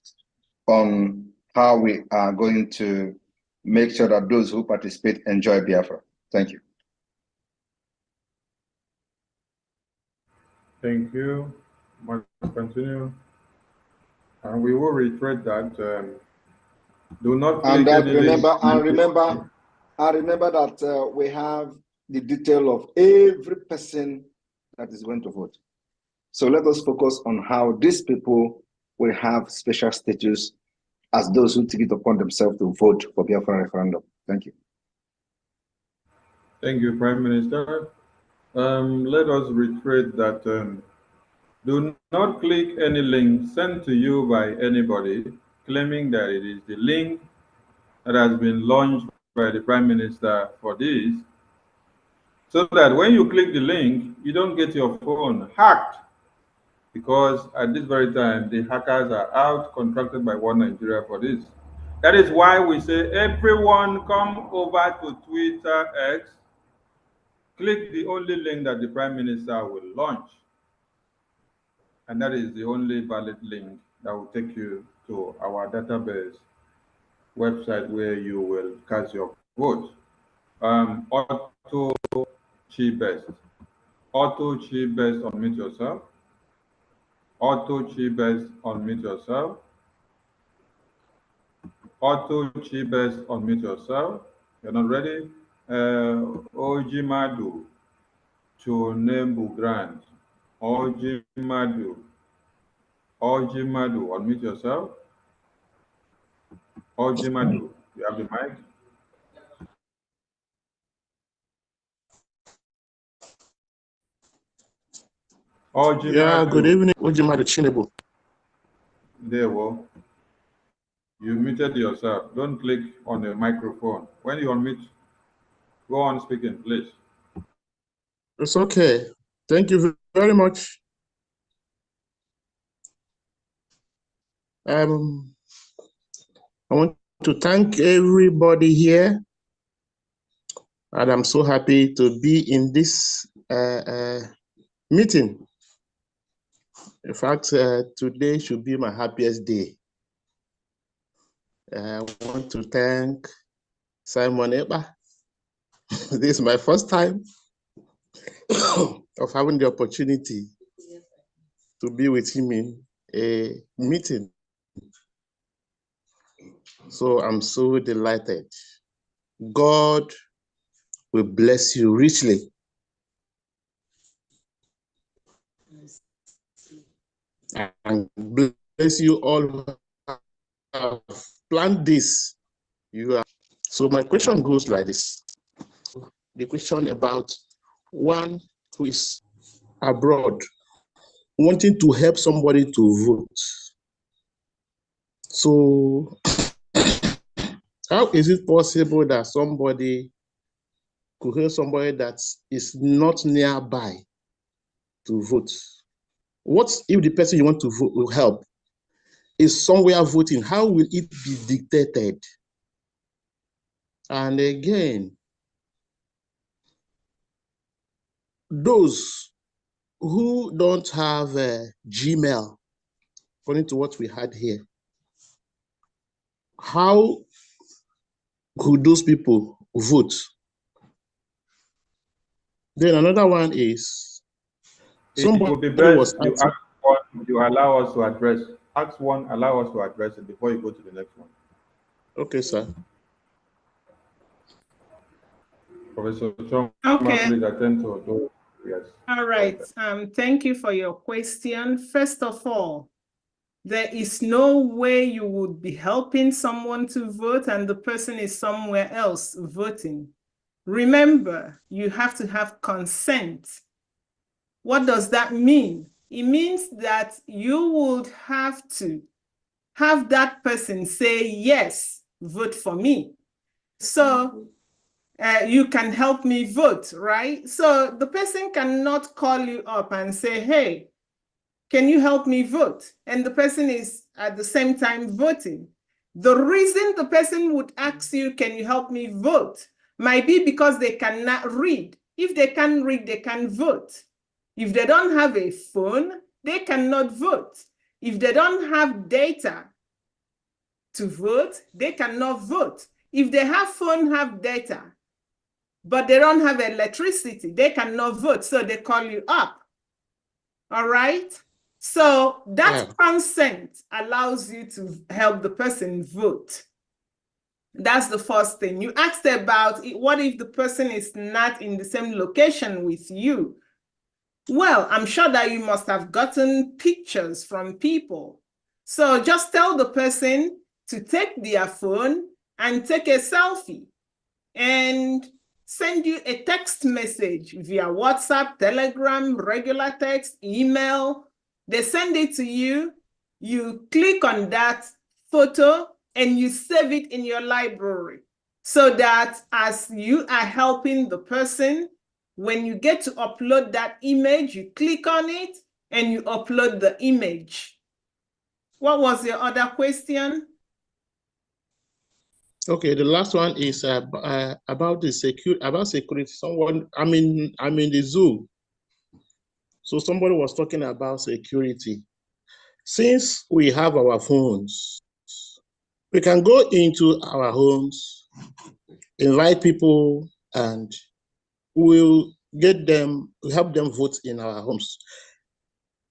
on how we are going to make sure that those who participate enjoy Biafra. Thank you. Thank you. Must continue. And we will reiterate that do not click any link. Remember that we have the detail of every person that is going to vote. So let us focus on how these people will have special status as those who take it upon themselves to vote for Biafra referendum. Thank you. Thank you, Prime Minister. Let us reiterate that do not click any link sent to you by anybody claiming that it is the link that has been launched by the Prime Minister for this, so that when you click the link, you don't get your phone hacked, because at this very time, the hackers are out contracted by One Nigeria for this. That is why we say, everyone come over to Twitter X, click the only link that the Prime Minister will launch. And that is the only valid link that will take you to our database website where you will cast your vote. Auto Chi Best. Auto Chi Best, unmute yourself. Auto Chi Best, unmute yourself. Auto Chi Best, unmute yourself. You're not ready? Ojimadu Chonembu Grant. Ojimadu, unmute yourself. Ojimadu, you have the mic. Yeah, good evening, Ojimadu Chinebu. There, well, you muted yourself. Don't click on the microphone. When you unmute, go on speaking, please. It's okay. Thank you very much. I want to thank everybody here, and I'm so happy to be in this meeting. In fact, today should be my happiest day. I want to thank Simon Eba. This is my first time of having the opportunity to be with him in a meeting. So I'm so delighted. God will bless you richly. And bless you all who have planned this. So my question goes like this. The question about one who is abroad wanting to help somebody to vote. So how is it possible that somebody could help somebody that is not nearby to vote? What if the person you want to vote will help is somewhere voting? How will it be dictated? And again, those who don't have a Gmail, according to what we had here, how could those people vote? Then another one is It would be somebody was best you asking. ask one, you allow us to address. Ask one, allow us to address it before you go to the next one. Okay, sir. Professor Choma, Okay. please attend to those. Yes. All right. Thank you for your question. First of all, there is no way you would be helping someone to vote and the person is somewhere else voting. Remember, you have to have consent. What does that mean? It means that you would have to have that person say, yes, vote for me. So you can help me vote, right? So the person cannot call you up and say, hey, can you help me vote? And the person is at the same time voting. The reason the person would ask you, can you help me vote, might be because they cannot read. If they can read, they can vote. If they don't have a phone, they cannot vote. If they don't have data to vote, they cannot vote. If they have phone, have data, but they don't have electricity, they cannot vote, so they call you up. All right? So that consent allows you to help the person vote. That's the first thing. You asked about what if the person is not in the same location with you? Well, I'm sure that you must have gotten pictures from people. So just tell the person to take their phone and take a selfie and send you a text message via WhatsApp, Telegram, regular text, email. They send it to you. You click on that photo and you save it in your library so that as you are helping the person, when you get to upload that image, you click on it and you upload the image. What was your other question? Okay, the last one is about the security. Someone, I'm in the zoo. So somebody was talking about security. Since we have our phones, we can go into our homes, invite people, and we'll help them vote in our homes.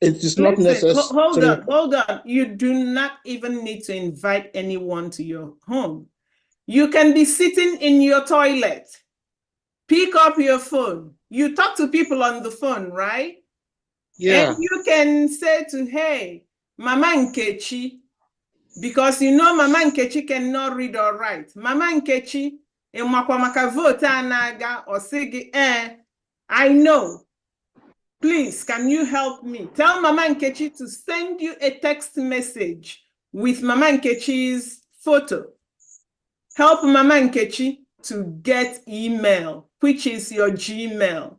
It is not necessary. Hold on. You do not even need to invite anyone to your home. You can be sitting in your toilet, pick up your phone. You talk to people on the phone, right? Yeah. And you can say to, hey, Mama Nkechi, because you know Mama Nkechi cannot read or write. Mama Nkechi, maka vote anaga or sigi, I know. Please, can you help me? Tell Mama Nkechi to send you a text message with Mama Nkechi's photo. Help Mama Nkechi to get email, which is your Gmail.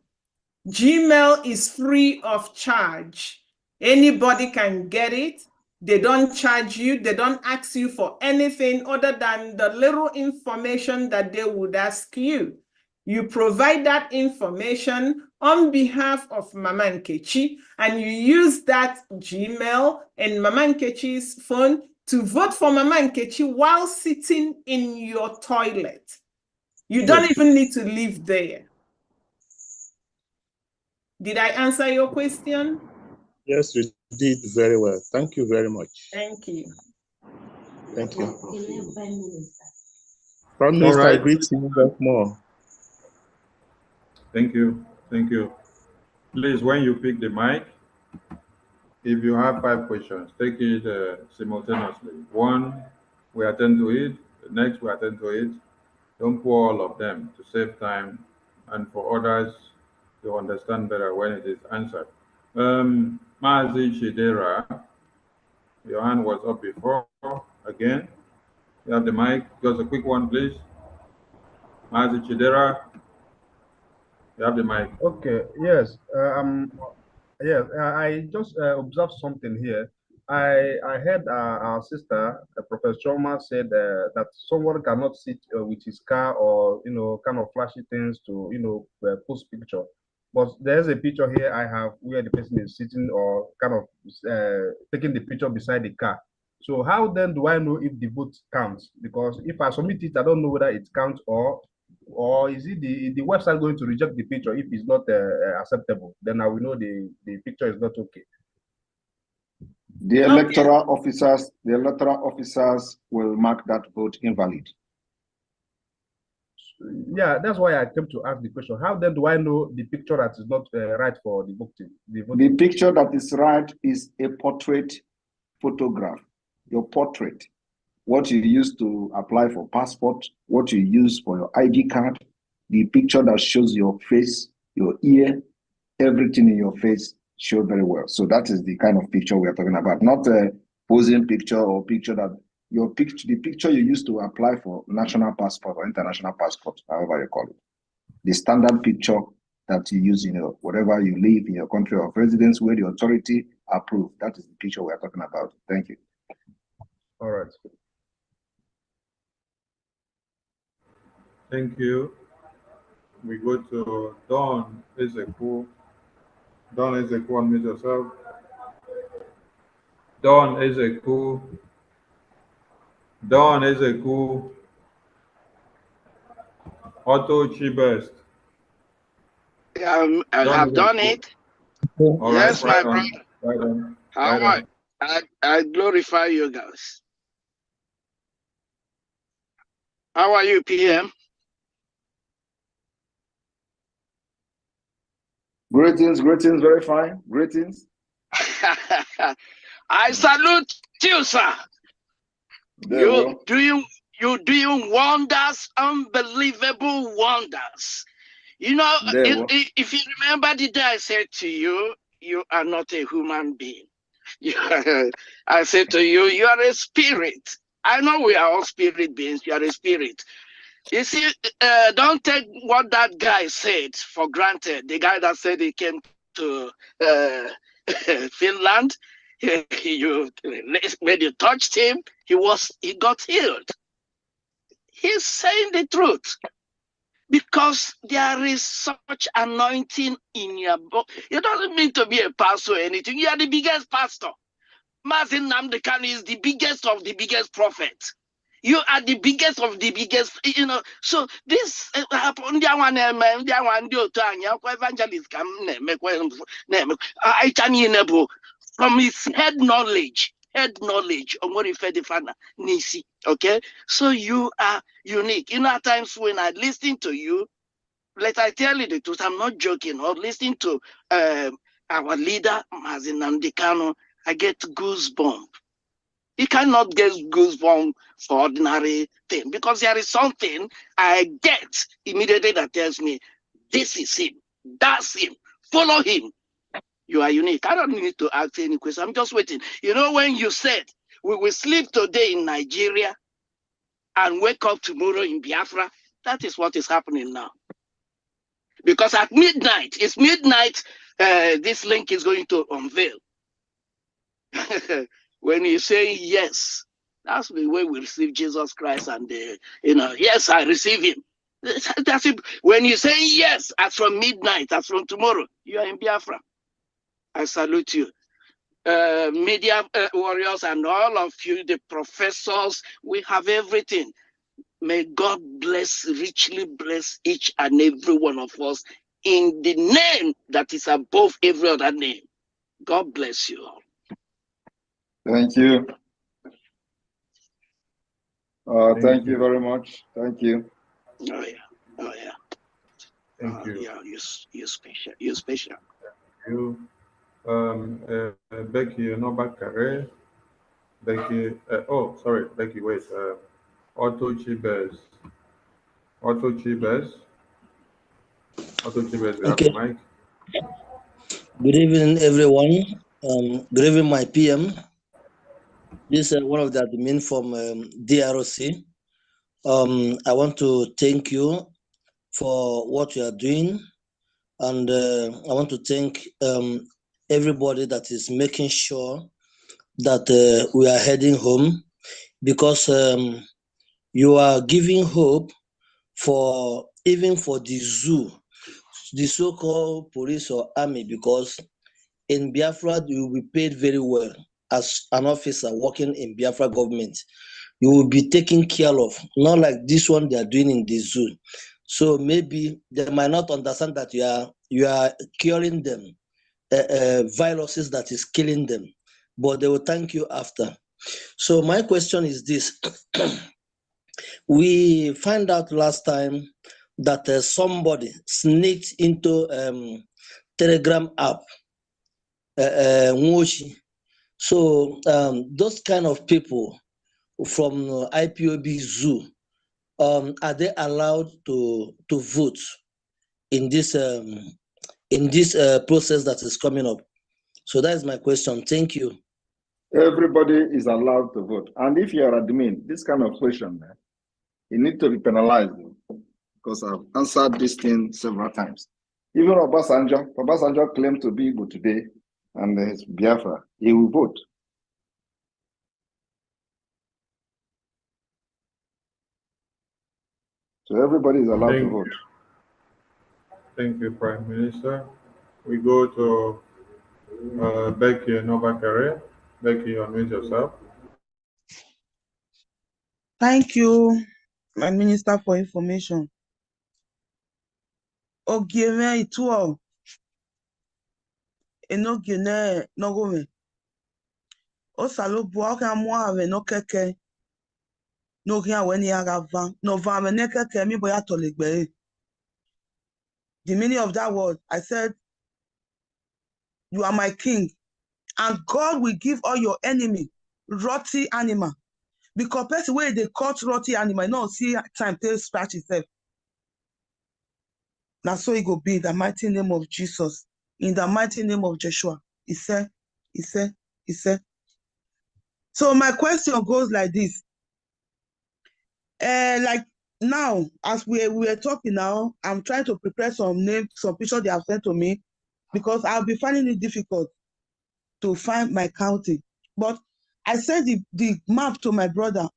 Gmail is free of charge. Anybody can get it. They don't charge you. They don't ask you for anything other than the little information that they would ask you. You provide that information on behalf of Mama Nkechi, and you use that Gmail and Mama Nkechi's phone to vote for Mama Nkechi while sitting in your toilet. You don't even need to live there. Did I answer your question? Yes, you did very well. Thank you very much. Thank you. Thank you. Prime Minister, I greet you once more. Thank you. Thank you. Please, when you pick the mic, if you have 5 questions, take it simultaneously. One, we attend to it. The next, we attend to it. Don't pour all of them to save time and for others to understand better when it is answered. Mazi Chidera, your hand was up before. Again, you have the mic. Just a quick one, please. Mazi Chidera, you have the mic. Okay, yes. I just observed something here. I heard our sister, Professor Choma, said that someone cannot sit with his car or kind of flashy things to post picture. But there's a picture here I have where the person is sitting or kind of taking the picture beside the car. So how then do I know if the vote counts? Because if I submit it, I don't know whether it counts or or is it the website going to reject the picture if it's not acceptable? Then I will know the picture is not okay. The electoral officers will mark that vote invalid. Yeah, that's why I came to ask the question. How then do I know the picture that is not right for the voting? The picture that is right is a portrait photograph, your portrait. What you use to apply for passport, what you use for your ID card, the picture that shows your face, your ear, everything in your face show very well. So that is the kind of picture we are talking about, not a posing picture or picture that your picture, the picture you use to apply for national passport or international passport, however you call it. The standard picture that you use in whatever you live in your country of residence where the authority approved. That is the picture we are talking about. Thank you. All right. Thank you. We go to Dawn Ezeku. Dawn Ezeku, unmute yourself. Dawn Ezeku. Dawn Ezeku. Otto Chibest. I have done it. All Yes, right, my right brother. Right on. How Right much? I glorify you guys. How are you, PM? Greetings, very fine. Greetings. I salute you, sir. You're doing wonders, unbelievable wonders. You know, if you remember the day I said to you, you are not a human being. I said to you, you are a spirit. I know we are all spirit beings. You are a spirit. You see, don't take what that guy said for granted. The guy that said he came to Finland, when you touched him, he got healed. He's saying the truth. Because there is such anointing in your book. It doesn't mean to be a pastor or anything. You are the biggest pastor. Mazin Namdekan is the biggest of the biggest prophets. You are the biggest of the biggest, you know. So this happened. From his head knowledge on what he fed the father Nisi. Okay, so you are unique. You know, at times when I listen to you, let I tell you the truth, I'm not joking. Or listening to our leader Mazin Namdekan, I get goosebumps. You cannot get goosebumps for ordinary thing because there is something I get immediately that tells me this is him, that's him, follow him. You are unique. I don't need to ask any question. I'm just waiting. You know, when you said we will sleep today in Nigeria and wake up tomorrow in Biafra, that is what is happening now. Because at midnight, it's midnight, this link is going to unveil. When you say yes, that's the way we receive Jesus Christ, and you know, yes, I receive him. That's it. When you say yes, as from midnight, as from tomorrow, you are in Biafra. I salute you. Media warriors and all of you, the professors, we have everything. May God richly bless each and every one of us in the name that is above every other name. God bless you all. Thank you. Thank you very much. Thank you. Oh yeah. Oh yeah. Thank you. Yeah, you're special. You're special. You, Becky Nobakare. Becky. Oh, sorry, Becky. Wait. Otto Chibes. Otto Chibes. Otto Chibes. You have the mic. Good evening, everyone. Good evening, my PM. This is one of the admin from DRC. I want to thank you for what you are doing, and I want to thank everybody that is making sure that we are heading home, because you are giving hope for even for the zoo, the so-called police or army, because in Biafra, you will be paid very well as an officer working in Biafra government. You will be taken care of, not like this one they are doing in the zoo. So maybe they might not understand that you are curing them viruses that is killing them, but they will thank you after. So my question is this. We find out last time that somebody sneaked into Telegram app, Nwoshi. So those kind of people from IPOB Zoo, are they allowed to vote in this process that is coming up? So that is my question. Thank you. Everybody is allowed to vote. And if you are admin, this kind of question, you need to be penalized, because I've answered this thing several times. Even Obasanjo claimed to be Igbo today, and his Biafra, he will vote. So everybody is allowed to vote. Thank you, Prime Minister. We go to Becky Novakare. Becky, unmute yourself. Thank you, my Minister for Information. Ogieme ituo enogene nogome. Osalobu aka muave no keke. No gia weni agava. No vame ne keke mi boya tolegbe. The meaning of that word, I said, you are my king, and God will give all your enemy rotty animal. Because person where they cut rotty animal, no see time to scratch itself. That's so it go be in the mighty name of Jesus. In the mighty name of Joshua. He said. So my question goes like this. Like now, as we are talking now, I'm trying to prepare some names, some pictures they have sent to me, because I'll be finding it difficult to find my county. But I sent the map to my brother.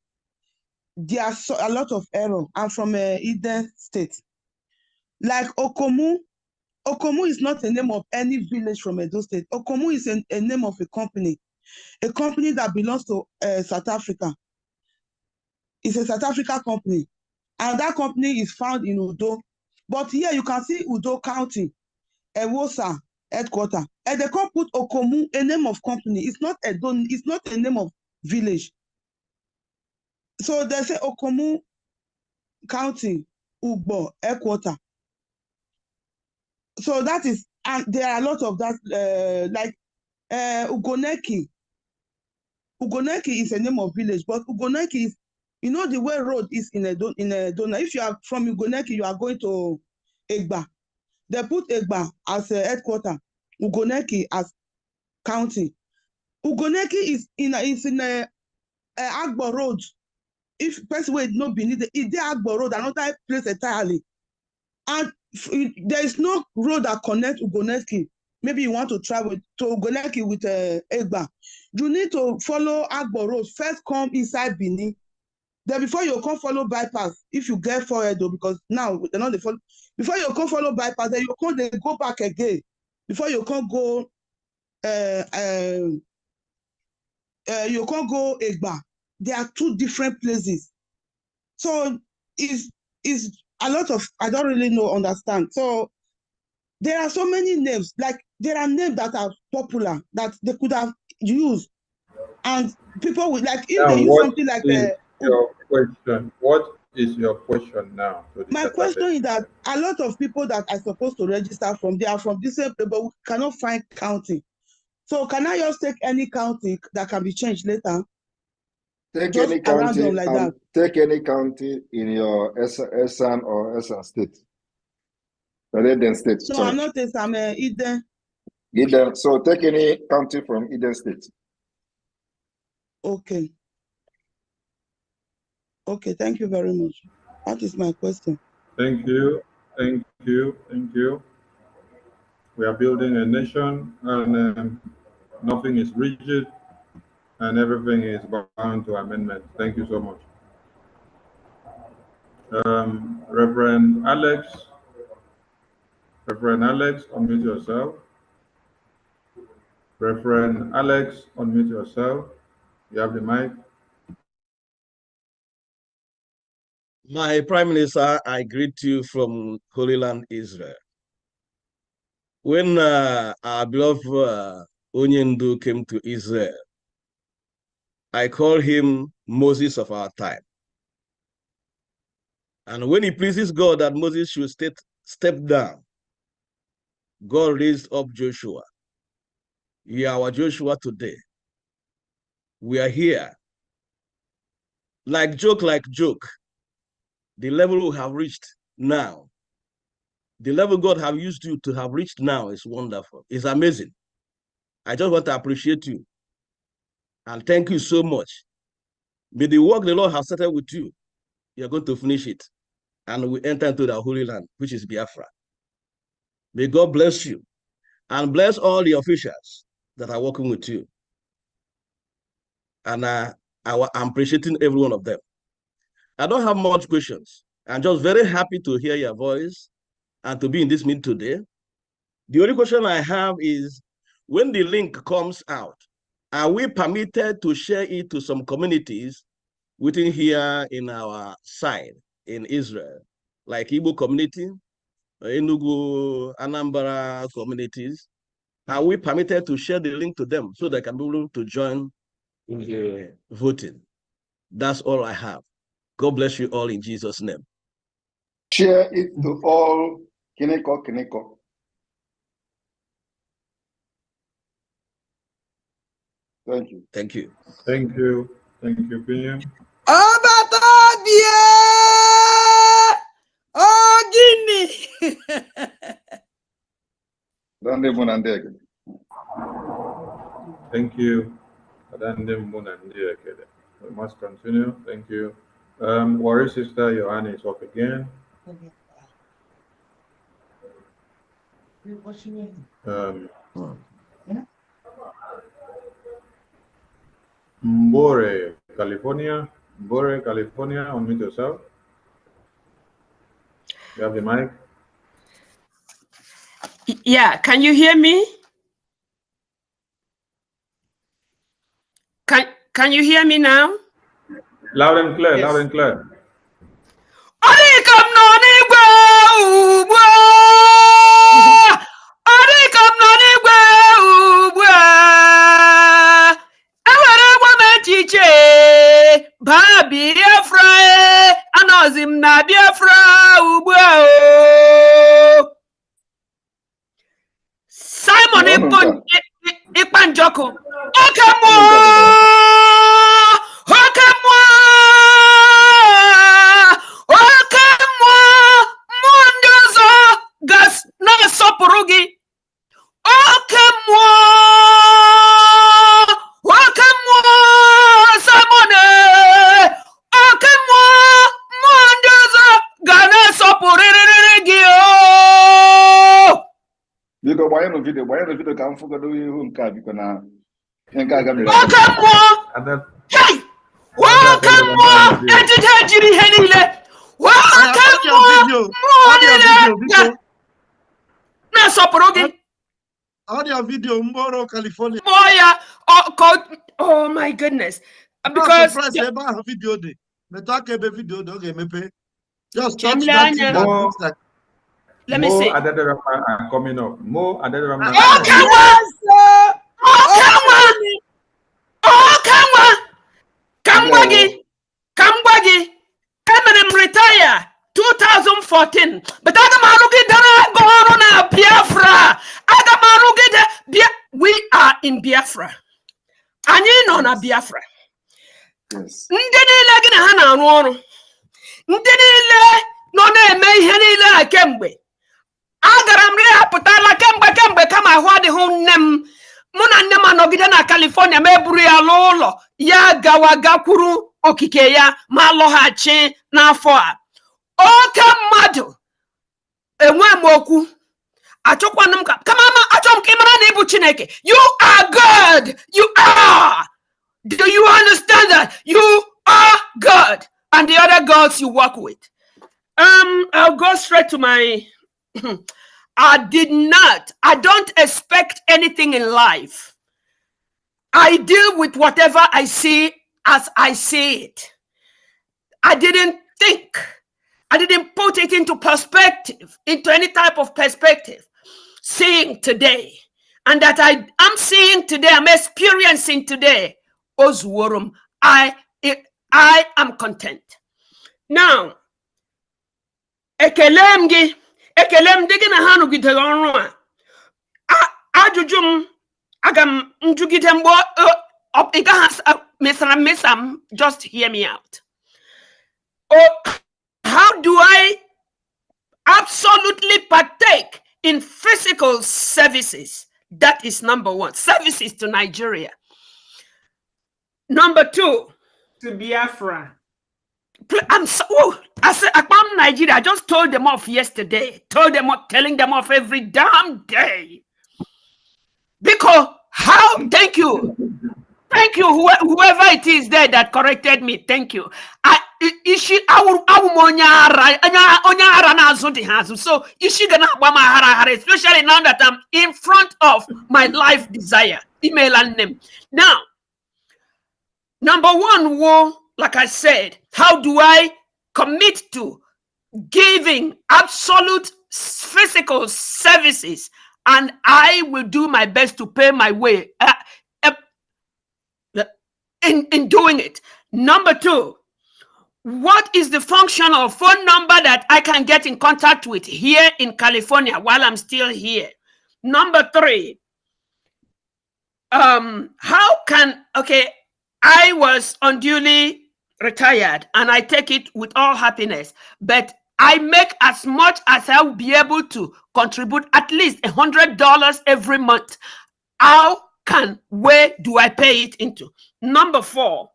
There are a lot of error. I'm from Eden State. Like Okomu is not a name of any village from Edo State. Okomu is a name of a company that belongs to South Africa. It's a South Africa company, and that company is found in Udo. But here you can see Udo County, Ewosa headquarters, and they can't put Okomu, a name of company. It's not a name of village. So they say Okomu County, Ugbo headquarters. So that is, and there are a lot of that, like Ugoneki. Ugoneki is a name of village, but Ugoneki is, you know, the way road is in Edona. If you are from Ugoneki, you are going to Egba. They put Egba as a headquarter, Ugoneki as county. Ugoneki is in a Agbo Road. If person will not be needed, it's the Agbo Road, another place entirely. And there is no road that connects Ugoneki. Maybe you want to travel to Ugoneki with Egba. You need to follow Agbo Road. First come inside Bini. Then before you come follow bypass, if you get forward though, because now they're not the follow. Before you come follow bypass, then you come they go back again. Before you can't go you can't go Egba. There are two different places. So is a lot of, I don't really understand. So there are so many names, like there are names that are popular that they could have used, and people would like if they use something like your question. What is your question now? My question is that a lot of people that are supposed to register from, they are from the same place, but we cannot find county. So can I just take any county that can be changed later? Take just any county like and that. take any county in your SN or SN state. Eden State. No, sorry. I'm not a I'm Eden. Eden. So take any county from Eden State. Okay. Okay, thank you very much. That is my question. Thank you. We are building a nation, and nothing is rigid, and everything is bound to amendment. Thank you so much. Reverend Alex, unmute yourself. Reverend Alex, unmute yourself. You have the mic. My Prime Minister, I greet you from Holy Land, Israel. When our beloved Onyendu came to Israel, I call him Moses of our time. And when it pleases God that Moses should step down, God raised up Joshua. You are our Joshua today. We are here. Like joke, the level we have reached now, the level God have used you to have reached now is wonderful. It's amazing. I just want to appreciate you. And thank you so much. May the work the Lord has started with you, you're going to finish it. And we enter into the Holy Land, which is Biafra. May God bless you and bless all the officials that are working with you. And I'm appreciating every one of them. I don't have much questions. I'm just very happy to hear your voice and to be in this meeting today. The only question I have is, when the link comes out, are we permitted to share it to some communities within here in our side in Israel, like Igbo community, Enugu, Anambra communities? Are we permitted to share the link to them so they can be able to join in the voting? That's all I have. God bless you all in Jesus' name. Share it to all. Kineko. Thank you. Thank you. Thank you. Thank you, PM. Thank you. We must continue. Thank you. Warrior Sister Joanna is up again. Mbore, California. Mbore, California, unmute yourself. You have the mic. Yeah, can you hear me? Can you hear me now? Loud and clear, Yes. loud and clear. Biafra, anozim na Biafra ugbu Simon Ikpanjoku. Gas na sopurugi. Because why no video can focus on you because now audio video Mboro, California. Oh my goodness. Because video day. Just touch that thing that looks like. Let me see. Adedarama are coming up. Mo Adedarama. Kamwagi. Retire 2014. But Biafra. We are in Biafra. Anyị nọ na Biafra. Ndị niile gị na ha na-arụ ọrụ. Ndị niile nọ na-eme ihe niile na kemgbe. Agara m rehapụtala kemgbe kama ahụ adịghị nne m. Mụ na nne m anọgide na California ma eburu ya n'ụlọ ya gakwuru okike ya ma lọghachi n'afọ a. Oke mmadụ enwe m okwu. Achọkwanụ m kama achọ m ka ị mara na ịbụ Chineke. You are God. You are. Do you understand that? You are God. And the other gods you work with. I'll go straight to my I don't expect anything in life. I deal with whatever I see as I see it. I didn't think I didn't put it into perspective, into any type of perspective. Seeing today, and that I am seeing today, I'm experiencing today. Ozuorum, I am content. Now, ekelem gi na hanu gide ọrụ a ajụjụ agam njugide mgbe mesam, just hear me out. Oh, how do I absolutely partake in physical services? That is number one. Services to Nigeria. Number two, to Biafra. I'm so, I said, about Nigeria, I just told them off yesterday. Telling them off every damn day. Because how? Thank you. Thank you, whoever it is there that corrected me. Thank you. So is she gonna, especially now that I'm in front of my life desire, email and name. Now, number one, like I said, how do I commit to giving absolute physical services, and I will do my best to pay my way in doing it. Number two, what is the functional phone number that I can get in contact with here in California while I'm still here? Number three, how can, okay, I was unduly retired, and I take it with all happiness, but I make as much as I'll be able to contribute, at least $100 every month. Where do I pay it into? Number four,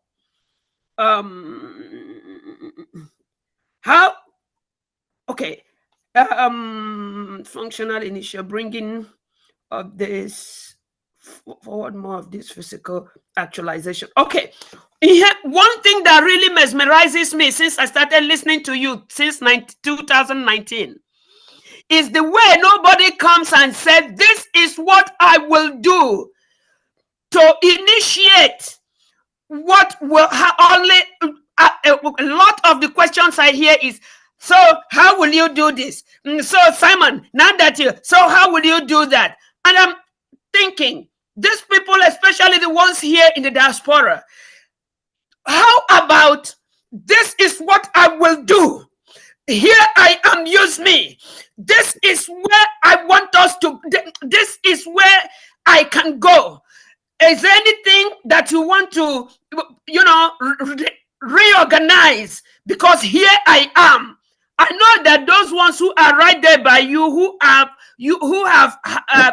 functional initial bringing of this forward, more of this physical actualization. Okay, one thing that really mesmerizes me since I started listening to you since 2019 is the way nobody comes and said, this is what I will do to initiate what will only a lot of the questions I hear is, so how will you do this? So Simon, now that so how will you do that? And I'm thinking, these people, especially the ones here in the diaspora, how about this is what I will do? Here I am, use me. This is where I want us to, this is where I can go. Is there anything that you want to, reorganize? Because here I am. I know that those ones who are right there by you, who have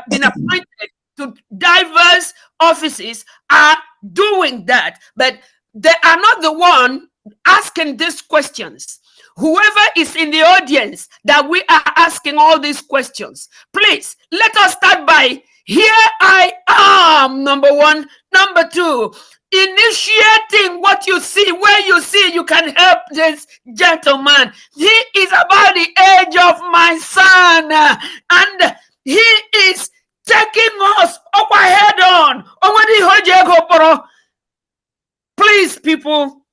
been appointed to diverse offices, are doing that, but they are not the one asking these questions. Whoever is in the audience that we are asking all these questions, please let us start by, here I am, number one. Number two, initiating what you see, where you see you can help this gentleman. He is about the age of my son, and he is taking us over head on. Please, people,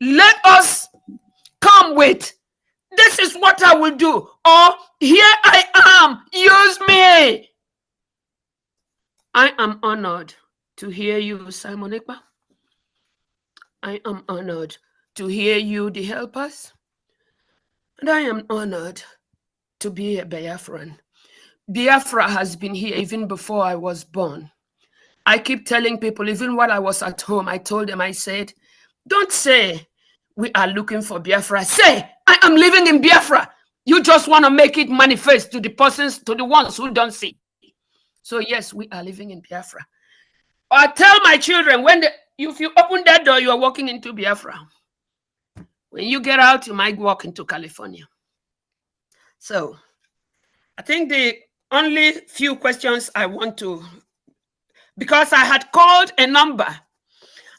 let us come with, this is what I will do, or here I am, use me. I am honored to hear you, Simon Ekpa. I am honored to hear you, the helpers. And I am honored to be a Biafran. Biafra has been here even before I was born. I keep telling people, even while I was at home, I told them, I said, don't say we are looking for Biafra. Say, I am living in Biafra. You just want to make it manifest to the persons, to the ones who don't see. So yes, we are living in Biafra. I tell my children, if you open that door, you are walking into Biafra. When you get out, you might walk into California. So I think the only few questions I want to, because I had called a number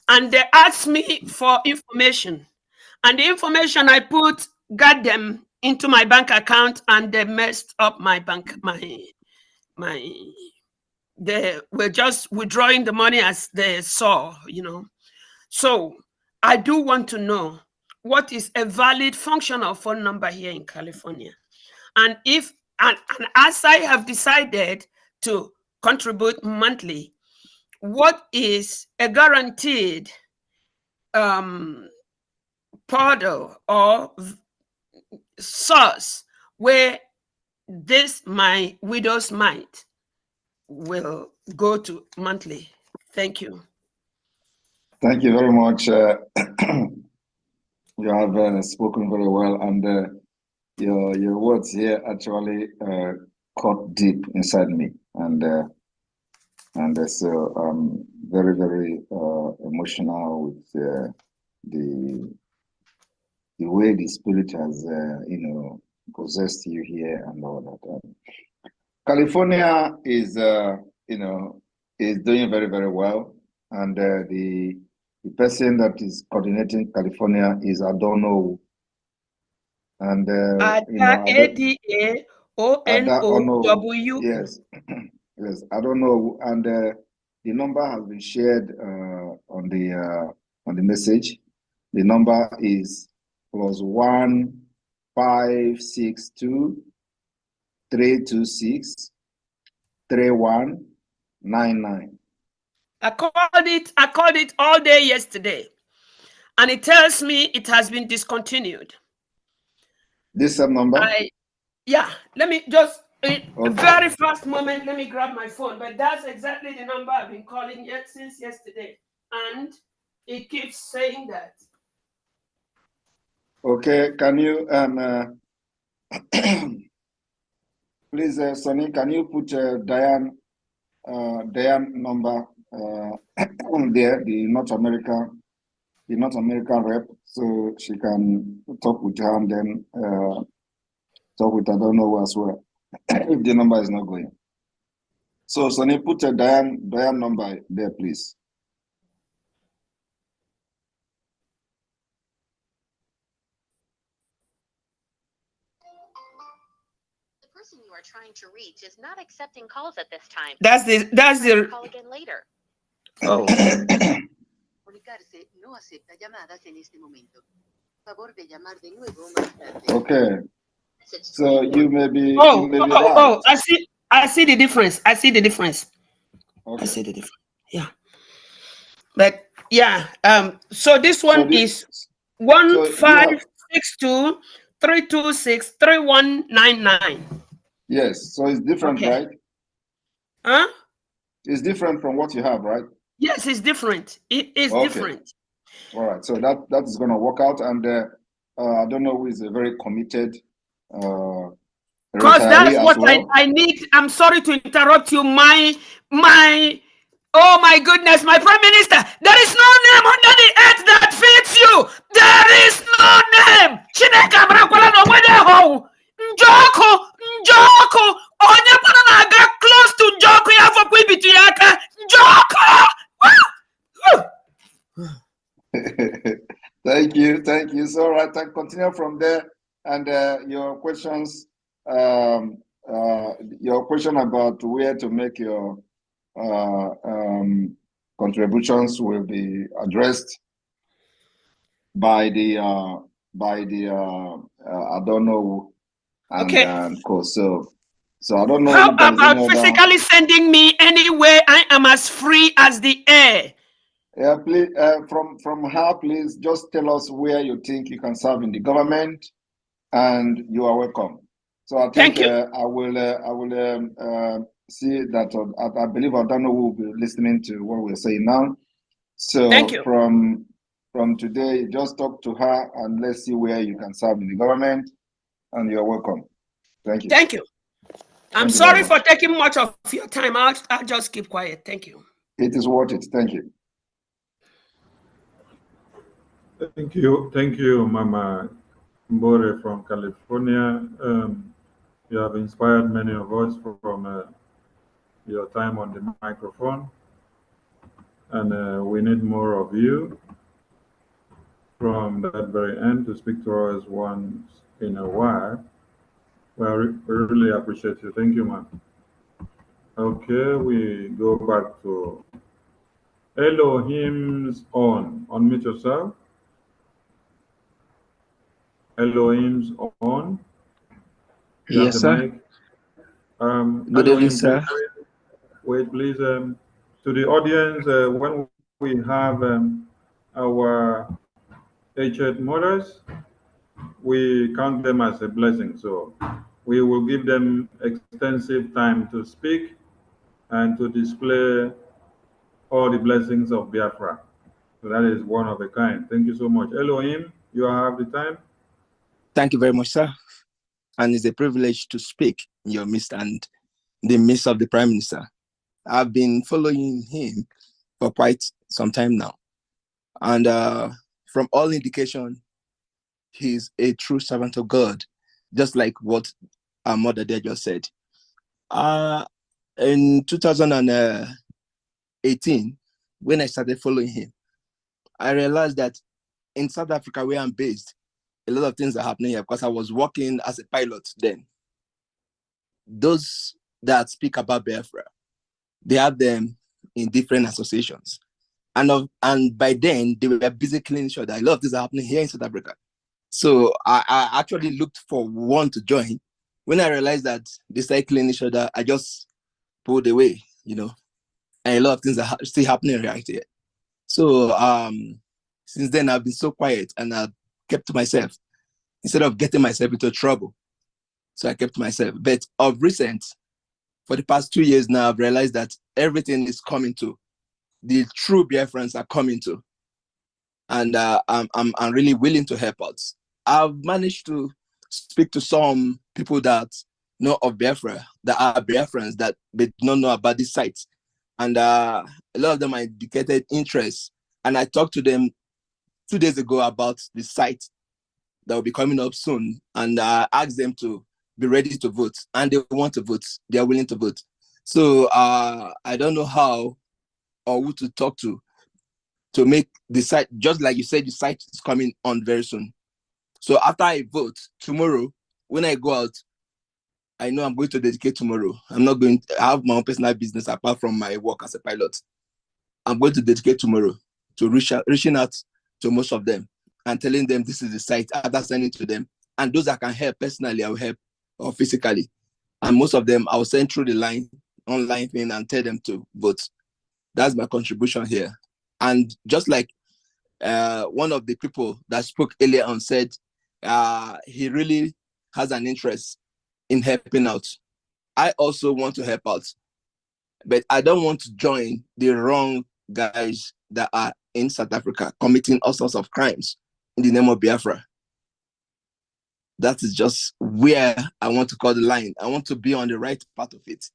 and they asked me for information, and the information I put got them into my bank account, and they messed up my bank, they were just withdrawing the money as they saw, So I do want to know what is a valid functional phone number here in California. And if and as I have decided to contribute monthly, what is a guaranteed portal or source where this my widow's mite will go to monthly? Thank you. Thank you very much. You have spoken very well, and your words here actually caught deep inside me, and so I'm very, very emotional with the way the Spirit has possessed you here and all that. California is is doing very, very well, and the person that is coordinating California is Adono. And ADAONOW. Yes, yes, Adono, and the number has been shared on the message. The number is +1 562 326 3199. I called it all day yesterday, and it tells me it has been discontinued. This same number? Yeah, let me just a very fast moment. Let me grab my phone, but that's exactly the number I've been calling since yesterday, and it keeps saying that. Okay, can you please, Sonny, can you put Diane number there, the North American rep, so she can talk with her and then talk with I don't know as well if the number is not going. So Sonny, put a Diane number there, please. Person you are trying to reach is not accepting calls at this time. That's the Call again later. Oh. Okay. So you may be right. Oh, I see the difference. I see the difference. Okay. I see the difference. Yeah. But yeah, so this one is 1562 326 3199. Yes, so it's different, right? Huh? It's different from what you have, right? Yes, it's different. It is different. All right, so that is going to work out, and I don't know who is a very committed because that's what I need. I'm sorry to interrupt you. My oh my goodness, my Prime Minister, there is no name under the earth that fits you. There is no name. Chineke Brakwala no wede ho. Njoko, onye pana na aga close to Njoko ya for kwibitu yaka. Njoko. Thank you. So right, I continue from there, and your questions, your question about where to make your contributions will be addressed by the I don't know, and of course, so I don't know. How about physically sending me anywhere? I am as free as the air. Yeah, please, from her, please just tell us where you think you can serve in the government, and you are welcome. So I think I will see that. I believe I don't know who will be listening to what we're saying now. So from today, just talk to her and let's see where you can serve in the government, and you're welcome. Thank you. Thank you. I'm sorry for taking much of your time. I'll just keep quiet. Thank you. It is worth it. Thank you. Thank you, Mama Mbore from California. You have inspired many of us from your time on the microphone, and we need more of you from that very end to speak to us once in a while. Well, we really appreciate you. Thank you, ma'am. Okay, we go back to Elohim's on. Unmute yourself. Elohim's on. You have Yes, the sir. mic. Good evening, Elohim, sir. please wait, please. To the audience, when we have our aged mothers, we count them as a blessing. So we will give them extensive time to speak and to display all the blessings of Biafra. So that is one of a kind. Thank you so much. Elohim, you have the time. Thank you very much, sir. And it's a privilege to speak in your midst and the midst of the Prime Minister. I've been following him for quite some time now. And from all indication, he's a true servant of God, just like what our mother there just said. In 2018, when I started following him, I realized that in South Africa, where I'm based, a lot of things are happening here because I was working as a pilot then. Those that speak about Biafra, they have them in different associations. And by then, they were busy cleaning each other. A lot of things are happening here in South Africa. So I actually looked for one to join. When I realized that they started cleaning each other, I just pulled away, and a lot of things are still happening right here. So since then, I've been so quiet and I've kept to myself instead of getting myself into trouble. So I kept to myself. But of recent, for the past 2 years now, I've realized that everything is coming to. The true BIAFRANS are coming to. And I'm really willing to help out. I've managed to speak to some people that know of Biafra, that are BIAFRANS, that they do not know about this site. And a lot of them are indicated interest. And I talked to them 2 days ago about the site that will be coming up soon. And asked them to be ready to vote. And they want to vote. They are willing to vote. So I don't know how or who to talk to make the site, just like you said, the site is coming on very soon. So after I vote tomorrow, when I go out, I know I'm going to dedicate tomorrow. I'm not going to have my own personal business apart from my work as a pilot. I'm going to dedicate tomorrow to reaching out to most of them and telling them this is the site, after sending to them. And those that can help personally, I will help, or physically. And most of them, I will send through the online thing and tell them to vote. That's my contribution here. And just like one of the people that spoke earlier on said, he really has an interest in helping out. I also want to help out, but I don't want to join the wrong guys that are in South Africa committing all sorts of crimes in the name of Biafra. That is just where I want to call the line. I want to be on the right part of it,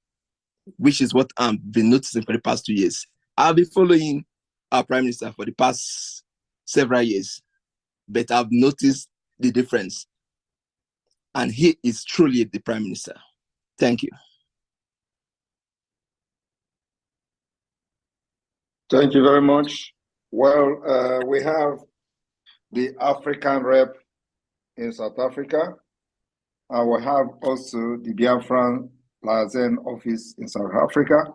which is what I've been noticing for the past 2 years. I've been following our Prime Minister for the past several years, but I've noticed the difference. And he is truly the Prime Minister. Thank you. Thank you very much. Well, we have the African rep in South Africa. We have also the Biafran Liaison Office in South Africa.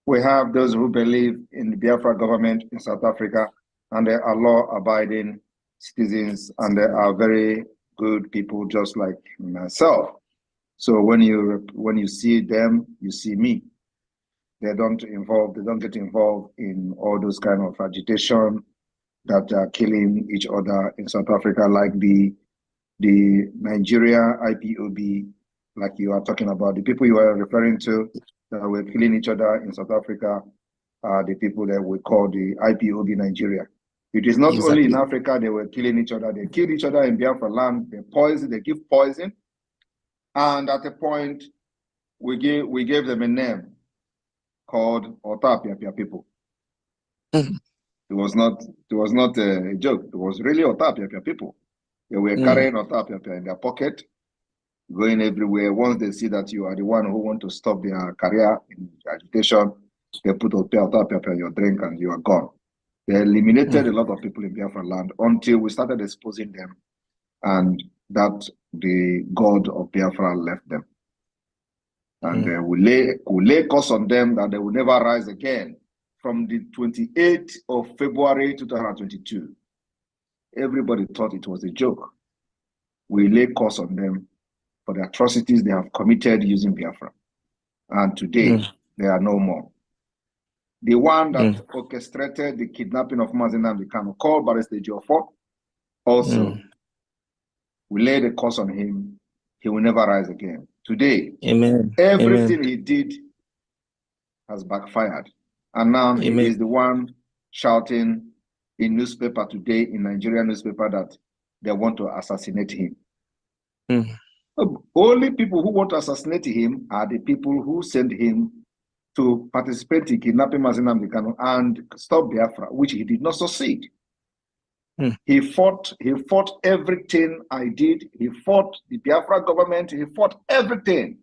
We have those who believe in the Biafra government in South Africa, and they are law-abiding citizens, and they are very good people just like myself. So when you see them, you see me. They don't get involved in all those kind of agitation that are killing each other in South Africa, like the Nigeria IPOB, like you are talking about. The people you are referring to that were killing each other in South Africa are the people that we call the IPOB Nigeria. It is not only in Africa they were killing each other. They killed each other in Biafra land. They give poison. And at a point, we gave them a name called Otapiapia people. It was not a joke. It was really Otapiapia people. They were carrying Otapiapia in their pocket, going everywhere. Once they see that you are the one who want to stop their career in agitation, they put Otapiapia in your drink and you are gone. They eliminated a lot of people in Biafra land until we started exposing them, and that the God of Biafra left them. And we lay curse on them that they will never rise again. From the 28th of February 2022, everybody thought it was a joke. we lay curse on them for the atrocities they have committed using Biafra. And today, they are no more. The one that orchestrated the kidnapping of Mazi Nnamdi Kanu, called Barrister Ejiofor, also, we lay the curse on him. He will never rise again. Today, everything he did has backfired. And now he is the one shouting in newspaper today, in Nigerian newspaper, that they want to assassinate him. Only people who want to assassinate him are the people who sent him to participate in kidnapping Mazi Nnamdi Kanu and stop Biafra, which he did not succeed. He fought everything I did. He fought the Biafra government. He fought everything.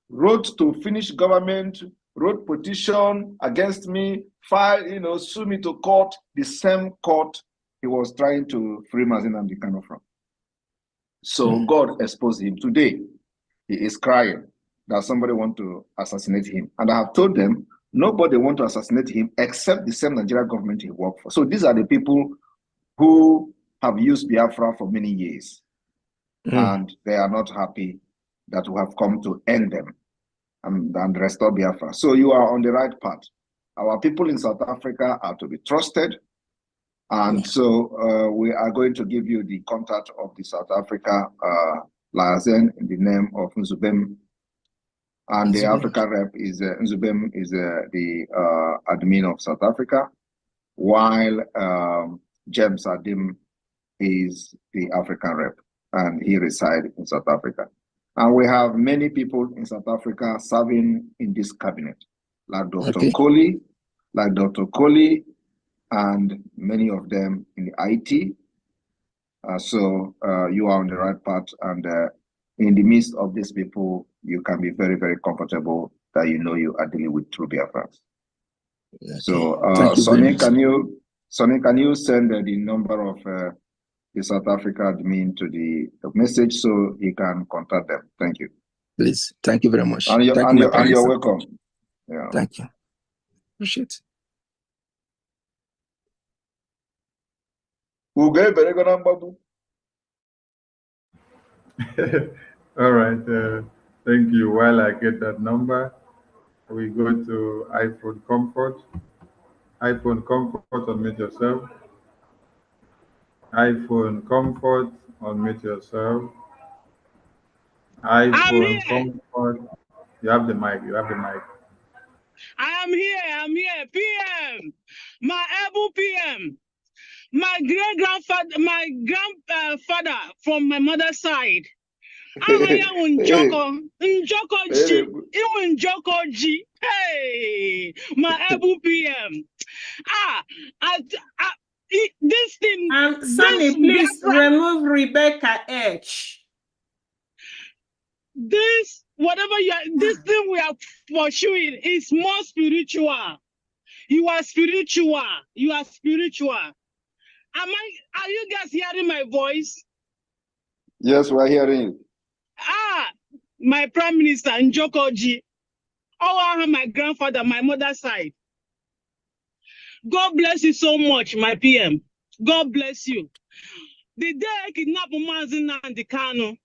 Wrote to Finnish government, wrote petition against me, filed, sue me to court, the same court he was trying to free Mazi Nnamdi Kanu from. So God exposed him. Today, he is crying that somebody want to assassinate him. And I have told them, nobody want to assassinate him except the same Nigerian government he worked for. So these are the people who have used Biafra for many years. And they are not happy that we have come to end them and restore Biafra. So you are on the right path. Our people in South Africa are to be trusted. And so we are going to give you the contact of the South Africa liaison in the name of Nzubem. And the Africa rep is Nzubem is the admin of South Africa, while James Adim is the African rep, and he resides in South Africa. And we have many people in South Africa serving in this cabinet, like Dr. Coley, and many of them in the IT. So you are on the right path, and in the midst of these people, you can be very, very comfortable that you are dealing with true Biafrans. So, Sonny, can you send the number of the South Africa admin to the message so he can contact them? Thank you. Please, thank you very much. And you're welcome. Yeah. Thank you. Appreciate it. All right. Thank you. While I get that number, we go to iPhone Comfort. iPhone Comfort, unmute yourself. iPhone Comfort, unmute yourself. iPhone Comfort. You have the mic. I'm here. PM. My able PM. My grandfather from my mother's side. Hey, my able PM. This thing. Sonny, please remove Rebecca H. This thing we are pursuing is more spiritual. You are spiritual. Are you guys hearing my voice? Yes, we're hearing you. My Prime Minister Njokoji. My grandfather, my mother's side. God bless you so much, my PM. God bless you. The day I kidnapped Mazi Nnamdi Kanu,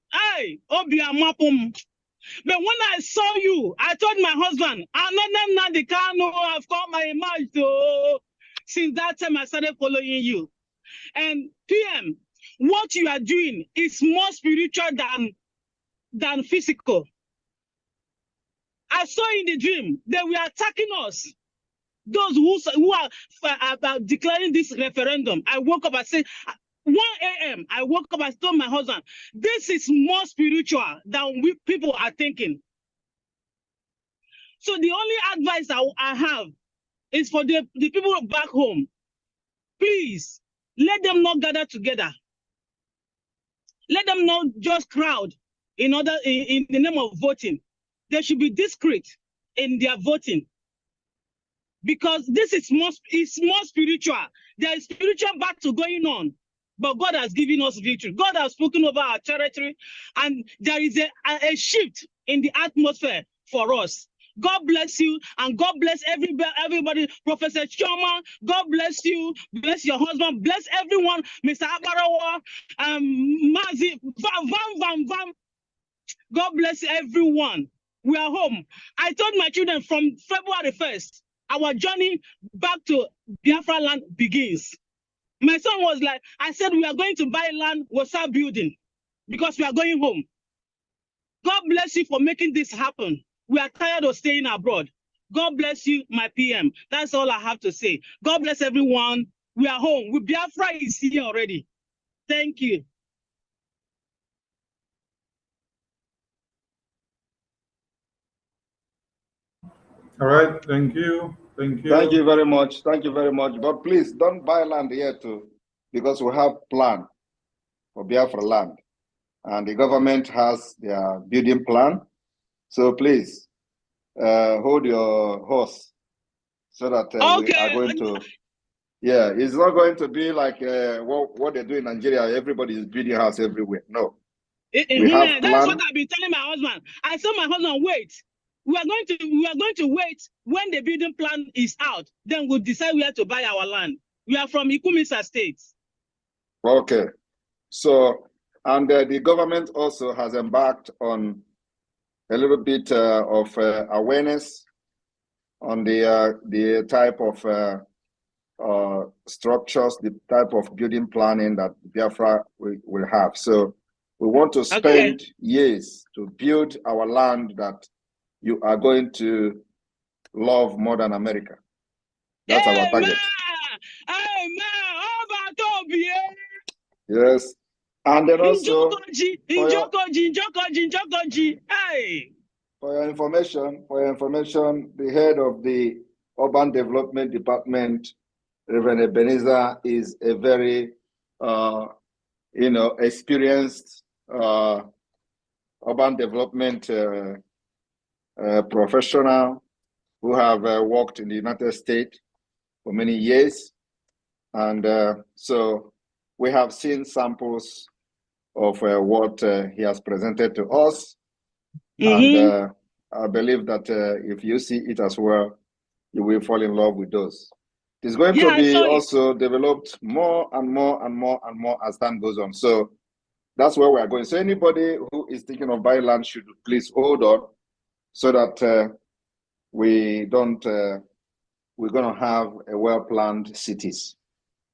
but when I saw you, I told my husband, another Nnamdi Kanu, I've called my image to. Since that time, I started following you. And PM, what you are doing is more spiritual than physical. I saw in the dream they were attacking us. Those who are declaring this referendum. I woke up, I said, 1 a.m. I woke up, I told my husband, this is more spiritual than we people are thinking. So the only advice I have is for the people back home. Please, let them not gather together. Let them not just crowd in the name of voting. They should be discreet in their voting. Because this is more spiritual. There is spiritual battle going on. But God has given us victory. God has spoken over our territory. And there is a shift in the atmosphere for us. God bless you, and God bless everybody. Professor Choma, God bless you, bless your husband, bless everyone. Mr. Abarawa, Mazi, Vam. God bless everyone. We are home. I told my children from February 1st, our journey back to Biafra land begins. My son was like, I said, we are going to buy land, we'll start building because we are going home. God bless you for making this happen. We are tired of staying abroad. God bless you, my PM. That's all I have to say. God bless everyone. We are home. Biafra is here already. Thank you. All right, thank you. Thank you. Thank you very much. Thank you very much. But please don't buy land here too, because we have plan for Biafra land. And the government has their building plan. So please hold your horse so that we are going to, yeah, it's not going to be like what they do in Nigeria. Everybody is building house everywhere. No. We have That's what I've been telling my husband. I told my husband, wait. We are going to wait when the building plan is out. Then we'll decide where to buy our land. We are from Ikumisa State. Okay. So, and the government also has embarked on a little bit of awareness on the type of structures, the type of building planning that Biafra will have. So we want to spend years to build our land that you are going to love more than America. That's our target. Yes. And then also, for your information, the head of the Urban Development Department, Reverend Ebenezer, is a very, experienced urban development professional who have worked in the United States for many years. And so we have seen samples of what he has presented to us. And I believe that if you see it as well, you will fall in love with those. It's going to be also developed more and more and more and more as time goes on. So that's where we are going. So anybody who is thinking of buying land should please hold on so that we don't, we're going to have a well-planned cities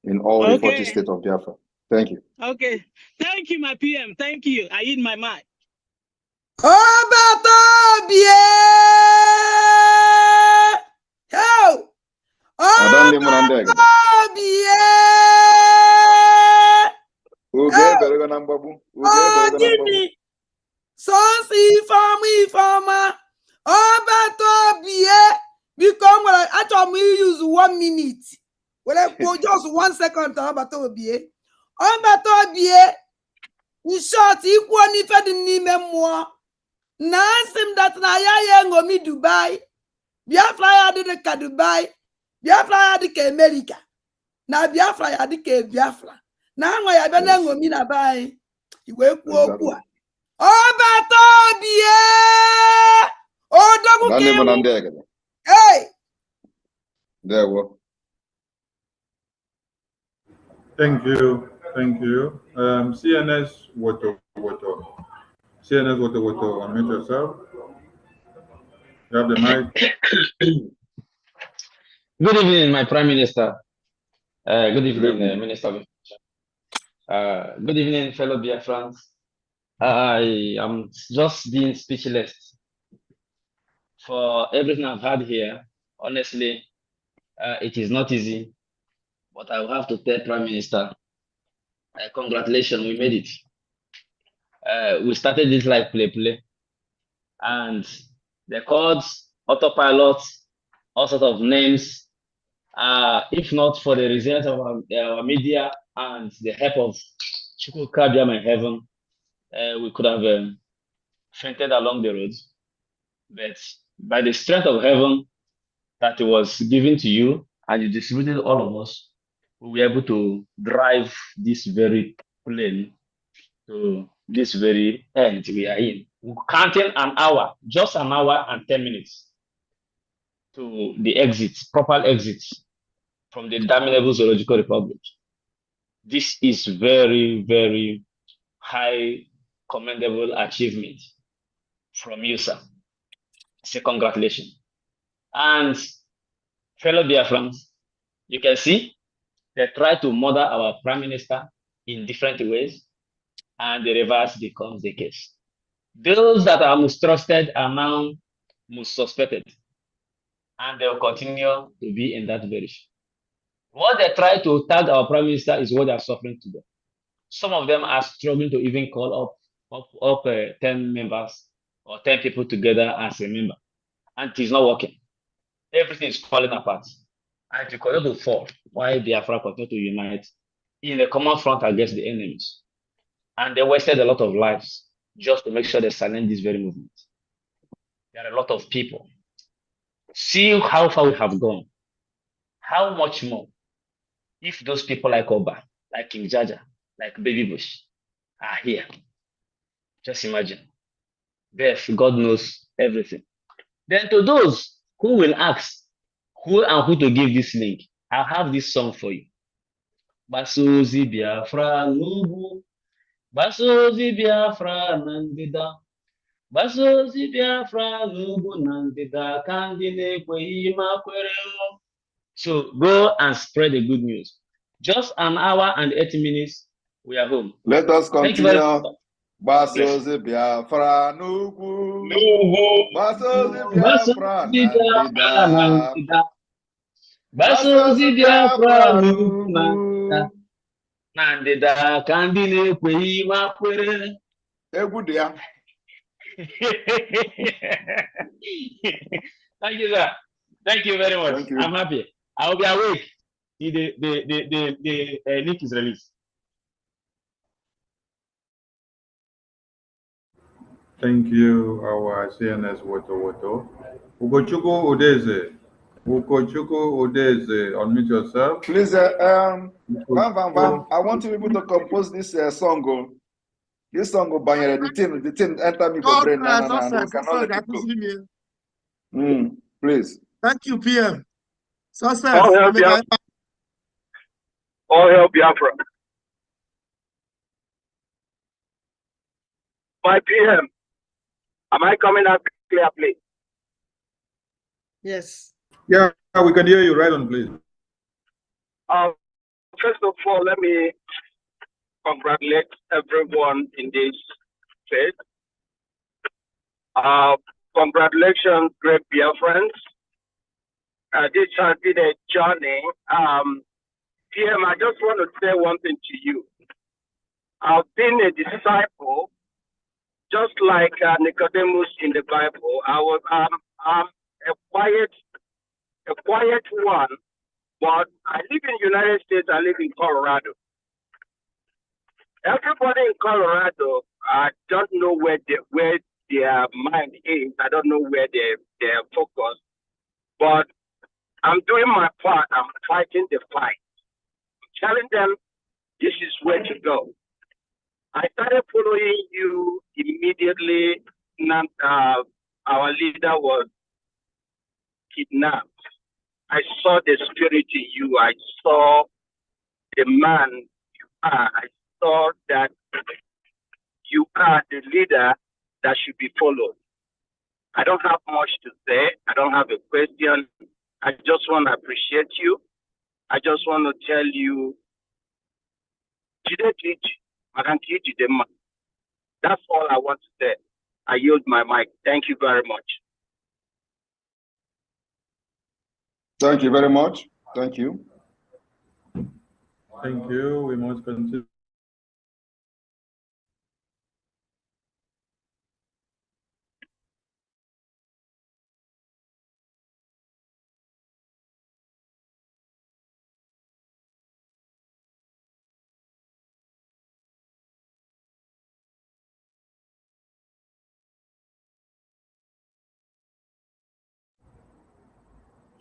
in all the 40 states of Biafra. Thank you. Okay. Thank you, my PM. Thank you. I eat my mic. Ifeoma because I told me use 1 minute. Well, I go just 1 second to Obatobie. In short, equal if the name more. Nansim that na ya ngomi Dubai. Biafra ya di ka Dubai. Biafra ya di ka America. Na Biafra ya di ka Biafra. Na anwa ya be na ngomi na bai. Iwe kwu okwu a. Obatobie. Odogu ke. Hey. There we go. Thank you. Thank you. CNS Woto. CNS Woto, unmute yourself. You have the mic. Good evening, my Prime Minister. Good evening, Minister. Good evening, fellow Biafrans. I am just being speechless for everything I've had here. Honestly, it is not easy, but I will have to tell Prime Minister, congratulations, we made it. We started this like play, and they called autopilot, all sorts of names. If not for the resilience of our media and the help of Chukwuka in heaven, we could have fainted along the road. But by the strength of heaven that was given to you and you distributed all of us, we were able to drive this very plane to this very end we are in. We're counting an hour, just an hour and 10 minutes. to the exits, proper exits from the damnable zoological republic. This is very, very high commendable achievement from you, sir. So congratulations. And fellow Biafrans, you can see they try to murder our prime minister in different ways, and the reverse becomes the case. Those that are most trusted are now most suspected, and they will continue to be in that very. What they try to tag our prime minister is what they are suffering today. Some of them are struggling to even call up 10 members or 10 people together as a member, and it is not working. Everything is falling apart, and to continue to fall while Biafra continue to unite in a common front against the enemies. And they wasted a lot of lives just to make sure they silence this very movement. There are a lot of people. See how far we have gone. How much more if those people like Oba, like King Jaja, like Baby Bush are here? Just imagine. Beth, God knows everything. Then to those who will ask who to give this link, I'll have this song for you. Basozi Biafra Nubu, Basozi Biafra Nandida, Basozi Biafra Nubu Nandida, Kandine Kweima Kwereo. So go and spread the good news. Just an hour and 80 minutes, we are home. Let us continue. Thank you very much. Basozi Biafra Nubu, Basozi Biafra Nandida, Basozi Biafra Nubu Nandida, Kandine Kweima Kwere. Egwu dị ya. Thank you, sir. Thank you very much. Thank you. I'm happy. I will be awake till the link is released. Thank you, our CNS Woto. Ugochukwu Udeze. Ugochukwu Udeze, unmute yourself. Please, Van, I want you people to compose this song. This song will buy the team enter me for brain. Please. Thank you, PM. Success. All help Biafra. All help Biafra. My PM, am I coming out clearly? Yes. Yeah, we can hear you right on, please. First of all, let me congratulate everyone in this state. Congratulations, great Biafrans. This has been a journey. PM, I just want to say one thing to you. I've been a disciple, just like Nicodemus in the Bible. I'm a quiet one, but I live in the United States. I live in Colorado. Everybody in Colorado, I don't know where their mind is. I don't know where they're focused. But I'm doing my part. I'm fighting the fight. I'm telling them this is where to go. I started following you immediately. Our leader was kidnapped. I saw the spirit in you. I saw the man you are. I saw that you are the leader that should be followed. I don't have much to say. I don't have a question. I just want to appreciate you. I just want to tell you, that's all I want to say. I yield my mic. Thank you very much. Thank you very much. Thank you. Thank you. We must continue.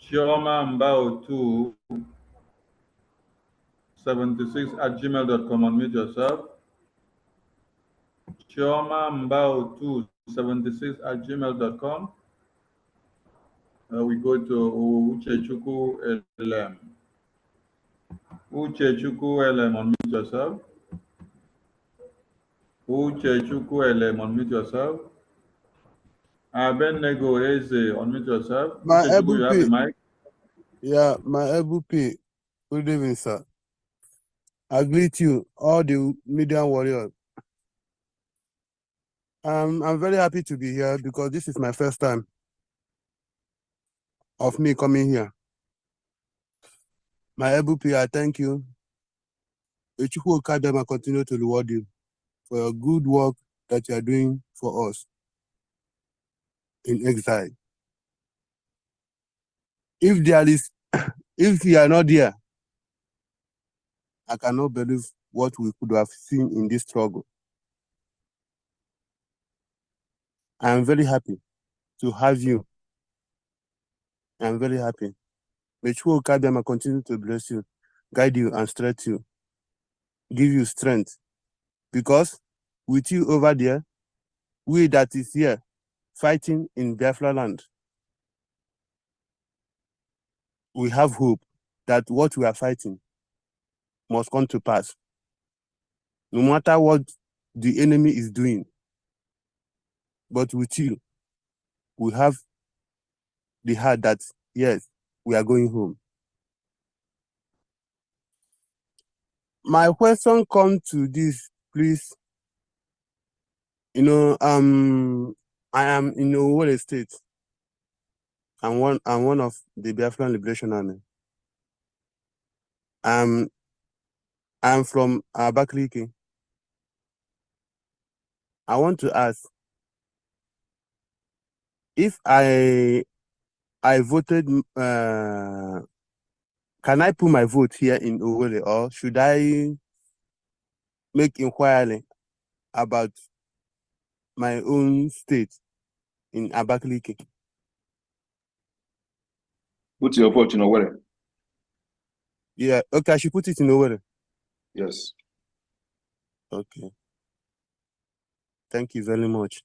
Chioma Mbao 276@gmail.com. Unmute yourself. Chioma Mbao 276@gmail.com. We go to Uchechukwu LM. Uchechukwu LM, unmute yourself. Uchechukwu LM, unmute yourself. Abednego Eze, unmute yourself. My Uchechukwu, you have the EBP, mic. yeah, my EBP. Good evening, sir. I greet you, all the media warriors. I'm very happy to be here because this is my first time of me coming here. My EBP, I thank you. Echukwu Okadema continue to reward you for your good work that you are doing for us in exile. If you are not there, I cannot believe what we could have seen in this struggle. I am very happy to have you. I am very happy. May Chukwu Okadema continue to bless you, guide you, and strengthen you, give you strength. Because with you over there, we that is here fighting in Biafra land, we have hope that what we are fighting must come to pass. No matter what the enemy is doing, but with you, we have the heart that, yes, we are going home. My question comes to this, please. You know, I am in Owerri State. I'm one of the Biafran Liberation Army. I'm from Abakaliki. I want to ask if I voted. Can I put my vote here in Owerri, or should I make inquiry about my own state in Abakaliki? Put your vote in Owerri. Yeah, okay, I should put it in Owerri. Yes. Okay. Thank you very much.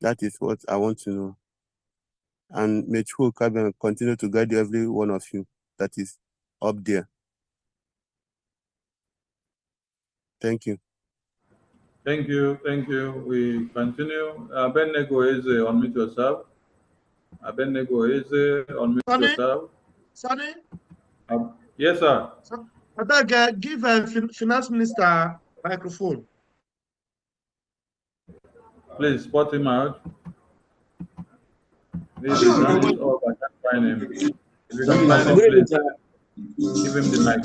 That is what I want to know. And may Chukwu Okadema continue to guide every one of you that is up there. Thank you. Thank you. Thank you. We continue. Abednego Eze, unmute yourself. Abednego Eze, unmute Sonny? yourself. Sonny? Yes, sir. I beg, give Finance Minister microphone. Please spot him out. This is on this off. I can't find him. If you can find him, please give him the mic.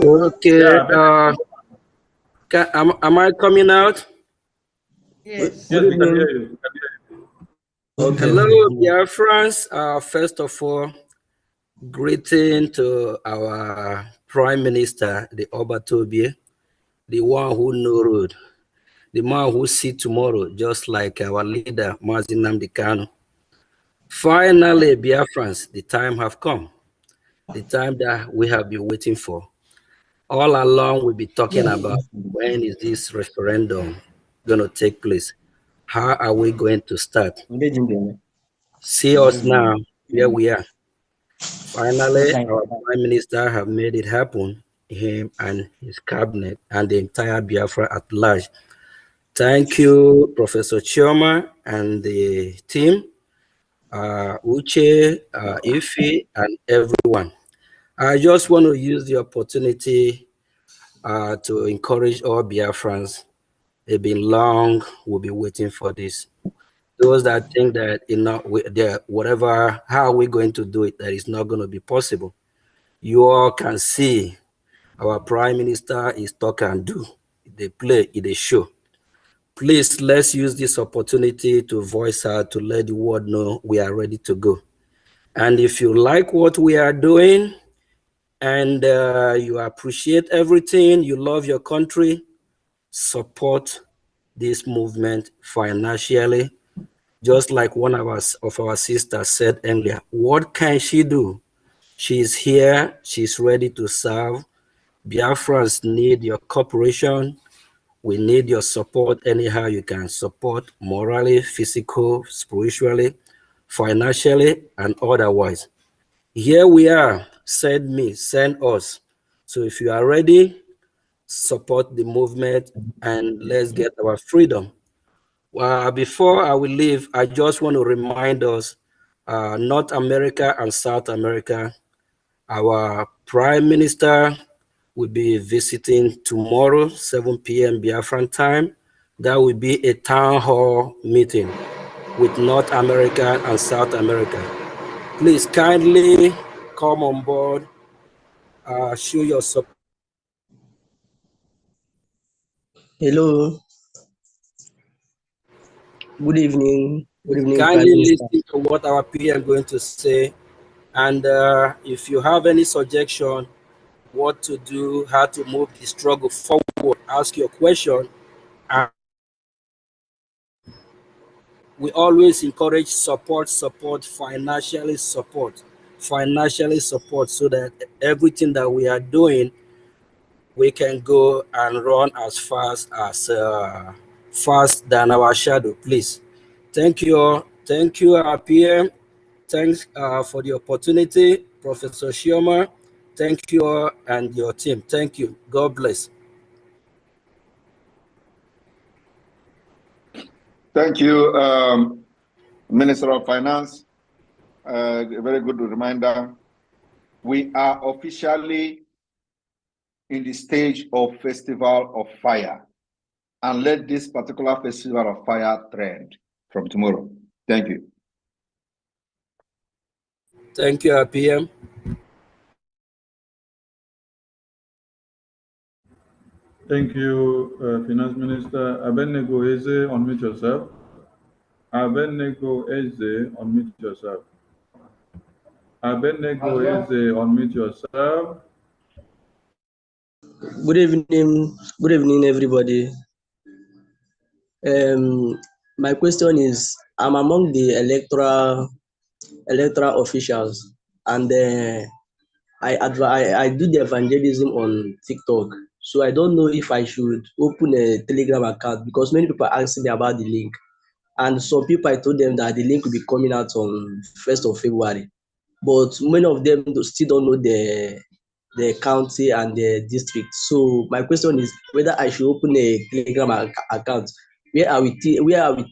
Okay. Yeah, am I coming out? Yes. Yes, we can hear you. We can hear you. Okay. Hello, dear friends. First of all, greeting to our Prime Minister, the Obatobie, the one who know road, the man who see tomorrow, just like our leader, Mazi Nnamdi Kanu. Finally, Biafrans, the time have come, the time that we have been waiting for. All along, we'll be talking about when is this referendum going to take place? How are we going to start? See us now, here we are. Finally, our Prime Minister have made it happen, him and his cabinet and the entire Biafra at large. Thank you, Professor Chioma and the team, Uche, Ife, and everyone. I just want to use the opportunity to encourage all Biafrans. They've been long, we'll be waiting for this. Those that think that whatever, how are we going to do it, that is not going to be possible. You all can see our Prime Minister is talk and do. They play, they show. Please, let's use this opportunity to voice out, to let the world know we are ready to go. And if you like what we are doing, and you appreciate everything, you love your country, support this movement financially. Just like one of our sisters said earlier, what can she do? She's here, she's ready to serve. Biafrans need your cooperation. We need your support anyhow you can support, morally, physical, spiritually, financially, and otherwise. Here we are. Send me, send us. So if you are ready, support the movement and let's get our freedom. Before I will leave, I just want to remind us, North America and South America, our Prime Minister will be visiting tomorrow, 7 p.m. Biafran time. That will be a town hall meeting with North America and South America. Please kindly come on board, show your support. Hello. Good evening. Good evening, Prime Kindly Minister. listen to what our PM is going to say. And if you have any suggestion, what to do, how to move the struggle forward, ask your question. And we always encourage support, financially support, so that everything that we are doing, we can go and run as fast than our shadow, please. Thank you all. Thank you, our PM. Thanks for the opportunity, Professor Shioma. Thank you all and your team. Thank you. God bless. Thank you, Minister of Finance. A very good reminder. We are officially in the stage of Festival of Fire, and let this particular Festival of Fire trend from tomorrow. Thank you. Thank you, RPM. Thank you, Finance Minister. Abednego Eze, unmute yourself. Abednego Eze, unmute yourself. Abednego Eze, unmute yourself. Good evening, everybody. My question is, I'm among the electoral officials, and I do the evangelism on TikTok. So I don't know if I should open a Telegram account because many people are asking me about the link. And some people, I told them that the link will be coming out on 1st of February. But many of them still don't know the county and the district. So my question is whether I should open a Telegram account where I will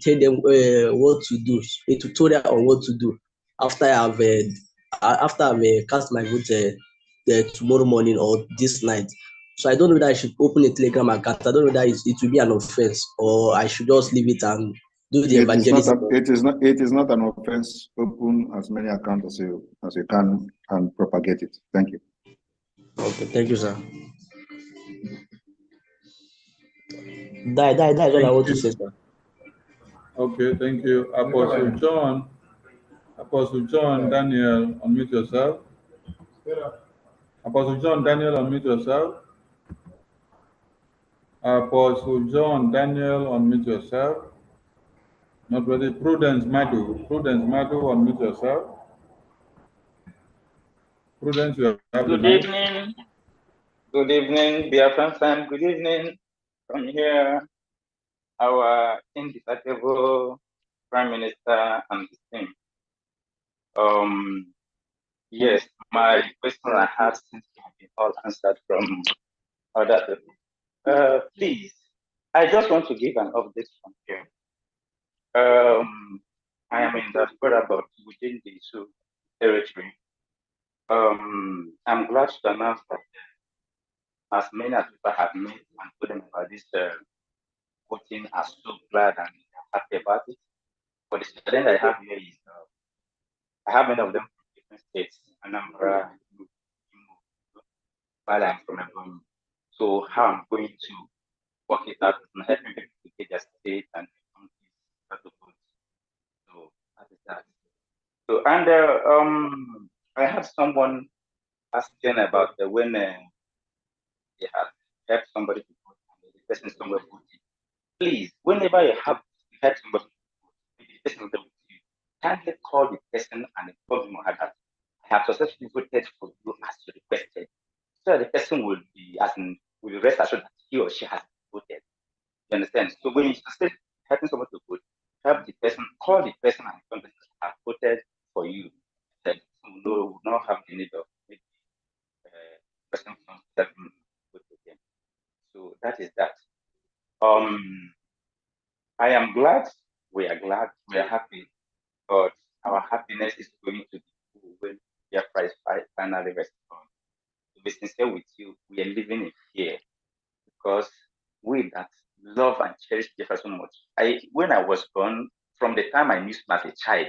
tell them what to do, a tutorial on what to do after I've cast my vote tomorrow morning or this night. So I don't know that I should open a Telegram account. I don't know that it will be an offense, or I should just leave it and do the evangelism. It is not an offense. Open as many accounts as you can and propagate it. Thank you. Okay, thank you, sir. That's all I want to say, sir. Okay, thank you. Apostle John Daniel, unmute yourself. Apostle John Daniel, unmute yourself. Apostle John Daniel, unmute yourself. Not ready. Prudence Madu, unmute yourself. Prudence, you have the Good mic. evening. Good evening, Biafran fam. Good evening from here, our indefatigable Prime Minister and the team. Yes, my question I have since have been all answered from other people. Please, I just want to give an update from here. I am in the diaspora, but within the Sioux territory. I'm glad to announce that as many as people have met and told them about this voting are so glad and happy about it. But the challenge I have here is I have many of them from different states, Anambra, while I'm from Ebonyi. So how I'm going to work it out and help people to get their state and how to vote. So that is that. So and I had someone asking about when they have helped somebody to vote and the person is somewhere voting. Please, whenever you have helped somebody to vote, the person will with you, kindly call the person and inform him that I have successfully voted for you as you requested. So the person will be rest assured that he or she has voted. when you say helping someone to vote, help the person, call the person and tell them I voted for you. That will not have the need of maybe person from certain vote again. So that is that. I am glad, we are happy, but our happiness is going to be full when Biafra is finally restored. To be sincere with you, we are living in fear because we that love and cherish Biafra so much. When I was born, from the time I knew him as a child,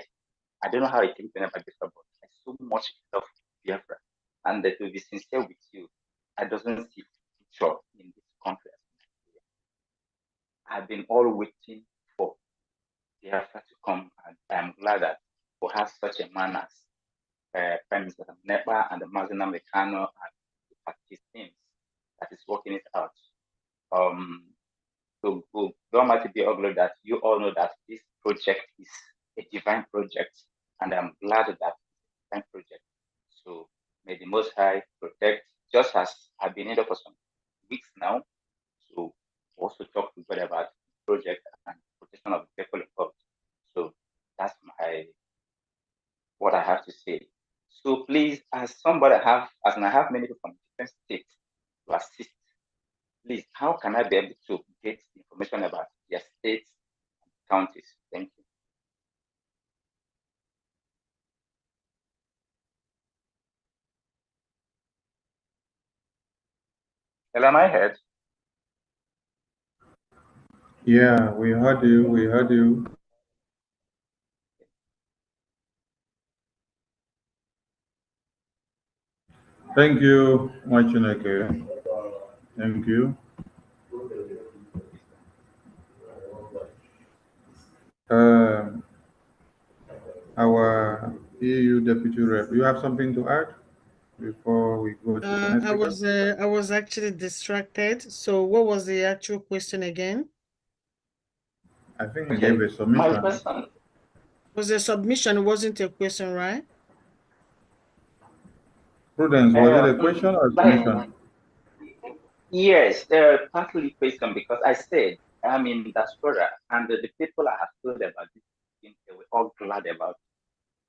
I don't know how it came to never Biafra, but I so much love Biafra. And to be sincere with you, I doesn't see future in this country. I've been all waiting for Biafra to come, and I'm glad that we have such a man as Prime Minister Nepa and the Mazina Mekano and the party teams that is working it out. So God might be ugly that you all know that this project is a divine project, and I'm glad that it's a divine project. So may the Most High protect, just as I've been in there for some weeks now. So also talk to God about the project and protection of the people involved. So that's what I have to say. So please, as I have many people from different states to assist, please, how can I be able to get information about their states and counties? Thank you. Well, am I heard? Yeah, we heard you. We heard you. Thank you, Machineke. Thank you. Our EU Deputy Rep, you have something to add before we go to the next speaker? I was actually distracted. So what was the actual question again? I think we gave a submission. My question was a submission. It wasn't a question, right? Prudence, was it a question or a submission? Yes, partly question because I said I'm in diaspora and the people I have told about this thing, they were all glad about it.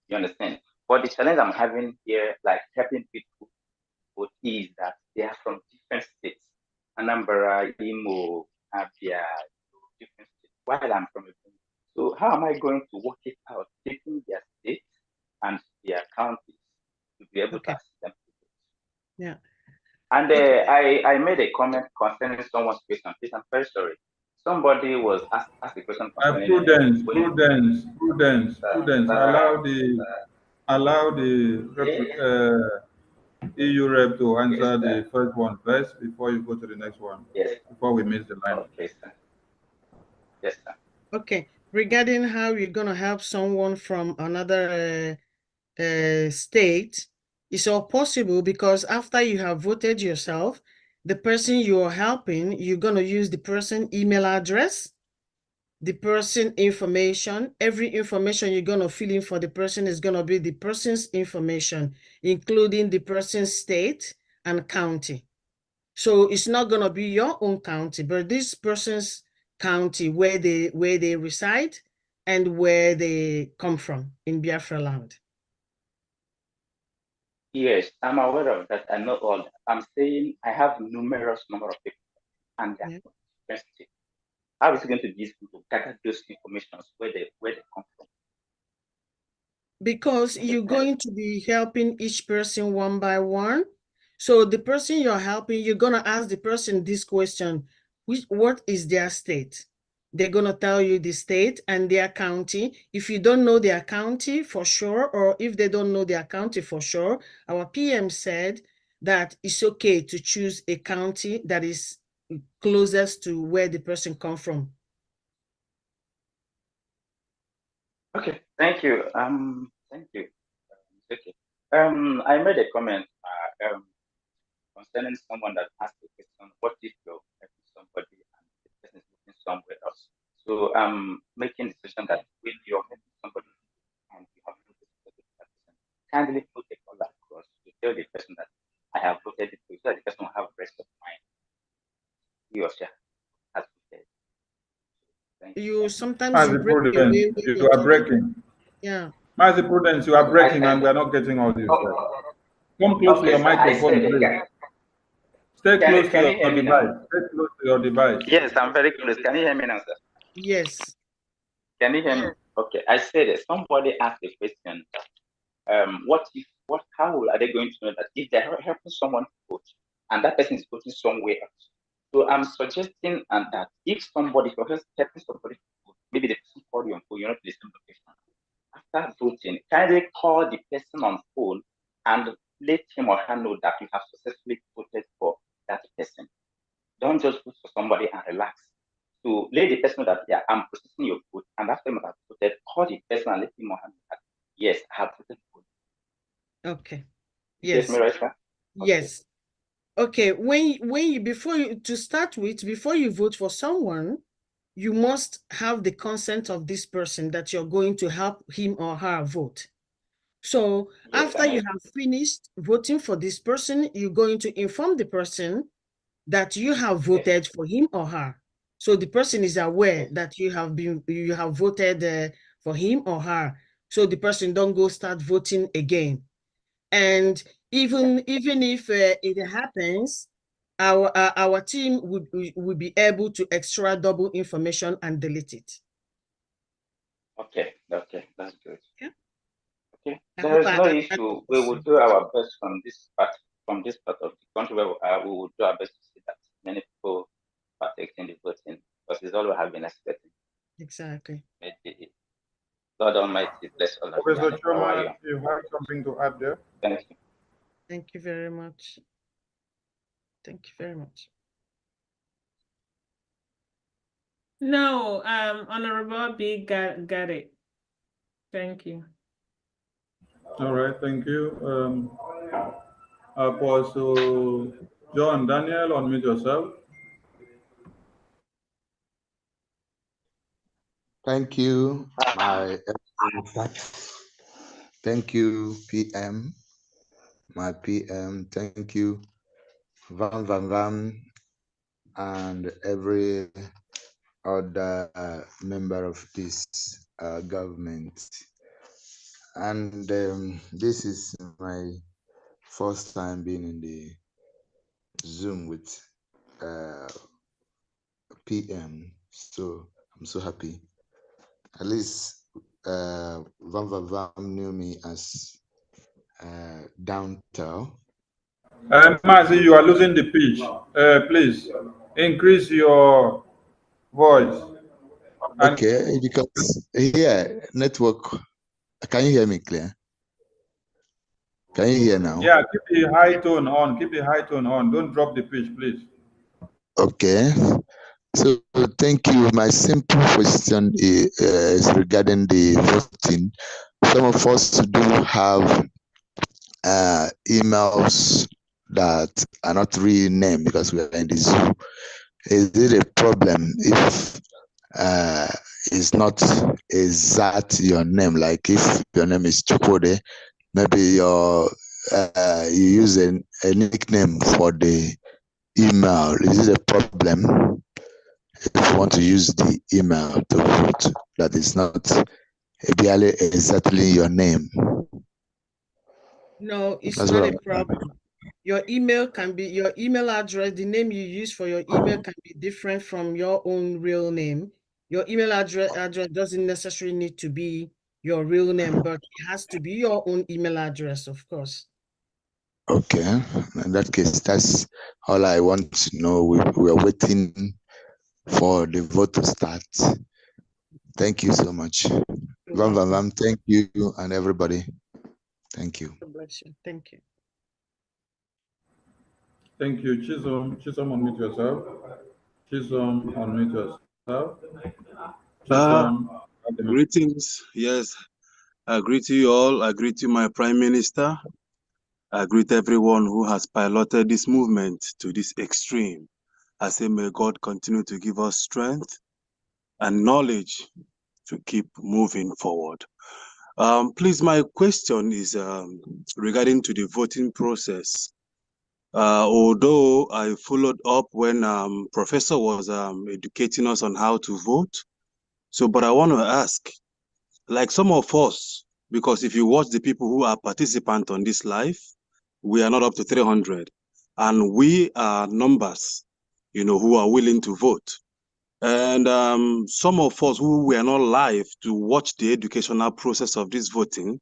You understand? But the challenge I'm having here, like helping people vote, is that they are from different states. Anambra, Imo, Abia, different states, while I'm from a. So how am I going to work it out, taking their states and their counties to be able to assist them? Yeah. And I made a comment concerning someone's question. Please, I'm very sorry. Somebody was asked a question concerning Prudence. Allow the EU rep to answer the first one first before you go to the next one. Yes. Before we miss the line. Okay, sir. Yes, sir. Okay. Regarding how you're going to help someone from another state, it's all possible because after you have voted yourself, the person you're helping, you're going to use the person email address, the person information. Every information you're going to fill in for the person is going to be the person's information, including the person's state and county. So it's not going to be your own county, but this person's county where they reside and where they come from in Biafra land. Yes, I'm aware of that. I know all that. I'm saying I have numerous number of people and they're interested. How is it going to be easy to gather those informations where they come from? Because you're going to be helping each person one by one. So the person you're helping, you're going to ask the person this question: what is their state? They're going to tell you the state and their county. If you don't know their county for sure, or if they don't know their county for sure, our PM said that it's okay to choose a county that is closest to where the person comes from. Okay, thank you. Thank you. Okay. I made a comment concerning someone that asked the question, what if you're helping somebody and the person is looking somewhere else? So I'm making the decision that when you're helping somebody and you have voted for the person, kindly put a call across to tell the person that I have voted for you, so that the person will have rest of mind. He or she has voted. So sometimes Mazi you break away Prudence, when you you're are talking. breaking. Yeah. Mazi Prudence, you are breaking and we are not getting all you said. Come close to your sir, I microphone, said, please. Stay close to can you your hear me device. now? Stay close to your device. Yes, I'm very close. Can you hear me now, sir? Yes. Can you hear me? Okay, I said that somebody asked a question. How are they going to know that if they're helping someone to vote and that person is voting somewhere else? So I'm suggesting that if somebody, for helping somebody to vote, maybe the person called you on phone, you're not listening to the person. After voting, can they call the person on phone and let him or her know that you have successfully voted for that person? Don't just vote for somebody and relax. So let the person know that, yeah, I'm processing your vote, and after you have voted, call the person and let him or her know that, yes, I have voted for you. Okay. Yes. Yes. Me right, sir? Yes. Okay. Before you vote for someone, you must have the consent of this person that you're going to help him or her vote. So after you have finished voting for this person, you're going to inform the person that you have voted for him or her. So the person is aware that you have voted for him or her. So the person don't go start voting again. And even if it happens, our team would be able to extract double information and delete it. Okay, that's good. Yeah. Okay, there is no issue. We will do our best from this part of the country where we are. We will do our best to see that many people partake in the voting, because it's all we have been expecting. Exactly. God Almighty bless all of you. Professor Choma, you have something to add there? Thank you. Thank you very much. Thank you very much. No, Honorable B got it. Thank you. All right, thank you. Apostle John Daniel, unmute yourself. Thank you, thank you, PM, my PM. Thank you, Van, and every other member of this government. And this is my first time being in the Zoom with PM, so I'm so happy. At least Van knew me as Downtown. Mazi, you are losing the pitch. Please increase your voice. Okay, because here network. Can you hear me clear? Can you hear now? Yeah, keep the high tone on. Keep the high tone on. Don't drop the pitch, please. Okay. So thank you. My simple question is regarding the voting. Some of us do have emails that are not really named because we are in the Zoom. Is it a problem if it's not exact your name? Like if your name is Chukwode, maybe you use a nickname for the email. Is it a problem if you want to use the email to vote that is not exactly your name? No, it's That's not what a problem. Your email address, the name you use for your email can be different from your own real name. Your email address doesn't necessarily need to be your real name, but it has to be your own email address, of course. Okay, in that case, that's all I want to know. We are waiting for the vote to start. Thank you so much. Vam, thank you and everybody. Thank you. God bless you. Thank you. Thank you. Chisom, unmute yourself. Chisom, unmute yourself. Chisom, greetings. Yes, I greet you all. I greet you, my Prime Minister. I greet everyone who has piloted this movement to this extreme. I say, may God continue to give us strength and knowledge to keep moving forward. Please, my question is regarding to the voting process. Although I followed up when Professor was educating us on how to vote, So, but I want to ask, like some of us, because if you watch the people who are participants on this live, we are not up to 300. And we are numbers, you know, who are willing to vote. And some of us who were not live to watch the educational process of this voting,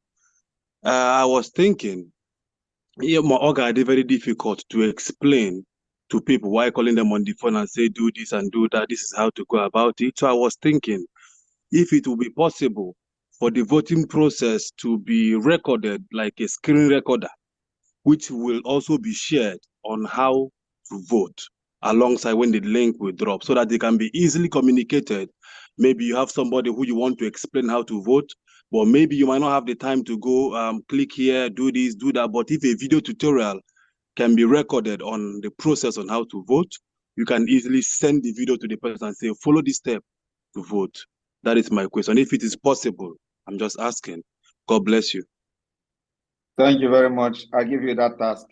I was thinking, yeah, my organ is very difficult to explain to people why calling them on the phone and say, do this and do that. This is how to go about it. So I was thinking, if it will be possible for the voting process to be recorded like a screen recorder, which will also be shared on how to vote alongside when the link will drop so that they can be easily communicated. Maybe you have somebody who you want to explain how to vote, but maybe you might not have the time to go click here, do this, do that. But if a video tutorial can be recorded on the process on how to vote, you can easily send the video to the person and say, follow this step to vote. That is my question. If it is possible, I'm just asking. God bless you. Thank you very much. I give you that task.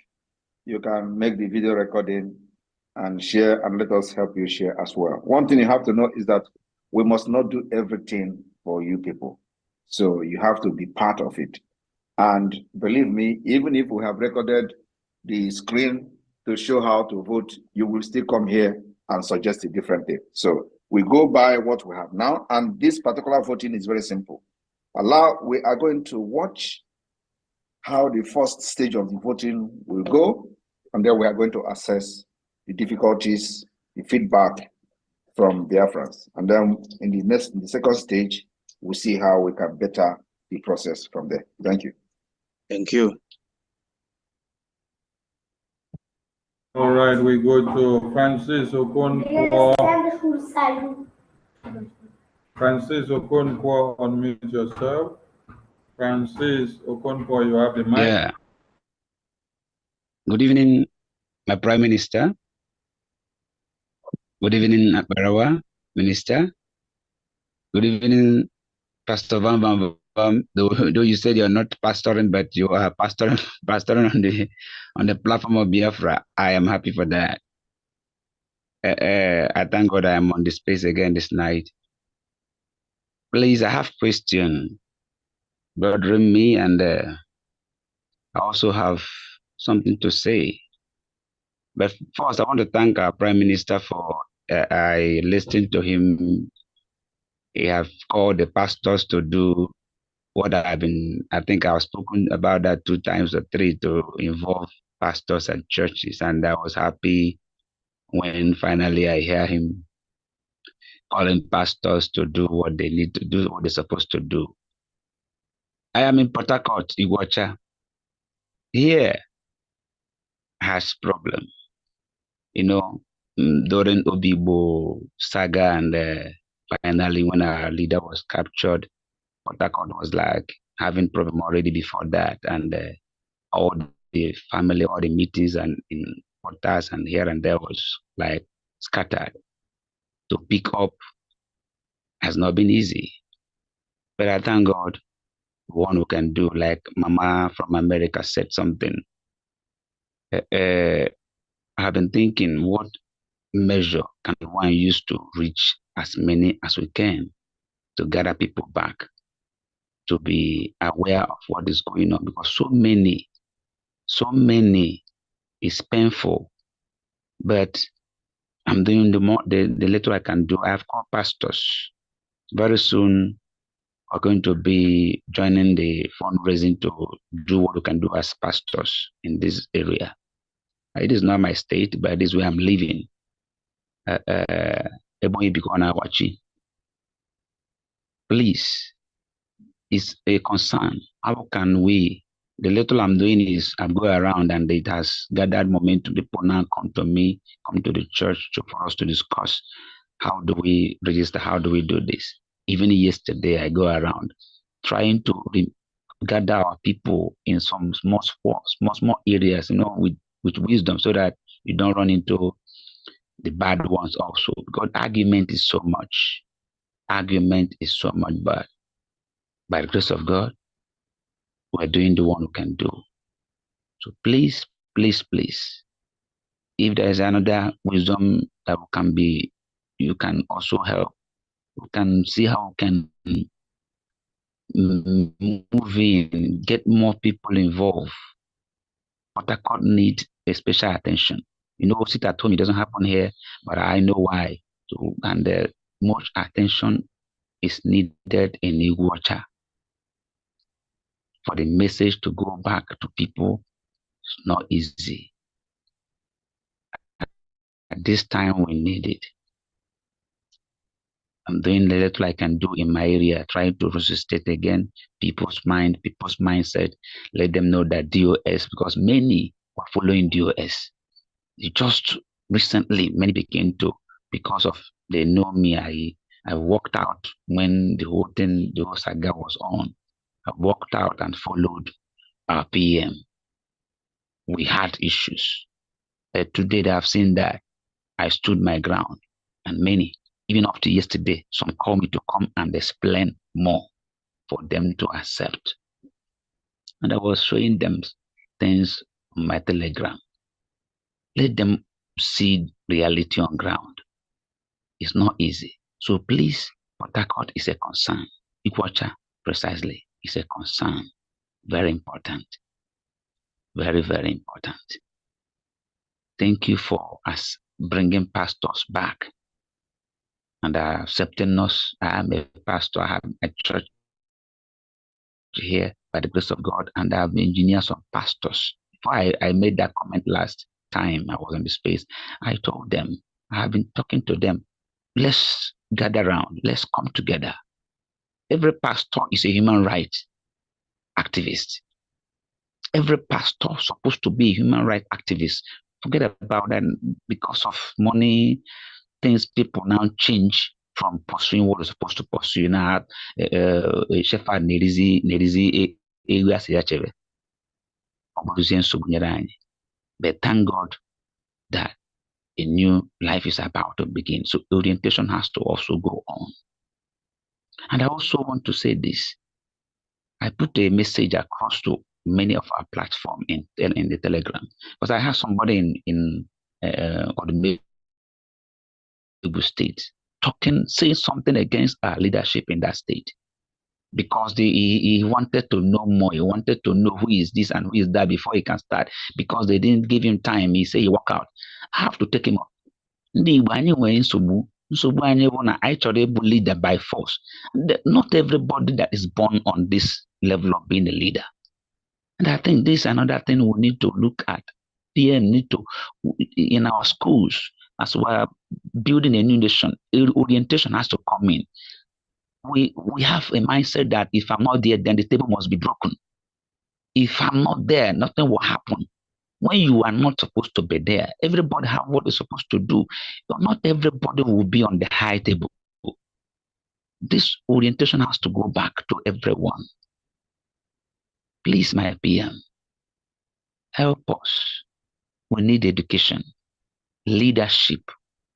You can make the video recording and share, and let us help you share as well. One thing you have to know is that we must not do everything for you people. So you have to be part of it. And believe me, even if we have recorded the screen to show how to vote, you will still come here and suggest a different thing. So we go by what we have now, and this particular voting is very simple. We are going to watch how the first stage of the voting will go, and then we are going to assess the difficulties, the feedback from Biafrans. And then in the second stage, we'll see how we can better the process from there. Thank you. Thank you. All right, we go to Francis Okonkwo. Francis Okonkwo, unmute yourself. Francis Okonkwo, you have the mic. Yeah. Good evening, my Prime Minister. Good evening, Barawa Minister. Good evening, Pastor Van Van Van. Though you said you're not pastoring, but you are pastoring on the platform of Biafra. I am happy for that. I thank God I am on the space again this night. Please, I have question bothering me, and I also have something to say. But first, I want to thank our Prime Minister for I listened to him. He have called the pastors to do what I think I've spoken about that 2 times or 3 to involve pastors and churches. And I was happy when finally I hear him calling pastors to do what they need to do, what they're supposed to do. I am in Port Harcourt, Iguacha. Here has problem. You know, during Obibo saga, and finally when our leader was captured, Port Harcourt was like having problem already before that, and all the family, all the meetings and in Portas and here and there was like scattered. To pick up has not been easy, but I thank God, one who can do, like Mama from America said something. I have been thinking, what measure can one use to reach as many as we can to gather people back, to be aware of what is going on, because so many is painful. But I'm doing the little I can do. I have called pastors. Very soon we're going to be joining the fundraising to do what we can do as pastors in this area. It is not my state, but it is where I'm living. Please, it's a concern. How can we? The little I'm doing is I go around, and it has gathered momentum. People now come to me, come to the church for us to discuss how do we register, how do we do this. Even yesterday, I go around trying to gather our people in some small areas, with wisdom, so that you don't run into the bad ones also. Because argument is so much. Argument is so much bad. By the grace of God, we're doing the one who can do. So please, please, please, if there is another wisdom that can be, you can also help We can see how we can move in, get more people involved. Port Harcourt need a special attention. You know, sit at home, it doesn't happen here, but I know why. So, and much attention is needed in Iguacha for the message to go back to people. It's not easy. At this time, we need it. I'm doing the little I can do in my area, trying to resuscitate again people's mind, people's mindset, let them know that DOS, because many were following DOS. Just recently, many began to, because of they know me, I walked out when the whole thing, the whole saga was on. I walked out and followed our PM. We had issues. Today they have seen that I stood my ground, and many, even up to yesterday, some call me to come and explain more for them to accept. And I was showing them things on my Telegram. Let them see reality on ground. It's not easy. So please, Port Harcourt is a concern. Iguacha, precisely, is a concern. Very important. Very, very important. Thank you for us bringing pastors back and accepting us. I am a pastor. I have a church here by the grace of God, and I have engineered some pastors. Before I made that comment last time I was in the space, I told them, I have been talking to them, let's gather around, let's come together. Every pastor is a human rights activist. Every pastor is supposed to be a human rights activist. Forget about that. Because of money, things, people now change from pursuing what they're supposed to pursue. Now, Shepherd Nerizi, but thank God that a new life is about to begin. So orientation has to also go on. And I also want to say this. I put a message across to many of our platforms in the Telegram, because I have somebody in the state saying something against our leadership in that state, because he wanted to know more. He wanted to know who is this and who is that before he can start, because they didn't give him time. He said he walk out. I have to take him up. I try to leader by force. Not everybody that is born on this level of being a leader. And I think this is another thing we need to look at. PM need to, in our schools, as we're building a new nation, orientation has to come in. We have a mindset that if I'm not there, then the table must be broken. If I'm not there, nothing will happen. When you are not supposed to be there, everybody have what they're supposed to do. But not everybody will be on the high table. This orientation has to go back to everyone. Please, my PM, help us. We need education. Leadership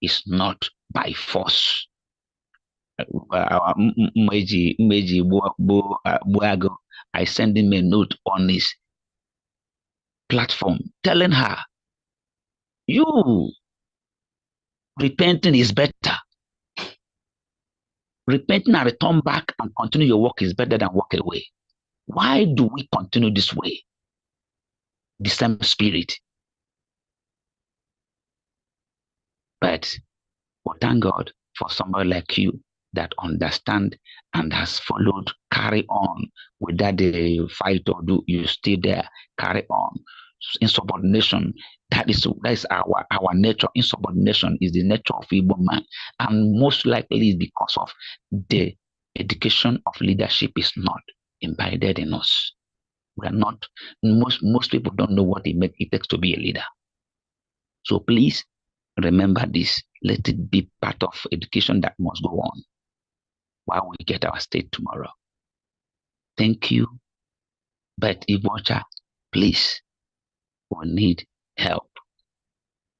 is not by force. I sent him a note on his platform telling her, you repenting is better. Repenting and return back and continue your work is better than walk away. Why do we continue this way? The same spirit. But well, thank God for somebody like you that understand and has followed, carry on without the fight or do you stay there, carry on. Insubordination, that is our nature. Insubordination is the nature of Igbo man, and most likely is because of the education of leadership is not embedded in us. We are not, most people don't know what it takes to be a leader. So please remember this. Let it be part of education that must go on while we get our state tomorrow. Thank you. But Iguacha, please, we need help.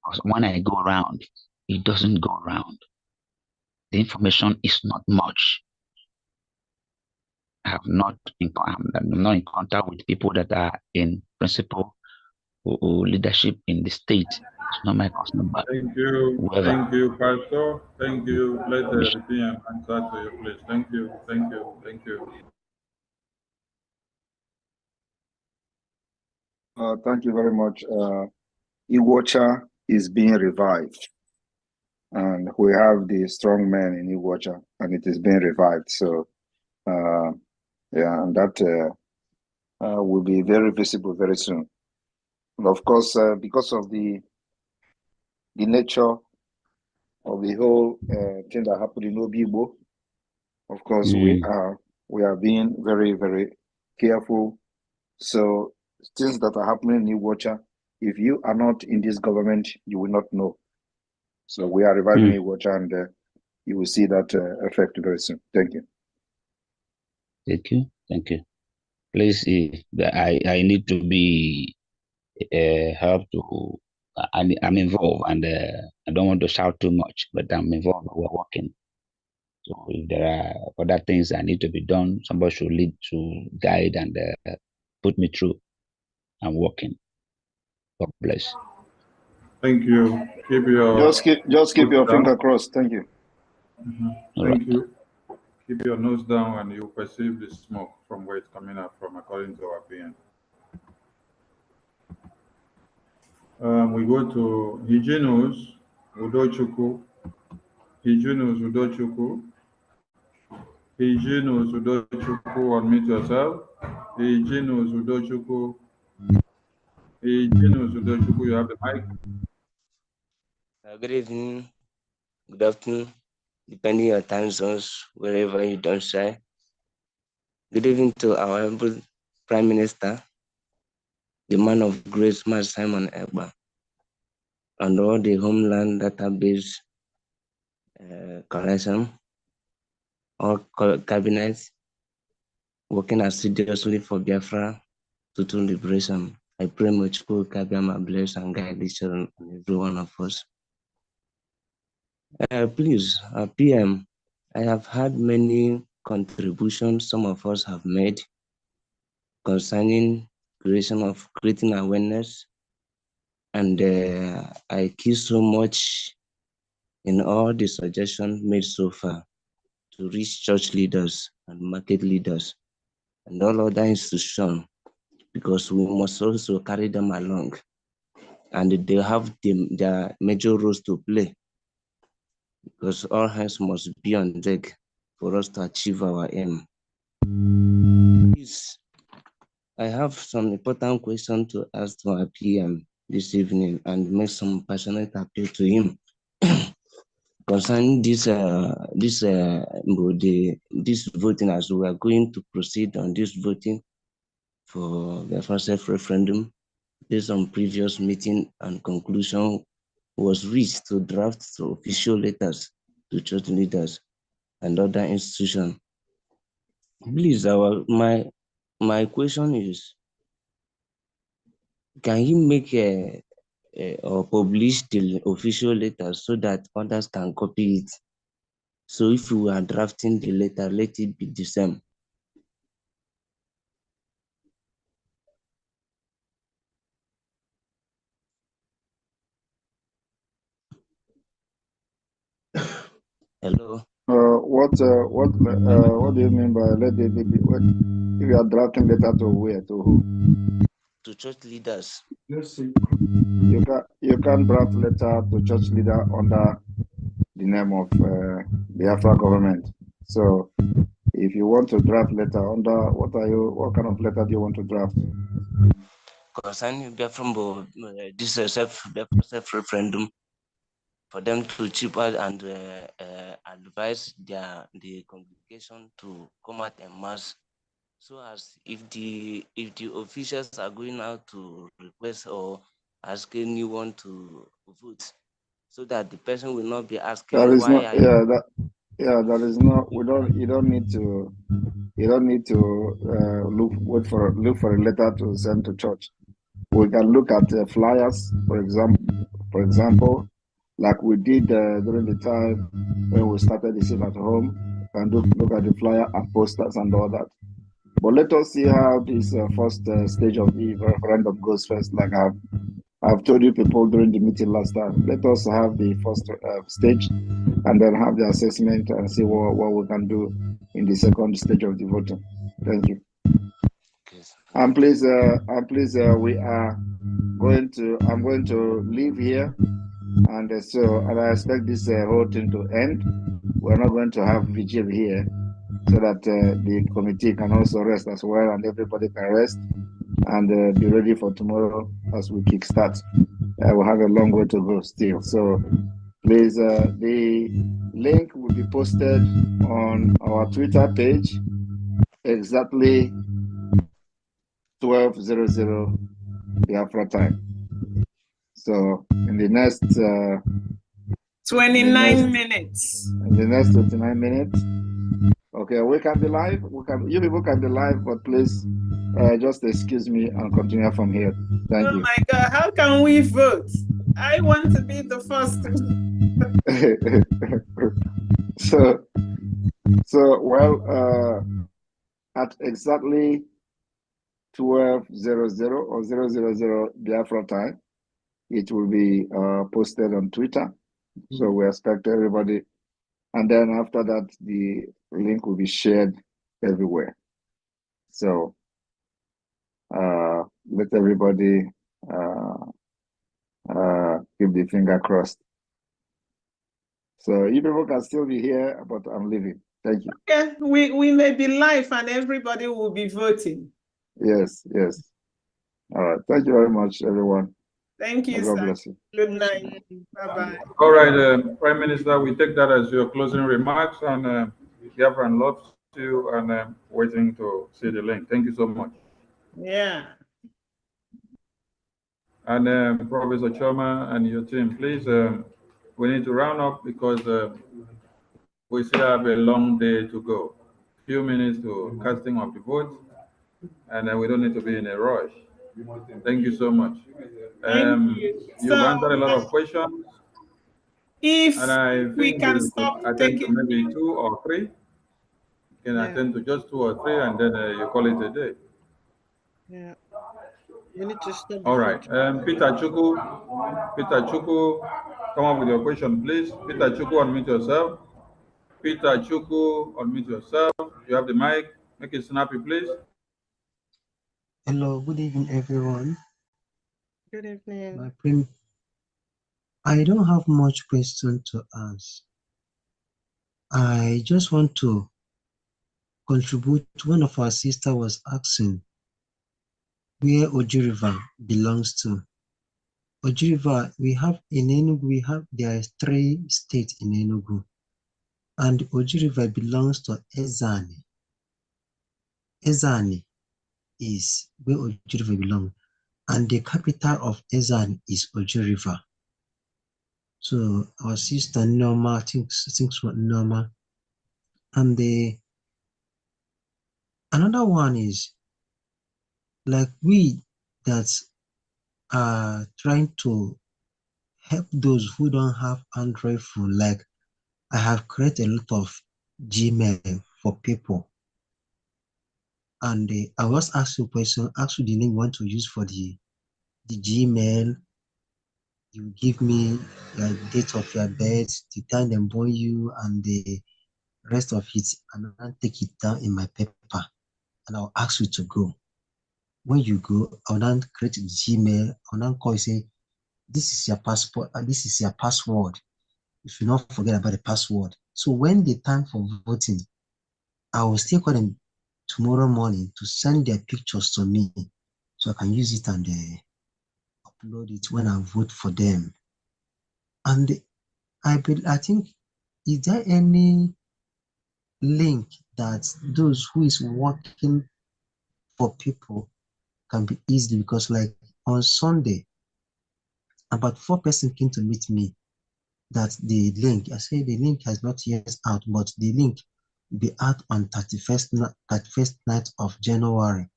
Because when I go around, it doesn't go around. The information is not much. I'm not in contact with people that are in principal or leadership in the state It's not my personal bad. Thank you. Whoever. Thank you, Pastor. Thank you. Let the PM answer to your place. Thank you. Thank you. Thank you. Thank you very much. Iwocha is being revived, and we have the strong men in Iwocha, and it is being revived. So, yeah, and that will be very visible very soon. And of course, because of the nature of the whole thing that happened in Obibo, of course, we are being very, very careful. So things that are happening in Iwocha, if you are not in this government, you will not know. So we are reviving Iwocha, and you will see that effect very soon. Thank you. Thank you. Thank you. Please, I need to be helped to. I'm involved, and I don't want to shout too much, but I'm involved. We're working. So if there are other things that need to be done, somebody should lead, to guide, and put me through. I'm working. God bless. Thank you. Keep your just keep your finger crossed. Thank you. Thank you. Keep your nose down, and you perceive the smoke from where it's coming up from, according to our PM. We go to Hijinos Udochukwu. Hijinos Udochukwu. Hijinos Udochukwu, unmute yourself. Hijinos Udochukwu. Hijinos Udochukwu, you have the mic. Good evening, good afternoon, depending on your time zones, wherever you don't say. Good evening to our humble Prime Minister, the man of grace, Master Simon Ekpa, and all the Homeland Database Collection, all cabinets working assiduously for Biafra total liberation. I pray much God Kabiyama bless and guide each and every one of us. Please, PM, I have had many contributions some of us have made concerning creating awareness, and I key so much in all the suggestions made so far to reach church leaders and market leaders and all other institutions, because we must also carry them along, and they have their major roles to play, because all hands must be on deck for us to achieve our aim. Please, I have some important questions to ask to our PM this evening and make some passionate appeal to him concerning this voting, as we are going to proceed on this voting for the first referendum based on previous meeting, and conclusion was reached to draft official letters to church leaders and other institutions. Please, my question is, can he make or publish the official letter so that others can copy it? So if we are drafting the letter, let it be the same. Hello. What do you mean by let it be? If you are drafting letter to where, to who? To church leaders. You can draft letter to church leader under the name of Biafra government. So if you want to draft letter under what kind of letter do you want to draft? Concerning Biafra, this self-referendum, for them to chip out and advise the congregation to come out en masse, so as if the officials are going out to request or ask anyone to vote, so that the person will not be asking There is why. there is no. You don't need to look for a letter to send to church. We can look at flyers, for example, like we did during the time when we started the Save at Home, and look at the flyer and posters and all that. But let us see how this first stage of the referendum goes first, like I've told you people during the meeting last time, let us have the first stage and then have the assessment and see what we can do in the second stage of the voting. Thank you. And please, I'm going to leave here. And and I expect this whole thing to end. We're not going to have vigil here so that the committee can also rest as well and everybody can rest and be ready for tomorrow as we kickstart. We'll have a long way to go still. So please, the link will be posted on our Twitter page exactly 12:00 Biafra time. So in the next 29 minutes. In the next 29 minutes. Okay, we can be live. You people can be live, but please just excuse me and continue from here. Thank you. Oh my God, how can we vote? I want to be the first. At exactly 12:00 or 000 Biafra time, it will be posted on Twitter. So we expect everybody. And then after that, the link will be shared everywhere. So let everybody keep the finger crossed. So you people can still be here, but I'm leaving. Thank you. Yeah, we may be live and everybody will be voting. Yes. All right. Thank you very much, everyone. Thank you, God sir. bless you. Good night. Bye-bye. All right, Prime Minister, we take that as your closing remarks, and Biafran loves you and waiting to see the link. Thank you so much. Yeah. And Professor Choma and your team, please, we need to round up because we still have a long day to go. Few minutes to casting of the votes, and we don't need to be in a rush. Thank you so much. You've answered a lot of questions. If and I we think can we stop could attend to taking maybe 2 or 3. You can attend to just 2 or 3, and then you call it a day. Yeah. We need to stop. All right. Peter Chuku, come up with your question, please. Peter Chuku, unmute yourself. Peter Chuku, unmute yourself. You have the mic. Make it snappy, please. Hello, good evening, everyone. Good evening. I don't have much question to ask. I just want to contribute. One of our sisters was asking where Oji River belongs to. Oji River, we have in Enugu, there are 3 states in Enugu, and Oji River belongs to Ezani. Ezani is where Oji River belongs, and the capital of Ezani is Oji River. So our sister Norma thinks what Norma. And another one is like we that are trying to help those who don't have Android phone. Like I have created a lot of Gmail for people. And I was asked you a question, ask you the name you want to use for the Gmail. You give me your date of your birth, the time they born you, and the rest of it, and I'll take it down in my paper, and I'll ask you to go. When you go, I'll then create a Gmail, I'll then call you, say, this is your passport, and this is your password. You should not forget about the password. So when the time for voting, I will still call them tomorrow morning to send their pictures to me, so I can use it and upload it when I vote for them. And I think, is there any link that those who is working for people can be easily, because like on Sunday, about 4 persons came to meet me that the link, I say the link has not yet out, but the link will be out on 31st night of January.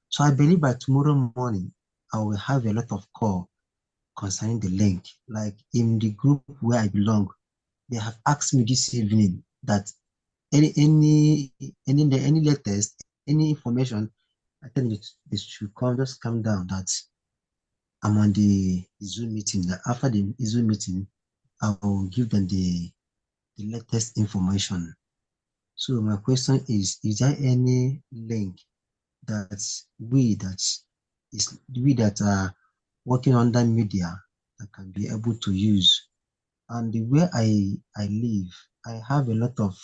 So I believe by tomorrow morning, I will have a lot of call concerning the link. Like in the group where I belong, they have asked me this evening that any latest, any information, I think it should just come down that I'm on the Zoom meeting. After the Zoom meeting, I will give them the latest information. So my question is there any link that we that are working under media that can be able to use? And the way I live, I have a lot of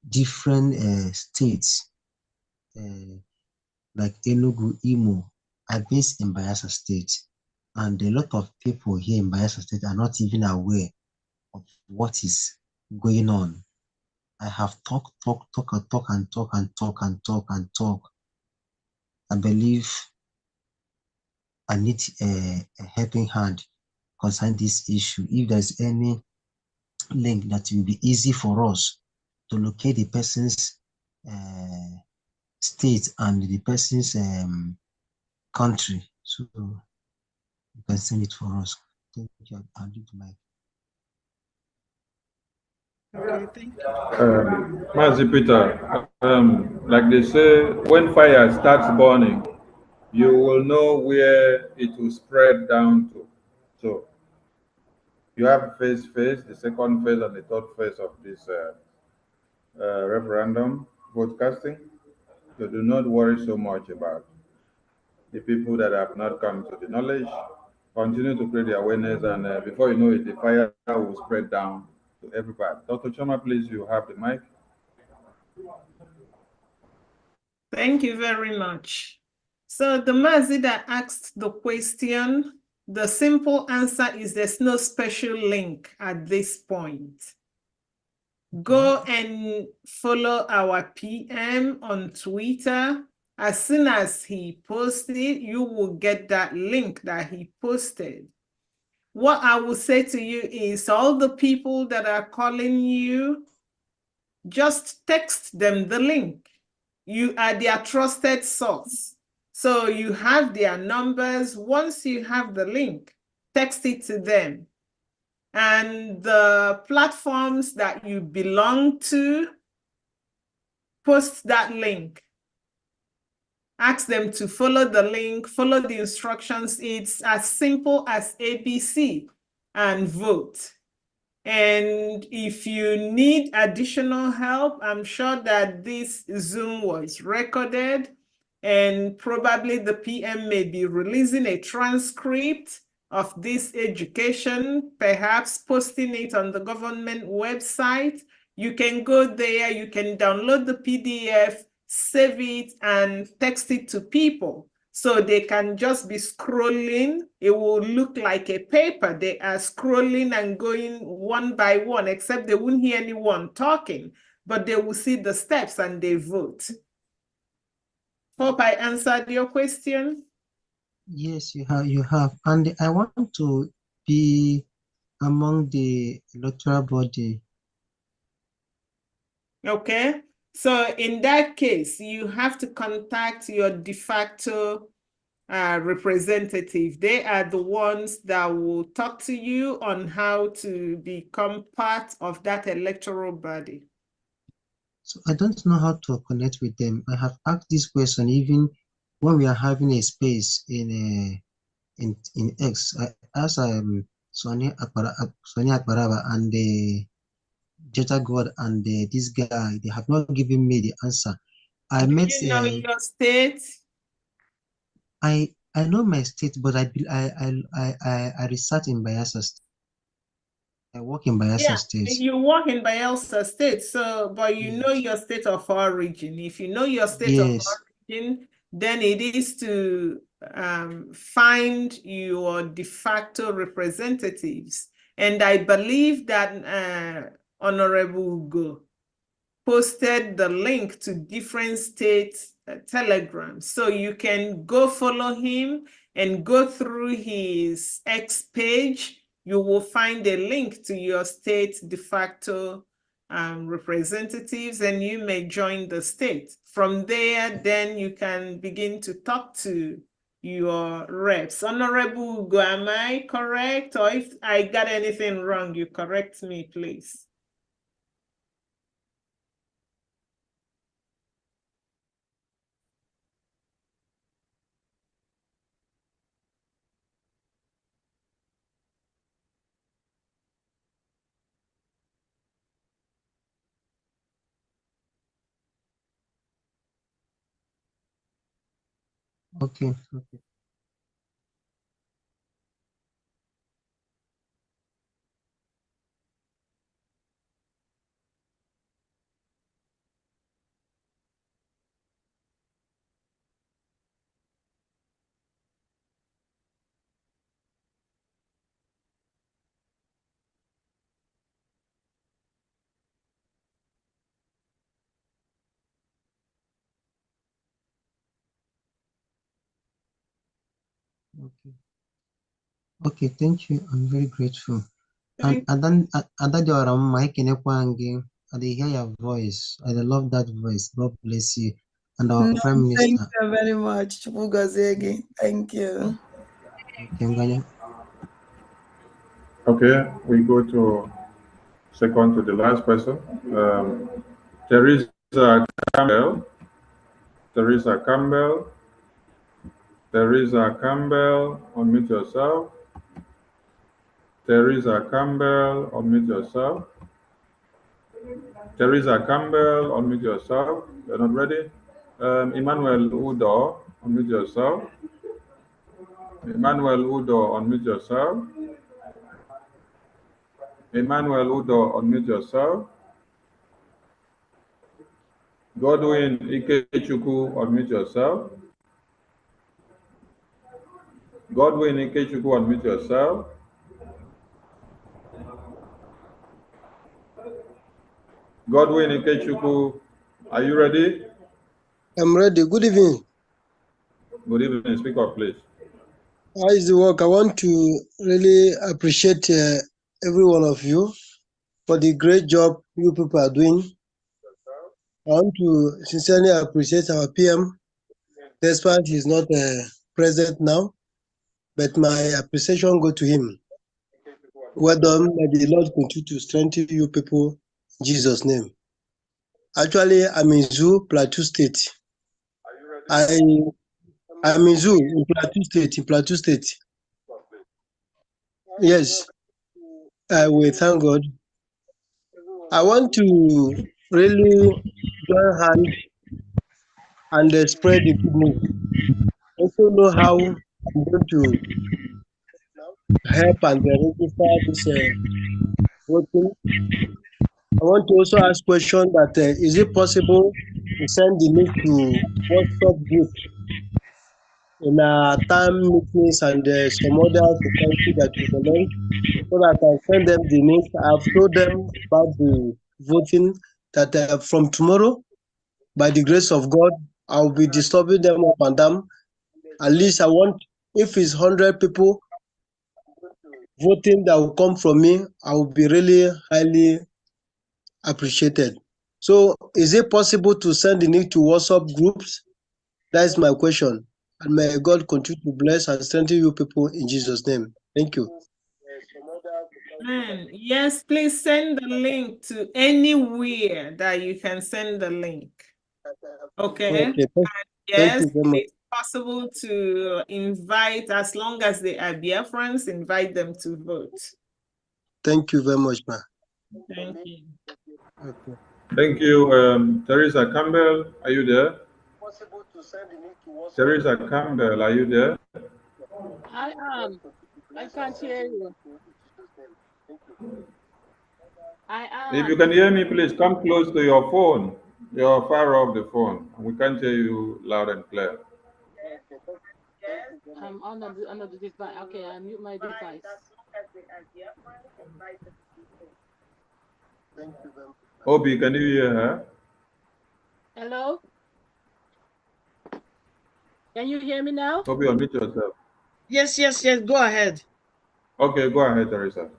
different states, like Enugu, Imo. I based in Bayelsa State, and a lot of people here in Bayelsa State are not even aware of what is going on. I have talk, and talk. I believe I need a helping hand concerning this issue. If there's any link that will be easy for us to locate the person's state and the person's country, so you can send it for us. Thank you. I'll leave the mic. Okay, thank you. Mazi Peter, like they say, when fire starts burning, you will know where it will spread down to. So you have phase, the second phase, and the third phase of this referendum broadcasting. So do not worry so much about the people that have not come to the knowledge. Continue to create the awareness, and before you know it, the fire will spread down to everybody. Dr. Choma, please, you have the mic. Thank you very much. So the Mazi that asked the question, the simple answer is there's no special link at this point. Go and follow our PM on Twitter. As soon as he posted, you will get that link that he posted. What I will say to you is all the people that are calling you, just text them the link. You are their trusted source. So you have their numbers. Once you have the link, text it to them. And the platforms that you belong to, post that link. Ask them to follow the link, follow the instructions. It's as simple as ABC, and vote. And if you need additional help, I'm sure that this Zoom was recorded, and probably the PM may be releasing a transcript of this education, perhaps posting it on the government website. You can go there, you can download the PDF, save it, and text it to people. So they can just be scrolling. It will look like a paper. They are scrolling and going one by one, except they won't hear anyone talking, but they will see the steps and they vote. Hope I answered your question. Yes, you have. And I want to be among the electoral body. Okay. So in that case, you have to contact your de facto representative. They are the ones that will talk to you on how to become part of that electoral body. So I don't know how to connect with them. I have asked this question even when we are having a space in X. I asked Sonia Akbaraba and Jetta God and this guy. They have not given me the answer. I Do met. you know your state? I know my state, but I reside in Bayelsa State. I work in Bayelsa State. You work in Bayelsa State, so but you know your state of origin. If you know your state of origin, then it is to find your de facto representatives. And I believe that Honorable Ugo posted the link to different state telegrams. So you can go follow him and go through his X page. You will find a link to your state de facto representatives, and you may join the state. From there, then you can begin to talk to your reps. Honorable Ugo, am I correct? Or if I got anything wrong, you correct me, please. Okay. Okay. Okay, thank you. I'm very grateful. And then your mic in again. I dey hear your voice. I dey love that voice. God bless you. And our No, Prime thank Minister. you very much. Chukwu thank you. Okay, Nganya. Okay, we go to second to the last person. Teresa Campbell. Teresa Campbell. Teresa Campbell, unmute yourself. Teresa Campbell, unmute yourself. Teresa Campbell, unmute yourself. You're not ready? Emmanuel Udo, unmute yourself. Emmanuel Udo, unmute yourself. Emmanuel Udo, unmute yourself. Godwin Ikechukwu, unmute yourself. Godwin Ikechukwu, unmute yourself. Godwin Ikechukwu, are you ready? I'm ready. Good evening. Good evening. Speak up, please. How is the work? I want to really appreciate every one of you for the great job you people are doing. I want to sincerely appreciate our PM, despite he's not present now, but my appreciation go to him. Well done. May the Lord continue to strengthen you people in Jesus' name. Actually, I'm in Zoo, Plateau State. I'm in Zoo in Plateau State. Yes, I will thank God. I want to really join hand and spread the good news. I also know how I'm going to help and register this voting. I want to also ask question that is it possible to send the link to WhatsApp group in our time meetings and some other society that we belong, so that I can send them the link. I've told them about the voting that from tomorrow, by the grace of God, I'll be disturbing them up and down. At least I want, if it's 100 people voting that will come from me, I will be really highly appreciated. So is it possible to send the link to WhatsApp groups? That is my question. And may God continue to bless and strengthen you people in Jesus' name. Thank you. Yes, please send the link to anywhere that you can send the link. Okay. Okay. Thank Yes, you very much. it's possible to invite, as long as they are BIAFRANS, invite them to vote. Thank you very much, ma. Thank you. Okay. Thank you. Teresa Campbell, are you there? Teresa Campbell, are you there? I am. I can't hear you. I am. If you can hear me, please come close to your phone. You're far off the phone. We can't hear you loud and clear. I'm on the device. Okay, I mute my device. Obi, can you hear her? Hello? Can you hear me now? Obi, unmute yourself. Yes. Go ahead. Okay, go ahead, Teresa.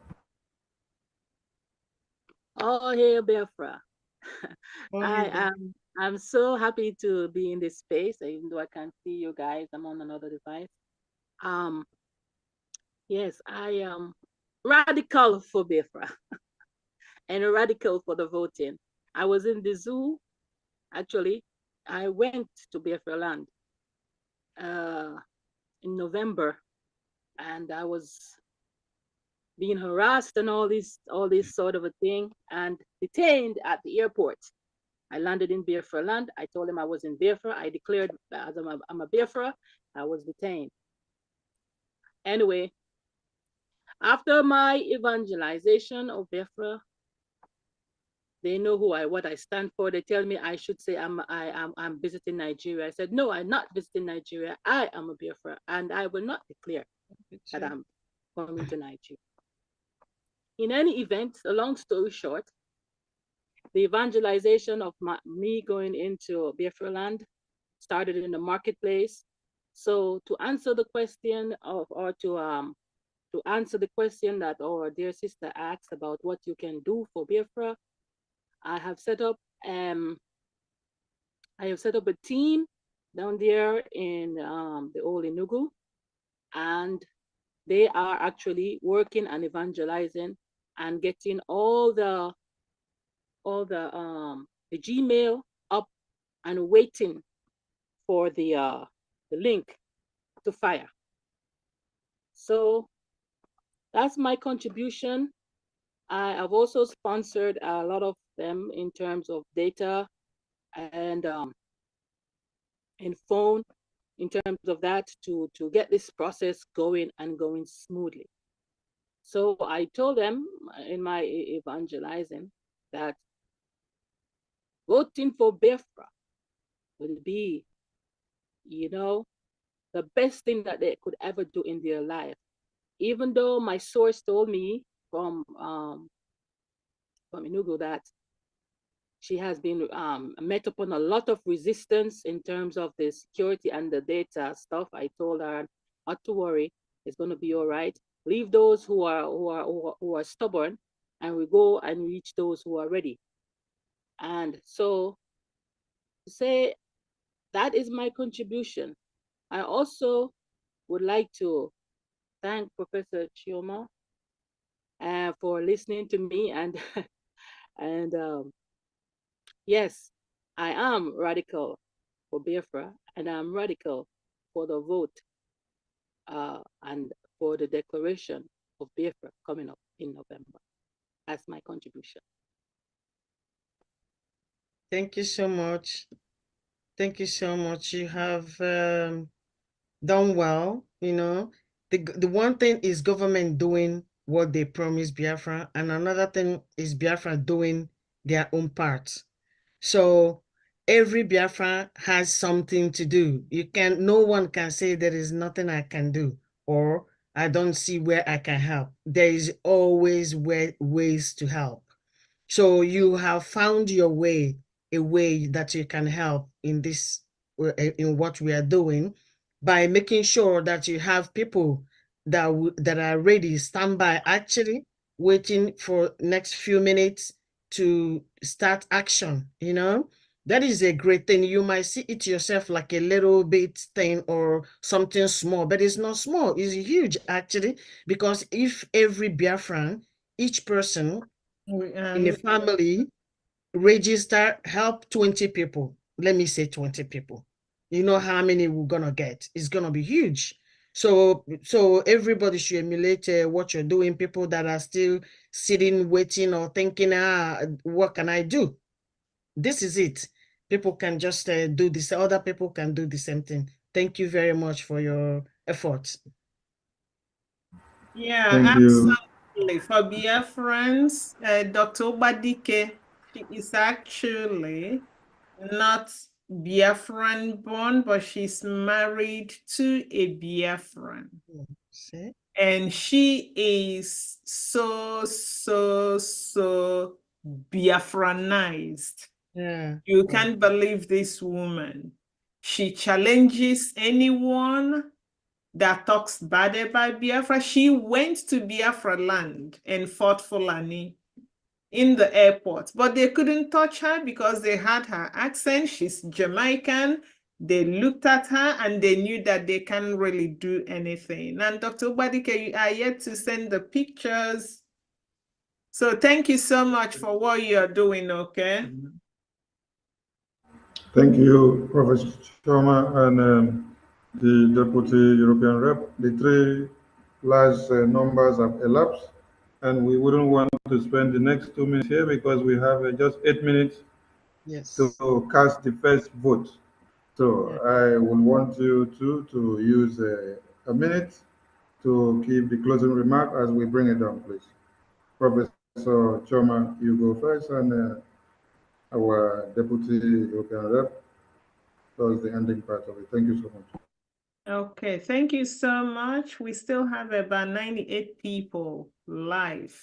Oh, hey, Biafra. I'm so happy to be in this space, even though I can't see you guys. I'm on another device. Yes, I am radical for Biafra and a radical for the voting. I was in the zoo, actually. I went to Biafra land in November, and I was being harassed and all this sort of a thing, and detained at the airport. I landed in Biafra land. I told him I was in Biafra. I declared as I'm a Biafra. I was detained. Anyway, after my evangelization of Biafra, they know what I stand for. They tell me I should say I'm visiting Nigeria. I said, no, I'm not visiting Nigeria. I am a Biafra, and I will not declare that I'm coming to Nigeria. In any event, a long story short, the evangelization of me going into Biafra land started in the marketplace. So to answer the question to answer the question that our dear sister asked about what you can do for Biafra, I have set up a team down there in the old Enugu, and they are actually working and evangelizing and getting all the Gmail up and waiting for the link to fire. So that's my contribution. I have also sponsored a lot of them in terms of data and phone, in terms of that, to get this process going and going smoothly. So I told them in my evangelizing that voting for Biafra will be, the best thing that they could ever do in their life. Even though my source told me from Enugu that she has been met upon a lot of resistance in terms of the security and the data stuff. I told her not to worry, it's going to be all right. Leave those who are stubborn, and we go and reach those who are ready. And so to say that is my contribution. I also would like to thank Professor Chioma for listening to me, and yes, I am radical for Biafra, and I'm radical for the vote and for the declaration of Biafra coming up in November. That's my contribution. Thank you so much. Thank you so much. You have done well. The one thing is government doing what they promised Biafra, and another thing is Biafra doing their own part. So every Biafra has something to do. No one can say there is nothing I can do, or I don't see where I can help. There is always ways to help. So you have found your way, a way that you can help in what we are doing, by making sure that you have people that are ready, standby, actually waiting for next few minutes to start action. That is a great thing. You might see it yourself like a little bit thing or something small, but it's not small. It's huge, actually, because if every Biafran, each person in a family register, help 20 people, let me say 20 people, you know how many we're gonna get? It's gonna be huge. So everybody should emulate what you're doing. People that are still sitting, waiting, or thinking, what can I do? This is it. People can just do this. Other people can do the same thing. Thank you very much for your efforts. Yeah, Thank you. absolutely. For Biafrans, Dr. Obadike, she is actually not Biafran born, but she's married to a Biafran. See? And she is so Biafranized. Yeah. You can't believe this woman. She challenges anyone that talks bad about Biafra. She went to Biafra land and fought Fulani in the airport, but they couldn't touch her because they had her accent. She's Jamaican. They looked at her and they knew that they can't really do anything. And Dr. Obadike, you are yet to send the pictures. So thank you so much for what you're doing, okay? Thank you, Professor Choma, and the Deputy European Rep. The three large numbers have elapsed, and we wouldn't want to spend the next 2 minutes here because we have just 8 minutes Yes. to cast the first vote. So I will want you to use a minute to give the closing remark as we bring it down, please. Professor Choma, you go first, and our Deputy European Rep does the ending part of it. Thank you so much. Okay, thank you so much. We still have about 98 people live.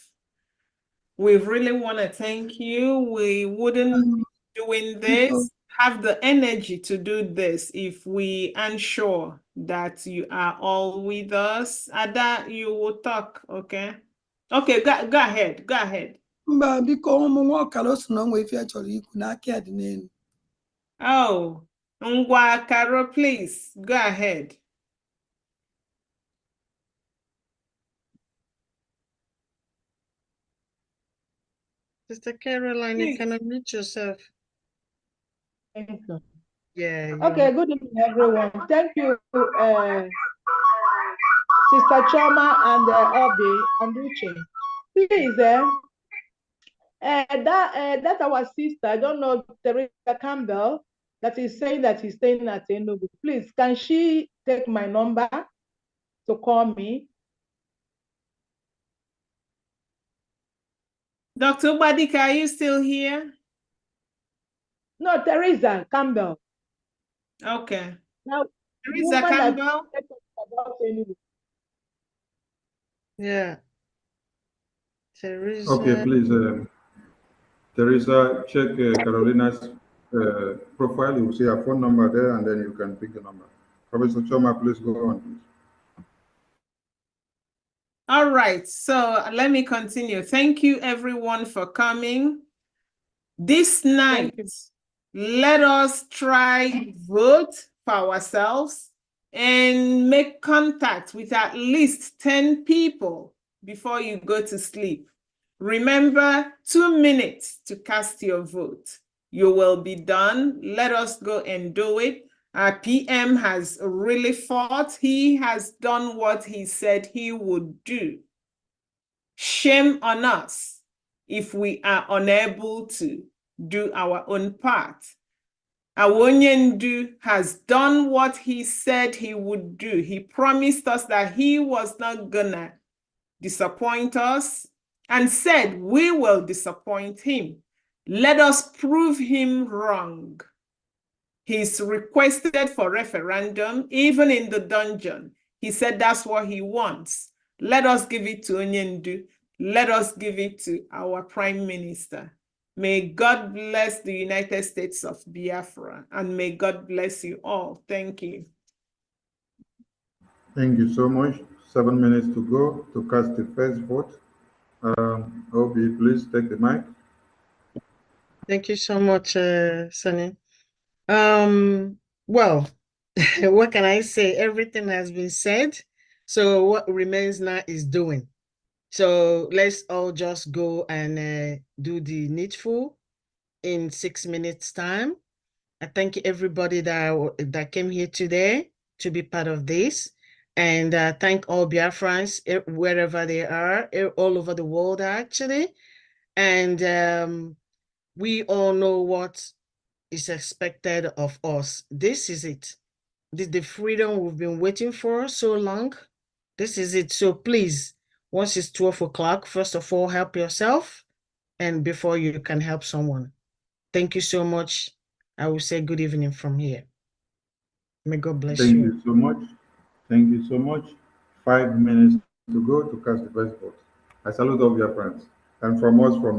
We really want to thank you. We wouldn't be doing this, have the energy to do this if we aren't sure that you are all with us. Ada, you will talk, okay? Okay, go ahead, go ahead. Mba, biko ụmụ nwoke so na onwe ife chọrọ ikwu n'aka ya dị n'elu. Oh, Ngwa Caro, please, go ahead. Sister Caroline, you can unmute yourself. Thank you. Yeah. Okay, good evening, everyone. Thank you, Sister Choma and Obi and Uche. Please, that our sister, I don't know, Teresa Campbell, that is saying that he's staying at Enugu. Please, can she take my number to call me? Dr. Ubadika, are you still here? No, Teresa Campbell. Okay. Now, Teresa Campbell. Yeah. Teresa. Okay, please, Teresa, check Carolina's profile. You will see her phone number there, and then you can pick the number. Professor Choma, please go on, please. All right, so let me continue. Thank you, everyone, for coming. This night, let us try vote for ourselves and make contact with at least 10 people before you go to sleep. Remember, 2 minutes to cast your vote. You will be done. Let us go and do it. Our PM has really fought. He has done what he said he would do. Shame on us if we are unable to do our own part. Awonyendu has done what he said he would do. He promised us that he was not gonna disappoint us and said we will disappoint him. Let us prove him wrong. He's requested for referendum, even in the dungeon. He said that's what he wants. Let us give it to Onyendu. Let us give it to our Prime Minister. May God bless the United States of Biafra, and may God bless you all. Thank you. Thank you so much. 7 minutes to go to cast the first vote. Obi, please take the mic. Thank you so much, Sunny. Well, what can I say? Everything has been said. So what remains now is doing. So let's all just go and do the needful in 6 minutes time. I thank everybody that came here today to be part of this. And thank all Biafrans wherever they are, all over the world actually. And we all know what is expected of us. This is it. This is the freedom we've been waiting for so long. This is it. So please, once it's 12 o'clock, first of all, help yourself and before you can help someone. Thank you so much. I will say good evening from here. May God bless you. Thank you so much. Thank you so much. 5 minutes to go to cast the first vote. I salute all your friends. And from us, from